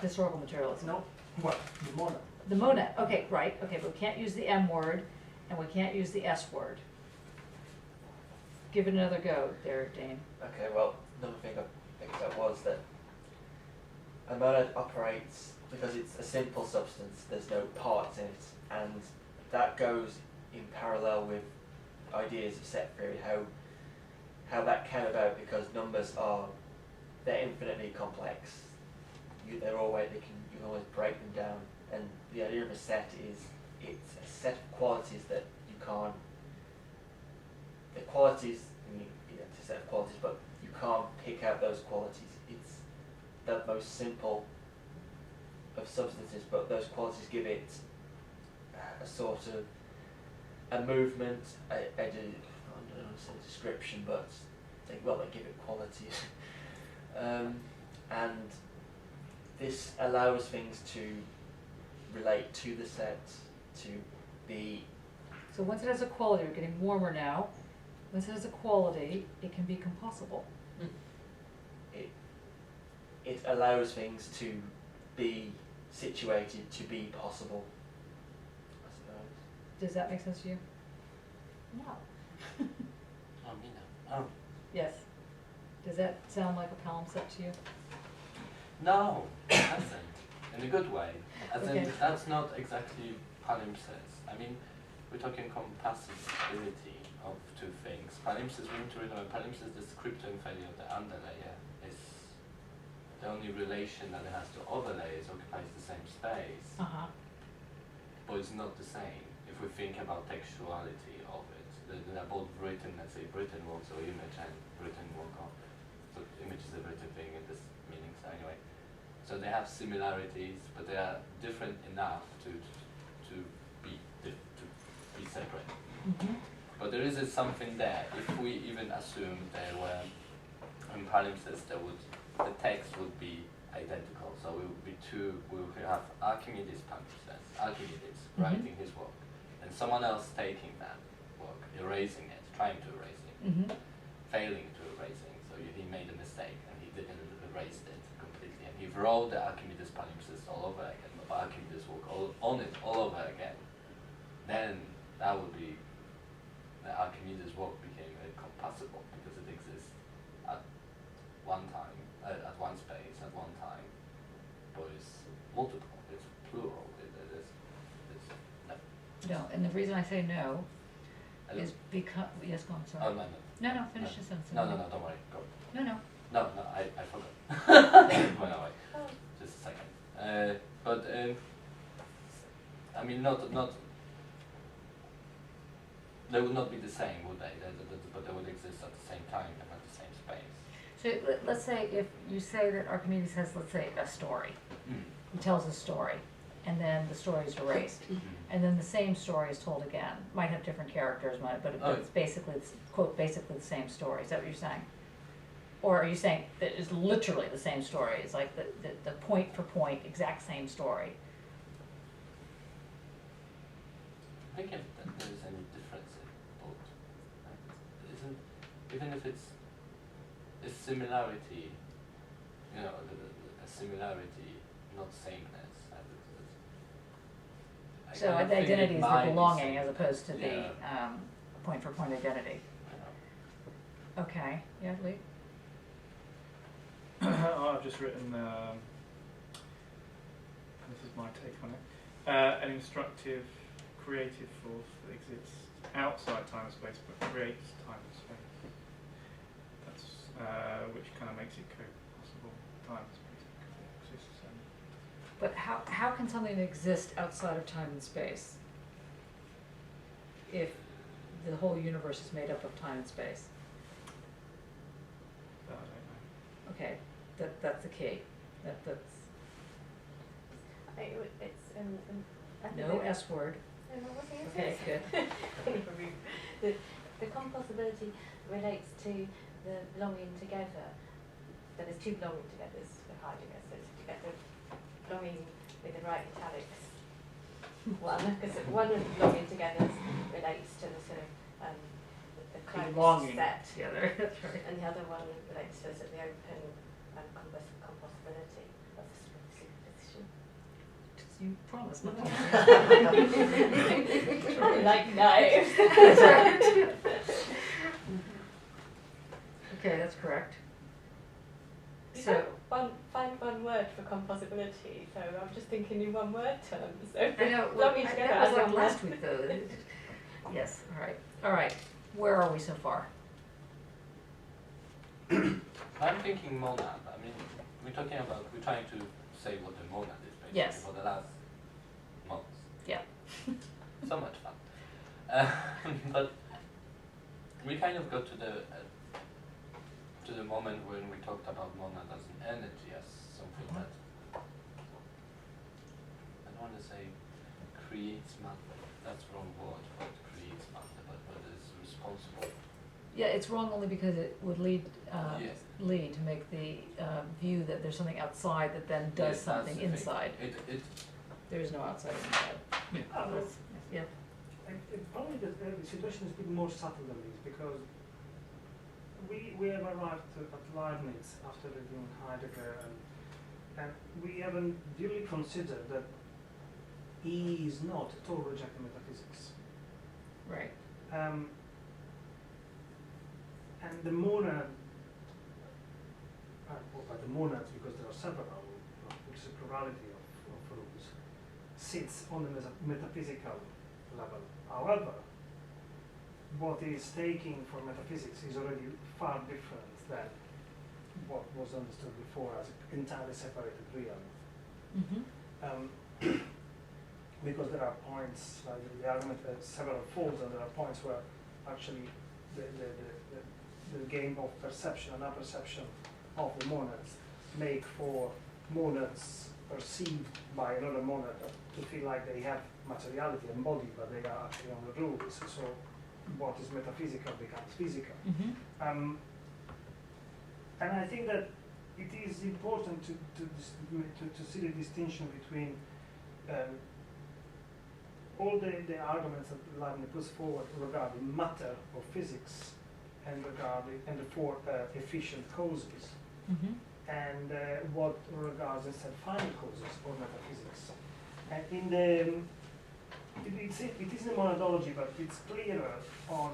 Historical materialism. No, what? The monad. The monad, okay, right, okay, but we can't use the M word, and we can't use the S word. Give it another go there, Dane. Okay, well, another thing I picked up was that a monad operates because it's a simple substance, there's no parts in it, and that goes in parallel with ideas of set theory, how that came about because numbers they're infinitely complex. You can always break them down, and the idea of a set is it's a set of qualities that you can't. The qualities, it's a set of qualities, but you can't pick out those qualities. It's the most simple of substances, but those qualities give it a sort of a movement, I don't know to say description, but they give it qualities. And this allows things to relate to the set, to be. So once it has a quality, we're getting warmer now. Once it has a quality, it can be compossible. It allows things to be situated, to be possible, I suppose. Does that make sense to you? No. Oh, me now. Oh. Yes. Does that sound like a palimpsest to you? No, it doesn't. In a good way. As Okay. in, that's not exactly palimpsest. I mean, we're talking compassibility of two things. Palimpsest, we need to remember, palimpsest is the cryptone value of the underlayer. Is the only relation that it has to overlays occupies the same space, Uh-huh. but it's not the same. If we think about textuality of it, they're both written, let's say written works or image and written work of, so image is a written thing in this meaning, so anyway. So they have similarities, but they are different enough to be separate. Mm-hmm. But there is something there. If we even assume there were in palimpsest, the text would be identical. So we would have Archimedes palimpsest, Archimedes writing his work, and someone else taking that work, erasing it, trying to erase it, Mm-hmm. failing to erase it. So he made a mistake and he didn't erase it completely, and he wrote the Archimedes palimpsest all over again, Archimedes work all over again. Then that would be the Archimedes work became compassible because it exists at one time, at one space, at one time, but it's multiple, it's plural. reason I say no Hello? is because, yes, go on, Oh, sorry. no, No, finish your sentence. no, don't worry, go. No. No, I forgot. Went away. Oh. Just a second. But I mean, not. They would not be the same, would they? But they would exist at the same time and at the same space. So let's say if you say that Archimedes has, let's say, a story. Mm. He tells a story, and then the story is erased. And then the same story is told again. Might have different characters, but it's basically, quote, basically the same story. Is that what you're saying? Or are you saying that it's literally the same story? It's like the point for point, exact same story. I think if there is any difference in both, isn't, even if it's a similarity, you know, a similarity, not sameness. I So kind of the think it identity is the might be belonging same. as opposed to the Yeah. point for point identity. Okay, yeah, Lee? I've just written, this is my take on it, an instructive, creative force that exists outside time and space but creates time and space. That's which kind of makes it possible time and space because it exists. But how can something exist outside of time and space if the whole universe is made up of time and space? I don't know. Okay, that's the key. That's no S word. Okay, good. The compossibility relates to the belonging together. So there's two belonging togethers for Heidegger. So to get the belonging with the right italics one, because one of the belonging togethers relates to the sort of the closed Belonging set, together. That's right. and the other one relates to sort of the open compossibility of the superposition. You promised not to. Like knives. Okay, that's correct. You So don't find one word for compossibility, so I'm just thinking in one word terms. So I know. Well, belonging together that was as like one last word. week, though. Yes. All right. Where are we so far? I'm thinking monad. I mean, we're trying to say what the monad is basically Yes. for the last months. Yeah. So much fun. But we kind of got to the moment when we talked about monad as an energy, as something that I don't want to say creates matter. That's the wrong word, but creates matter, but is responsible. Yeah, it's wrong only because it would lead Yes. to make the view that there's something outside that then does Yes, that's something the thing. inside. There is no outside inside. That's- yeah. Probably the situation is a bit more subtle than this because we have arrived at Leibniz after reading Heidegger and we haven't duly considered that he is not at all rejecting metaphysics. Right. And the monad, by the monads because there are several, which is a plurality of rules, sits on the metaphysical level. However, what is taking for metaphysics is already far different than what was understood before as an entirely separated realm. Mm-hmm. Because there are points, like the argument has several folds, and there are points where actually the game of perception and apperception of the monads make for monads perceived by another monad to feel like they have materiality and body, but they are actually on the rules. So what is metaphysical becomes physical. Mm-hmm. And I think that it is important to see the distinction between all the arguments that Leibniz puts forward regarding matter or physics and the four efficient causes, Mm-hmm. and what regards instead final causes or metaphysics. And in the it is in the monadology, but it's clearer on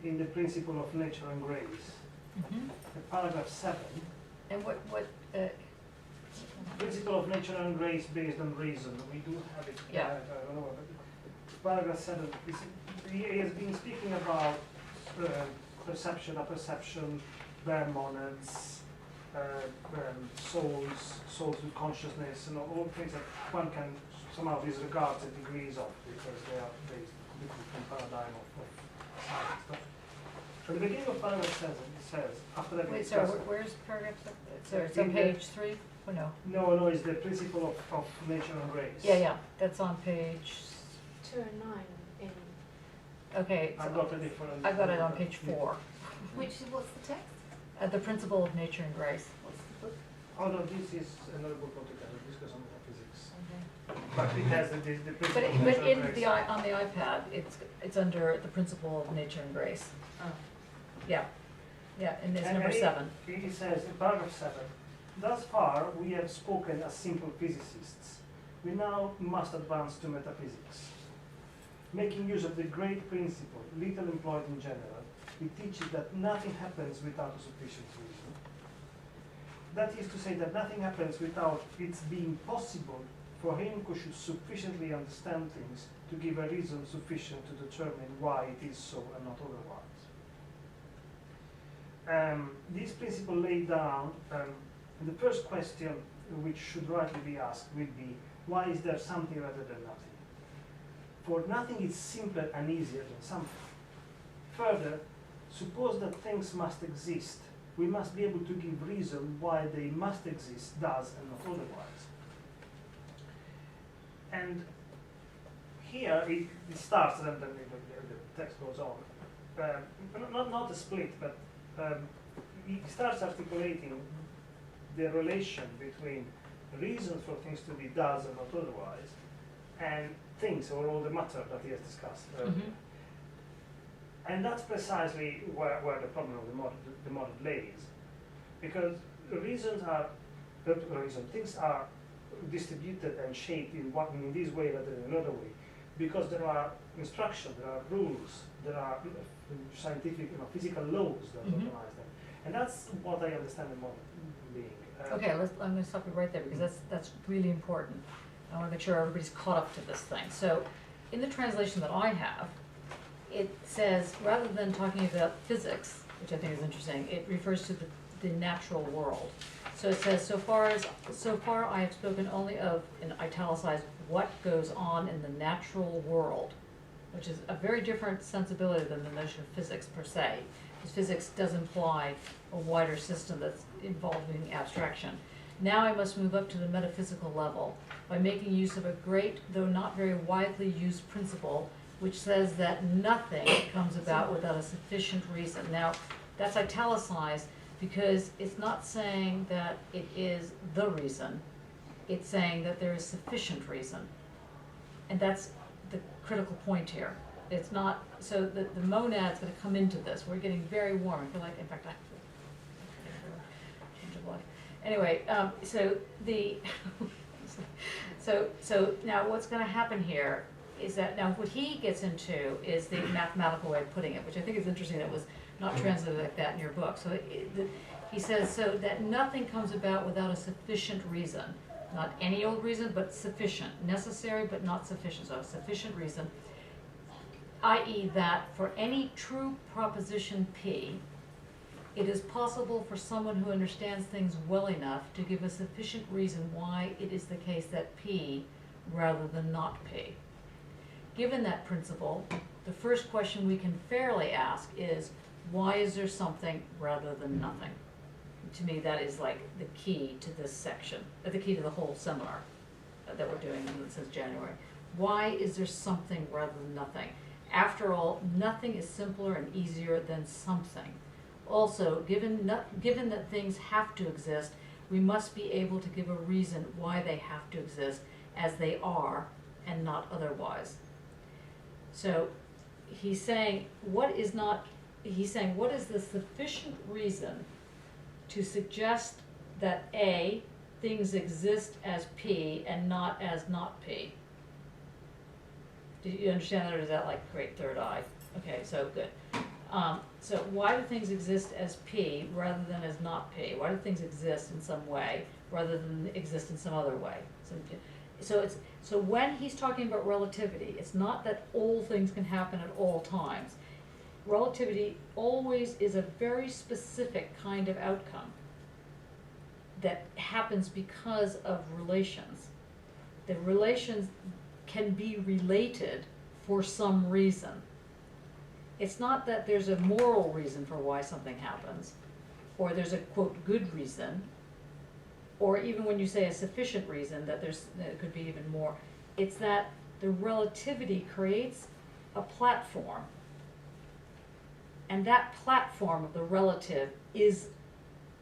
in the principle of nature and grace. Mm-hmm. The paragraph 7. And what Principle of nature and grace based on reason. We do have it. Yeah. I don't know, paragraph 7, he has been speaking about perception, apperception, bare monads, souls with consciousness, and all things that one can somehow disregard the degrees of because they are based on a different paradigm of science. But at the beginning of paragraph 7, it says, after that we Wait, sorry, discuss- where's paragraph 7? It's on page 3? Oh, no. No, it's the principle of nature and grace. Yeah, that's on page, 2 and 9 in okay, I've got a different. I got it on page 4. What's the text? The principle of nature and grace. What's the book? Oh no, this is another book altogether. This goes on metaphysics. But it has the principle But, of but nature in and the, grace. on the iPad, it's under the principle of nature and grace. Oh. Yeah, and it's And number it- 7. It says in paragraph 7, thus far we have spoken as simple physicists. We now must advance to metaphysics. Making use of the great principle, little employed in general, it teaches that nothing happens without a sufficient reason. That is to say that nothing happens without its being possible for him who should sufficiently understand things to give a reason sufficient to determine why it is so and not otherwise. This principle laid down, the first question which should rightly be asked will be, why is there something rather than nothing? For nothing is simpler and easier than something. Further, suppose that things must exist. We must be able to give reason why they must exist thus and not otherwise. And here it starts and then the text goes on. Not a split, but he starts articulating the relation between reasons for things to be thus and not otherwise, and things or all the matter that he has discussed earlier. And that's precisely where the problem of the model lays, because things are distributed and shaped in this way rather than another way, because there are instructions, there are rules, there are scientific, physical laws that organize them, and that's what I understand the model being. Okay, I'm going to stop you right there because that's really important. I want to make sure everybody's caught up to this thing. So, in the translation that I have, it says, rather than talking about physics, which I think is interesting, it refers to the natural world. So it says, so far I have spoken only of, in italicized, what goes on in the natural world, which is a very different sensibility than the notion of physics per se, because physics does imply a wider system that's involving abstraction. Now I must move up to the metaphysical level by making use of a great, though not very widely used principle, which says that nothing comes about without a sufficient reason. Now, that's italicized because it's not saying that it is the reason, it's saying that there is sufficient reason. And that's the critical point here. It's not, so the monad's gonna come into this. We're getting very warm. I feel like, in fact, change of life. Anyway, so now what's gonna happen here is that now what he gets into is the mathematical way of putting it, which I think is interesting. That was not translated like that in your book. So he says, so that nothing comes about without a sufficient reason. Not any old reason, but sufficient. Necessary, but not sufficient. So a sufficient reason, i.e. that for any true proposition P, it is possible for someone who understands things well enough to give a sufficient reason why it is the case that P rather than not P. Given that principle, the first question we can fairly ask is, why is there something rather than nothing? To me, that is like the key to this section, the key to the whole seminar that we're doing since January. Why is there something rather than nothing? After all, nothing is simpler and easier than something. Also, given that things have to exist, we must be able to give a reason why they have to exist as they are and not otherwise. So he's saying, what is the sufficient reason to suggest that A, things exist as P and not as not P? Do you understand that, or is that like great third eye? Okay, so good. So why do things exist as P rather than as not P? Why do things exist in some way rather than exist in some other way? So So when he's talking about relativity, it's not that all things can happen at all times. Relativity always is a very specific kind of outcome that happens because of relations. The relations can be related for some reason. It's not that there's a moral reason for why something happens, or there's a, quote, good reason, or even when you say a sufficient reason, that it could be even more. It's that the relativity creates a platform, and that platform of the relative is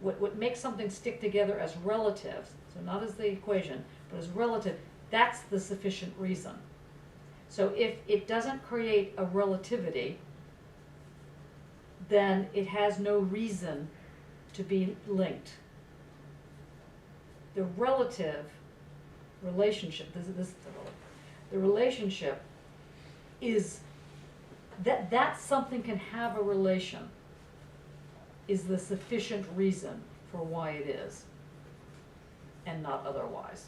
what makes something stick together as relative, so not as the equation, but as relative. That's the sufficient reason. So if it doesn't create a relativity, then it has no reason to be linked. The relative relationship, the relationship is that something can have a relation is the sufficient reason for why it is, and not otherwise.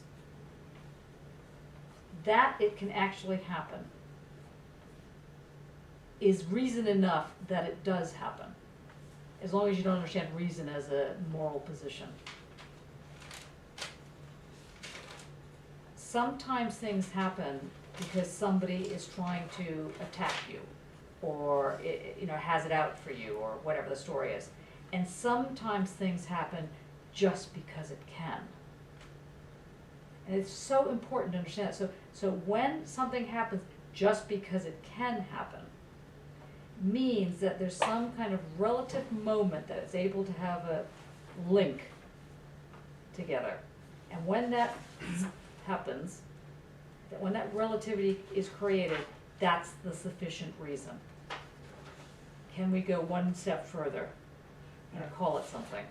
That it can actually happen is reason enough that it does happen, as long as you don't understand reason as a moral position. Sometimes things happen because somebody is trying to attack you, or has it out for you, or whatever the story is. And sometimes things happen just because it can. And it's so important to understand that. So when something happens just because it can happen, means that there's some kind of relative moment that it's able to have a link together. And when that happens, that when that relativity is created, that's the sufficient reason. Can we go one step further and call it something?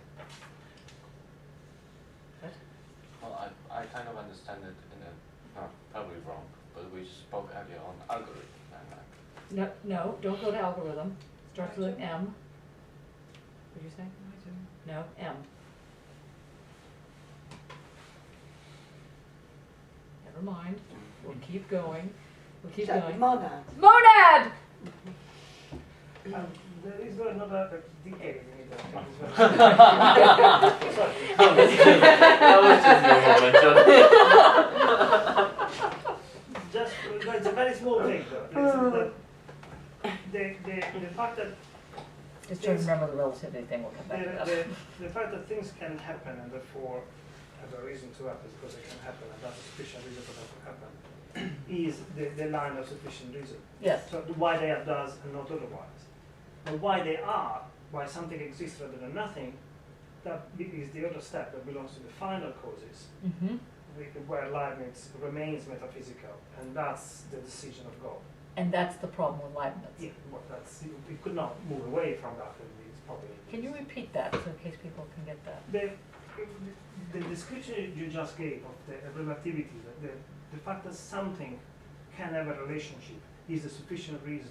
Well, I kind of understand it in a, probably wrong, but we spoke earlier on algorithm. No, don't go to algorithm. Starts with an M. What did you say? No, M. Never mind. We'll keep going. We'll keep going. Monad. Monad! There is another decade in it. That was just your moment, Just, it's a very small thing though. The fact that Just trying to remember the relativity thing, we'll come back to that. the fact that things can happen and therefore have a reason to happen because they can happen and that's a sufficient reason for them to happen is the line of sufficient reason. Yes. So why they are does and not otherwise. And why they are, why something exists rather than nothing, that is the other step that belongs to the final causes, Mm-hmm. where Leibniz remains metaphysical, and that's the decision of God. And that's the problem with Leibniz. Yeah, well, we could not move away from that. It's probably. Can you repeat that, so in case people can get that? The description you just gave of the relativity, the fact that something can have a relationship is a sufficient reason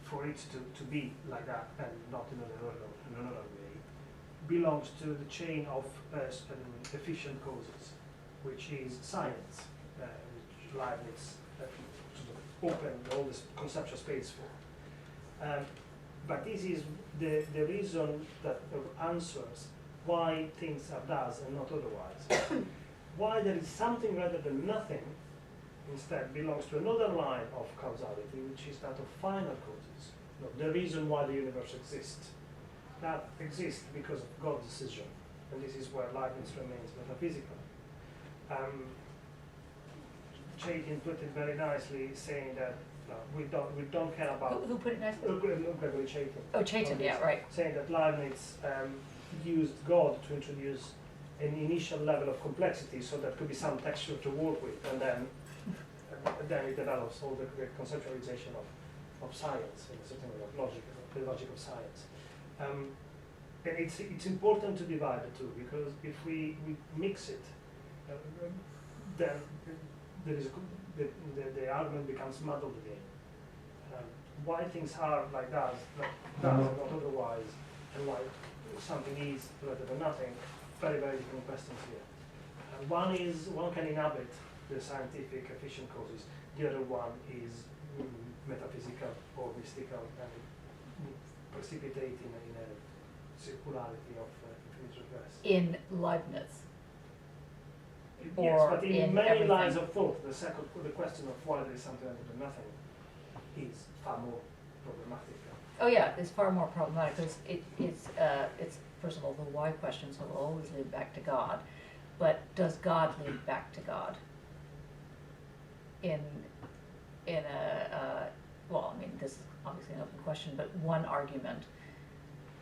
for it to be like that and not in another way, belongs to the chain of efficient causes, which is science, which Leibniz opened all this conceptual space for. But this is the reason that answers why things are thus and not otherwise. Why there is something rather than nothing instead belongs to another line of causality, which is that of final causes. The reason why the universe exists. That exists because of God's decision. And this is where Leibniz remains metaphysical. Chaitin put it very nicely, saying that we don't care about. Who put it nicely? Gregory Chaitin. Oh, Chaitin, yeah, right. Saying that Leibniz used God to introduce an initial level of complexity, so there could be some texture to work with, and then it develops all the conceptualization of science and a certain way of logic, the logic of science. And it's important to divide the two, because if we mix it, then there is the argument becomes muddled again. Why things are like that, not otherwise, and why something is rather than nothing, very, very different questions here. One can inhabit the scientific efficient causes. The other one is metaphysical or mystical and precipitating in a circularity of infinite regress. In Leibniz. Yes, Or but in in many everything. lines of thought, the question of why there is something other than nothing is far more problematic. Oh yeah, it's far more problematic because it's first of all the why questions will always lead back to God, but does God lead back to God? In a well, I mean this is obviously an open question, but one argument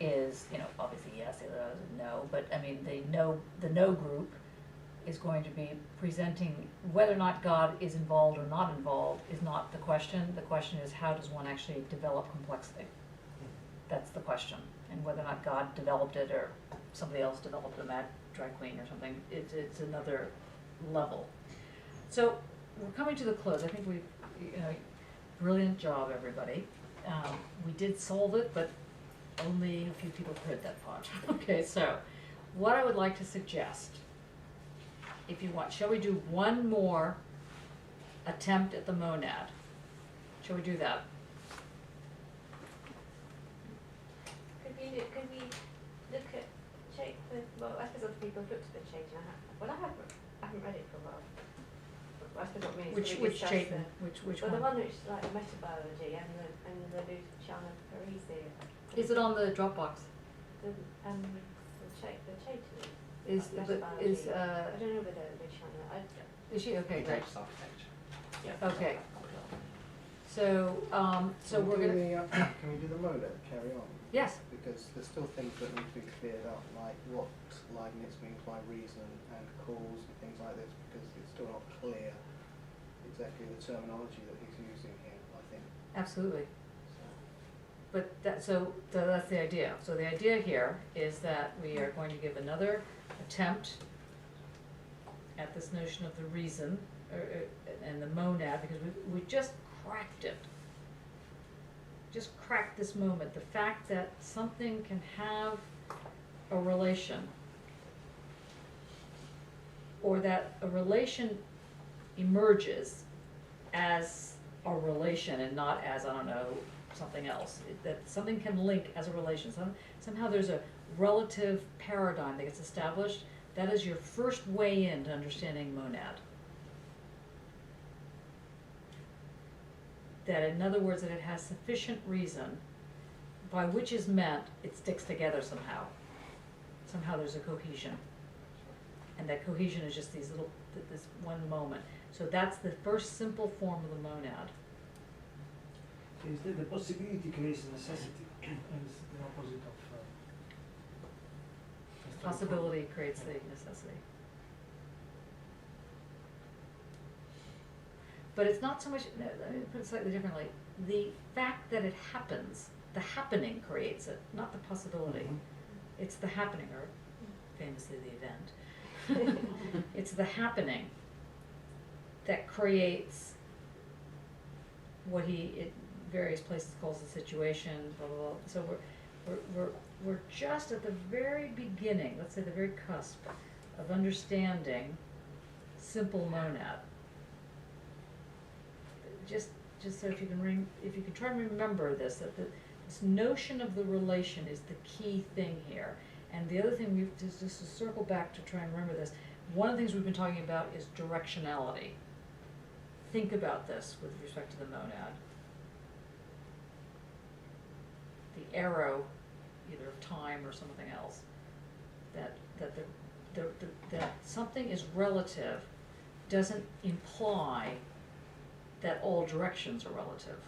is, you know, obviously yes, the other is no, but I mean the no group is going to be presenting whether or not God is involved or not involved is not the question. The question is how does one actually develop complexity? That's the question. And whether or not God developed it or somebody else developed a mad drag queen or something, it's another level. So we're coming to the close. I think brilliant job, everybody. We did solve it, but only a few people heard that part. Okay, so what I would like to suggest, if you want, shall we do one more attempt at the monad? Shall we do that? Could we look at change? Well, I suppose other people have looked at the change, and I haven't read it for a while. I suppose what I mean is Which Chapin? Which well, the one? one which like metabiology and the Luciana Parisi. Is it on the Dropbox? The Chapin. Is Like is metabiology. I don't know whether Luciana. is she okay? Great. Text architecture. Yeah. Okay. So we're gonna Can we do the monad? Carry on. yes. Because there's still things that need to be cleared up, like what Leibniz means by reason and cause and things like this, because it's still not clear exactly the terminology that he's using here, I think. Absolutely. But so that's the idea. So the idea here is that we are going to give another attempt at this notion of the reason and the monad, because we just cracked it. Just cracked this moment. The fact that something can have a relation, or that a relation emerges as a relation and not as, I don't know, something else. That something can link as a relation. Somehow there's a relative paradigm that gets established. That is your first way into understanding monad. That, in other words, that it has sufficient reason, by which is meant it sticks together somehow. Somehow there's a cohesion. And that cohesion is just this one moment. So that's the first simple form of the monad. Is that the possibility creates necessity, and it's the opposite of Possibility creates the necessity. But it's not so much, no, let me put it slightly differently. The fact that it happens, the happening creates it, not the possibility. It's the happening, or famously the event. It's the happening that creates what he, in various places, calls the situation, blah, blah, blah. So we're just at the very beginning, let's say the very cusp, of understanding simple monad. Just so if you can try to remember this, that this notion of the relation is the key thing here. And the other thing we've just to circle back to try and remember this. One of the things we've been talking about is directionality. Think about this with respect to the monad. The arrow, either of time or something else, that something is relative doesn't imply that all directions are relative.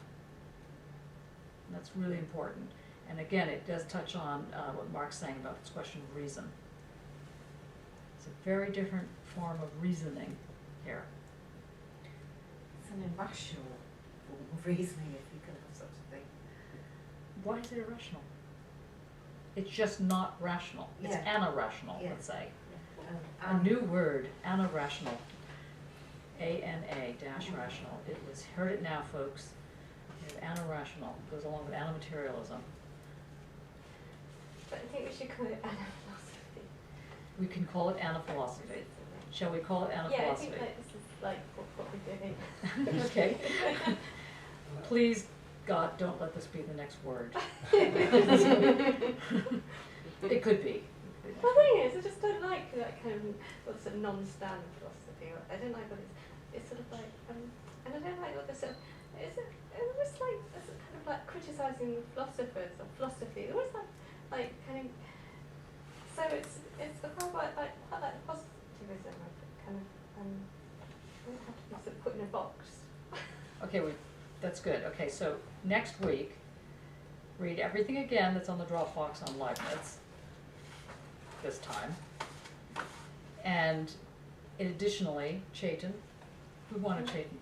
And that's really important. And again, it does touch on what Mark's saying about this question of reason. It's a very different form of reasoning here. It's an irrational form of reasoning, if you can have such a thing. Why is it irrational? It's just not rational. It's Yeah. anarational, Yeah. let's say. Yeah. A new word, anarational. ANA-rational. It was, heard it now, folks. It's anarational. Goes along with anamaterialism. But I think we should call it anaphilosophy. We can call it anaphilosophy. Shall we call it Yeah, I anaphilosophy? think that this is like what we're doing. Okay. Please, God, don't let this be the next word. It could be. Well, the thing is, I just don't like that kind of what's a non-stand philosophy. I don't like what it's sort of like, and I don't like what this. It's almost like it's kind of like criticising philosophers or philosophy. It's almost like kind of. So it's quite like positivism. Kind of I don't have to be sort of put in a box. Okay, that's good. Okay, so next week, read everything again that's on the Dropbox on Leibniz this time. And additionally, Chaitin. Who wanted Chaitin?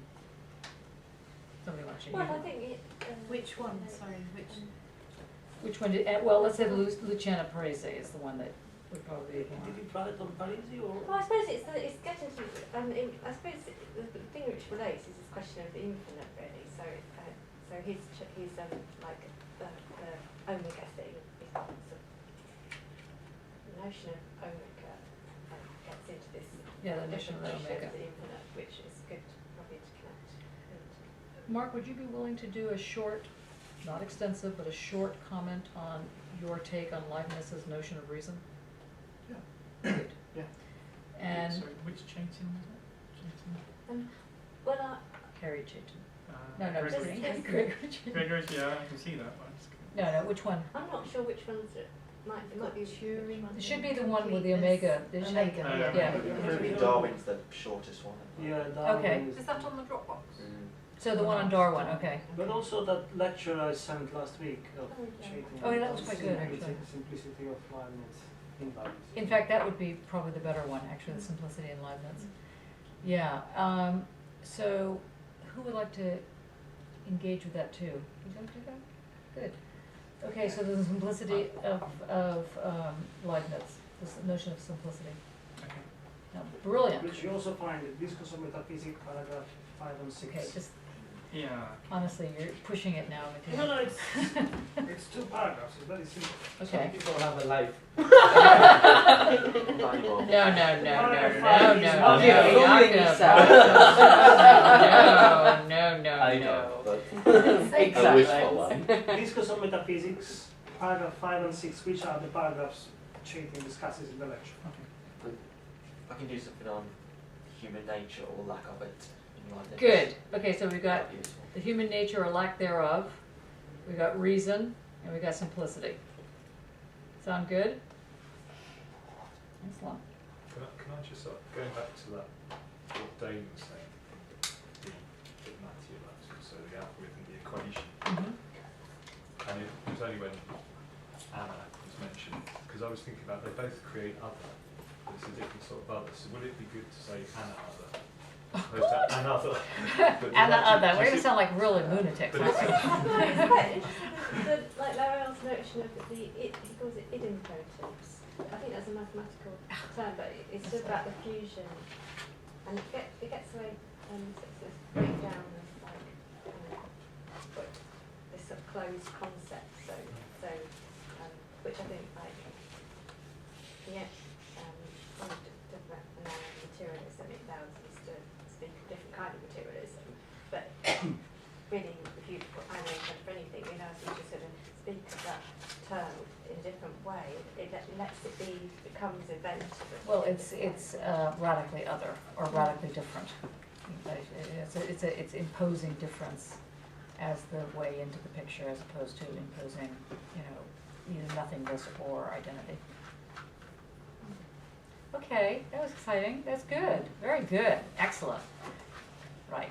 Somebody wanted Chaitin. Well, I think it. Which one? Sorry, Which one did, well, let's say Luciana Parese is the one that would probably be the one. Did you try it on Parisi or? Well, I suppose it's getting to. I suppose the thing which relates is this question of the infinite, really. So his like the omega thing is sort of, the notion of omega gets into this. Yeah, the notion of the omega. The infinite, which is good probably to connect into. Mark, would you be willing to do a short, not extensive, but a short comment on your take on Leibniz's notion of reason? Yeah. Good. Yeah. And Sorry, which Chaitin was it? Chaitin? Well, Harry Chaitin. Uh, No, Gregory. Gregory Chaitin. Gregory's, yeah, I can see that one. It's good. No, which one? I'm not sure which ones it might be. Turing. It should be the one with the omega. There should- Omega, yeah. Maybe Darwin's the shortest one. Yeah, Darwin Okay. is- Is that on the Dropbox? So the one on Darwin, okay. But also that lecture I sent last week of Oh, yeah. Chaitin. Oh, yeah, that was quite good, actually. Simplicity of Leibniz in Leibniz. In fact, that would be probably the better one, actually, the simplicity in Leibniz. Yeah, so who would like to engage with that too? Would you like to do that? Good. Okay, so the simplicity of Leibniz, this notion of simplicity. Okay. Now, brilliant. Which you also find in Discourse of Metaphysics, paragraph 5 and 6. Okay, just Yeah. honestly, you're pushing it now. No, no, it's 2 paragraphs. It's very simple. Okay. People have a life. No, no. I know, but Exactly. a wishful one. Discourse of Metaphysics, paragraph 5 and 6, which are the paragraphs Chaitin discusses in the lecture. I can do something on human nature or lack of it in Leibniz. Good. Okay, so we've got That'd be useful. the human nature or lack thereof. We've got reason, and we've got simplicity. Sound good? Excellent. Can I just going back to that what Dane was saying, the Matthew so the algorithm, the equation, and it was only when Anna was mentioned because I was thinking about they both create other. But it's a different sort of other. So would it be good to say Anna other? Opposed to another. And the other. We're going to sound like really lunatics, But aren't we? No, it's quite interesting. Like Laurel's notion of he calls it idempotent. I think that's a mathematical term, but it's just about the fusion, and it gets away sort of breakdown of like but this sort of closed concept. So which I think like one of the materialism it allows us to speak a different kind of materialism, but really if you put Anna in front of anything, it allows you to sort of speak of that term in a different way. It lets it becomes event. Well, it's radically other or radically different. It's imposing difference as the way into the picture, as opposed to imposing, either nothingness or identity. Okay, that was exciting. That's good. Very good. Excellent. Right.